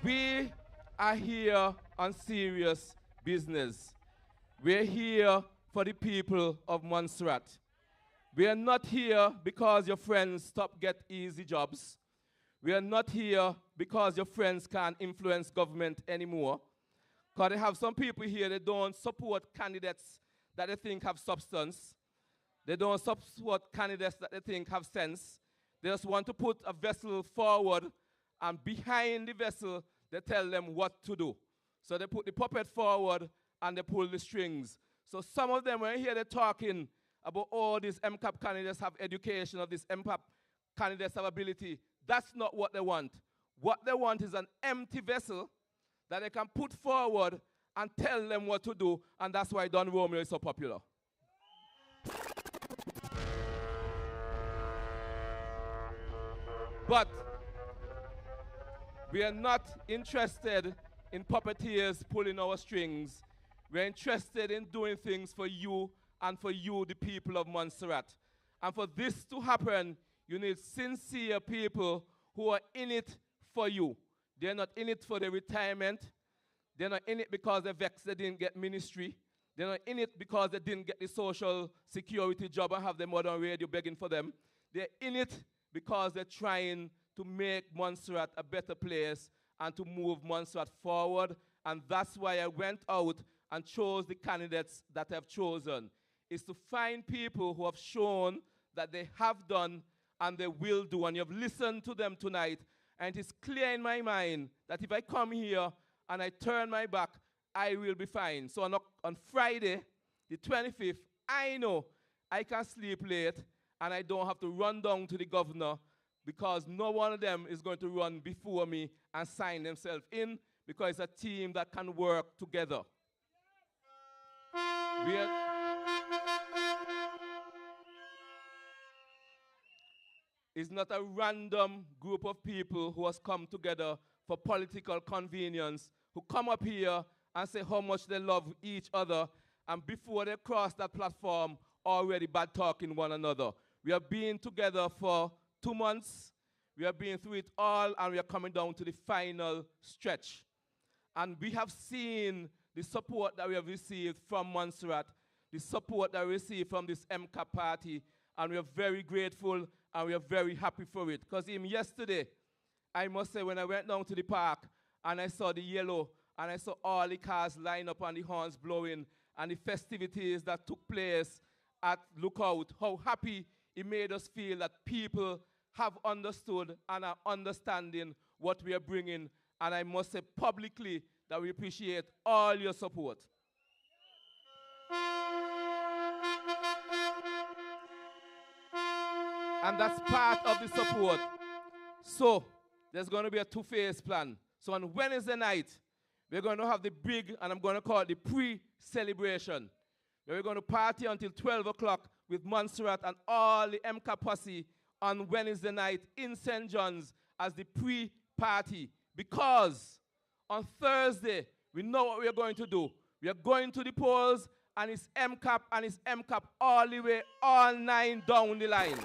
We are here on serious business. We're here for the people of Montserrat. We are not here because your friends stop get easy jobs. We are not here because your friends can't influence government anymore. Because they have some people here that don't support candidates that they think have substance. They don't support candidates that they think have sense. They just want to put a vessel forward, and behind the vessel, they tell them what to do. So they put the puppet forward and they pull the strings. So some of them, when you hear they're talking about all these MCAP candidates have education, or these MCAP candidates have ability, that's not what they want. What they want is an empty vessel that they can put forward and tell them what to do, and that's why Don Romeo is so popular. But we are not interested in puppeteers pulling our strings. We're interested in doing things for you and for you, the people of Montserrat. And for this to happen, you need sincere people who are in it for you. They're not in it for their retirement. They're not in it because they're vexed they didn't get ministry. They're not in it because they didn't get the social security job and have their mother on radio begging for them. They're in it because they're trying to make Montserrat a better place and to move Montserrat forward. And that's why I went out and chose the candidates that I've chosen, is to find people who have shown that they have done and they will do. And you've listened to them tonight. And it is clear in my mind that if I come here and I turn my back, I will be fine. So on Friday, the 25th, I know I can sleep late and I don't have to run down to the governor, because no one of them is going to run before me and sign themselves in, because it's a team that can work together. It's not a random group of people who has come together for political convenience, who come up here and say how much they love each other, and before they cross that platform, already bad talking one another. We have been together for 2 months. We have been through it all, and we are coming down to the final stretch. And we have seen the support that we have received from Montserrat, the support that we received from this MCAP party, and we are very grateful, and we are very happy for it. Because even yesterday, I must say, when I went down to the park, and I saw the yellow, and I saw all the cars lined up and the horns blowing, and the festivities that took place at Lookout, how happy it made us feel that people have understood and are understanding what we are bringing. And I must say publicly that we appreciate all your support. And that's part of the support. So there's going to be a two-phase plan. So on Wednesday night, we're going to have the big, and I'm going to call it the pre-celebration, where we're going to party until 12 o'clock with Montserrat and all the MCAP posse on Wednesday night in St. John's as the pre-party. Because on Thursday, we know what we are going to do. We are going to the polls, and it's MCAP all the way, all 9 down the line.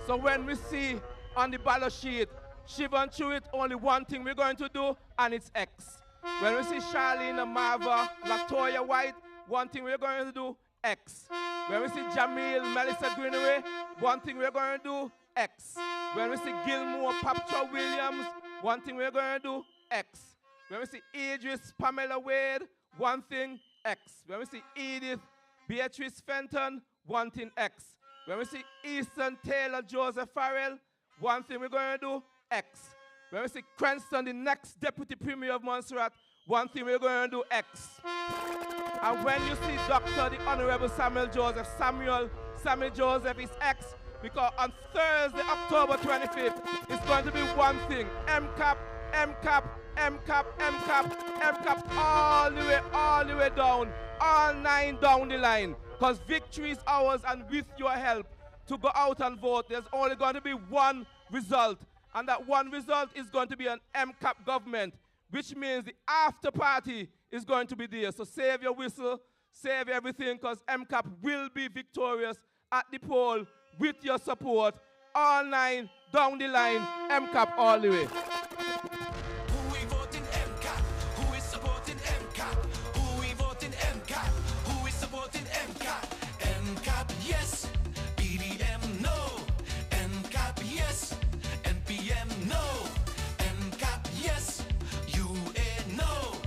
So when we see on the ballot sheet, Siobhan Chewit, only one thing we're going to do, and it's X. When we see Charlene, Marva, Latoya White, one thing we're going to do, X. When we see Jamil, Melissa Greenaway, one thing we're going to do, X. When we see Gilmore, Papcha Williams, one thing we're going to do, X. When we see Idris, Pamela Wade, one thing, X. When we see Edith, Beatrice Fenton, one thing, X. When we see Easton Taylor, Joseph Farrell, one thing we're going to do, X. When we see Cranston, the next Deputy Premier of Montserrat, one thing we're going to do, X. And when you see Dr. the Honorable Samuel Joseph is X, because on Thursday, October 25th, it's going to be one thing, MCAP, all the way down, all 9 down the line. Because victory is ours, and with your help to go out and vote, there's only going to be one result. And that one result is going to be an MCAP government, which means the after party is going to be there. So save your whistle, save everything, because MCAP will be victorious at the poll with your support. All 9 down the line, MCAP all the way. Who we voting MCAP? Who is supporting MCAP? Who we voting MCAP? Who is supporting MCAP? MCAP, yes. BDM, no. MCAP, yes. NPM, no. MCAP, yes. UA, no.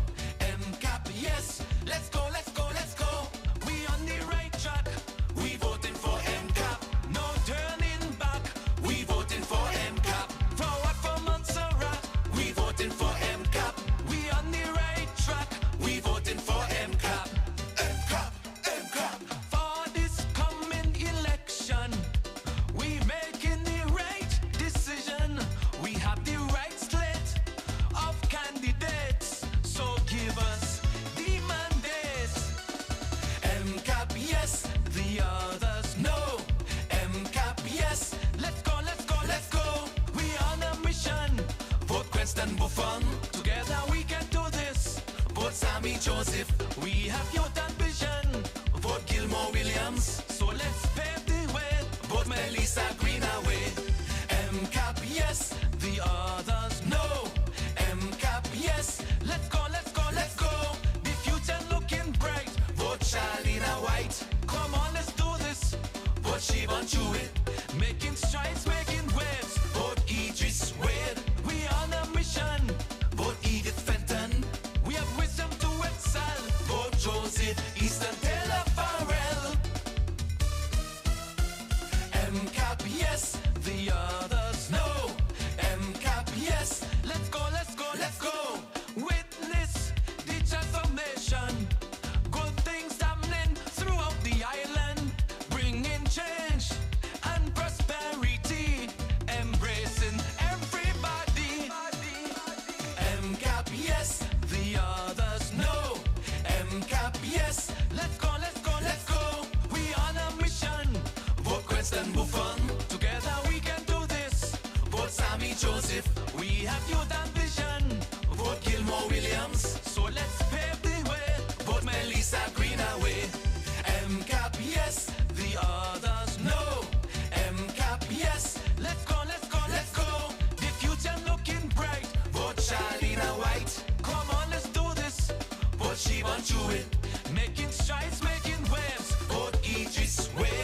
MCAP, yes. Let's go, let's go, let's go. We on the right track. We voting for MCAP. No turning back. We voting for MCAP. Forward for Montserrat. We voting for MCAP. We on the right track. We voting for MCAP. MCAP, MCAP. For this coming election, we making the right decision. We have the right slate of candidates. So give us the mandates. MCAP, yes. The others, no. MCAP, yes. Let's go, let's go, let's go. We on a mission. Vote Creston Buffon. Together we can do this. Vote Sammy Joseph. We have youth and vision. Vote Gilmore Williams. So let's pave the way. Vote Melissa Greenaway. MCAP, yes. The others, no. MCAP, yes. Let's go, let's go, let's go. The future looking bright. Vote Charlene White. Come on, let's do this. Vote Siobhan Chewit. Making strides, making waves. Vote Idris Wade. We on a mission. Vote Edith Fenton. We have wisdom to excel. Vote Josie Easton Taylor Farrell. MCAP, yes. The others, no. MCAP, yes. Let's go, let's go, let's go. Witness the transformation. Good things happening throughout the island. Bringing change and prosperity. Embracing everybody. MCAP, yes. The others, no. MCAP, yes. Let's go, let's go, let's go. We on a mission. Vote Creston Buffon. Together we can do this. Vote Sammy Joseph. We have youth and vision. Vote Gilmore Williams. So let's pave the way. Vote Melissa Greenaway. MCAP, yes. The others, no. MCAP, yes. Let's go, let's go, let's go. The future looking bright. Vote Charlene White. Come on, let's do this. Vote Siobhan Chewit. Making strides, making waves. this way.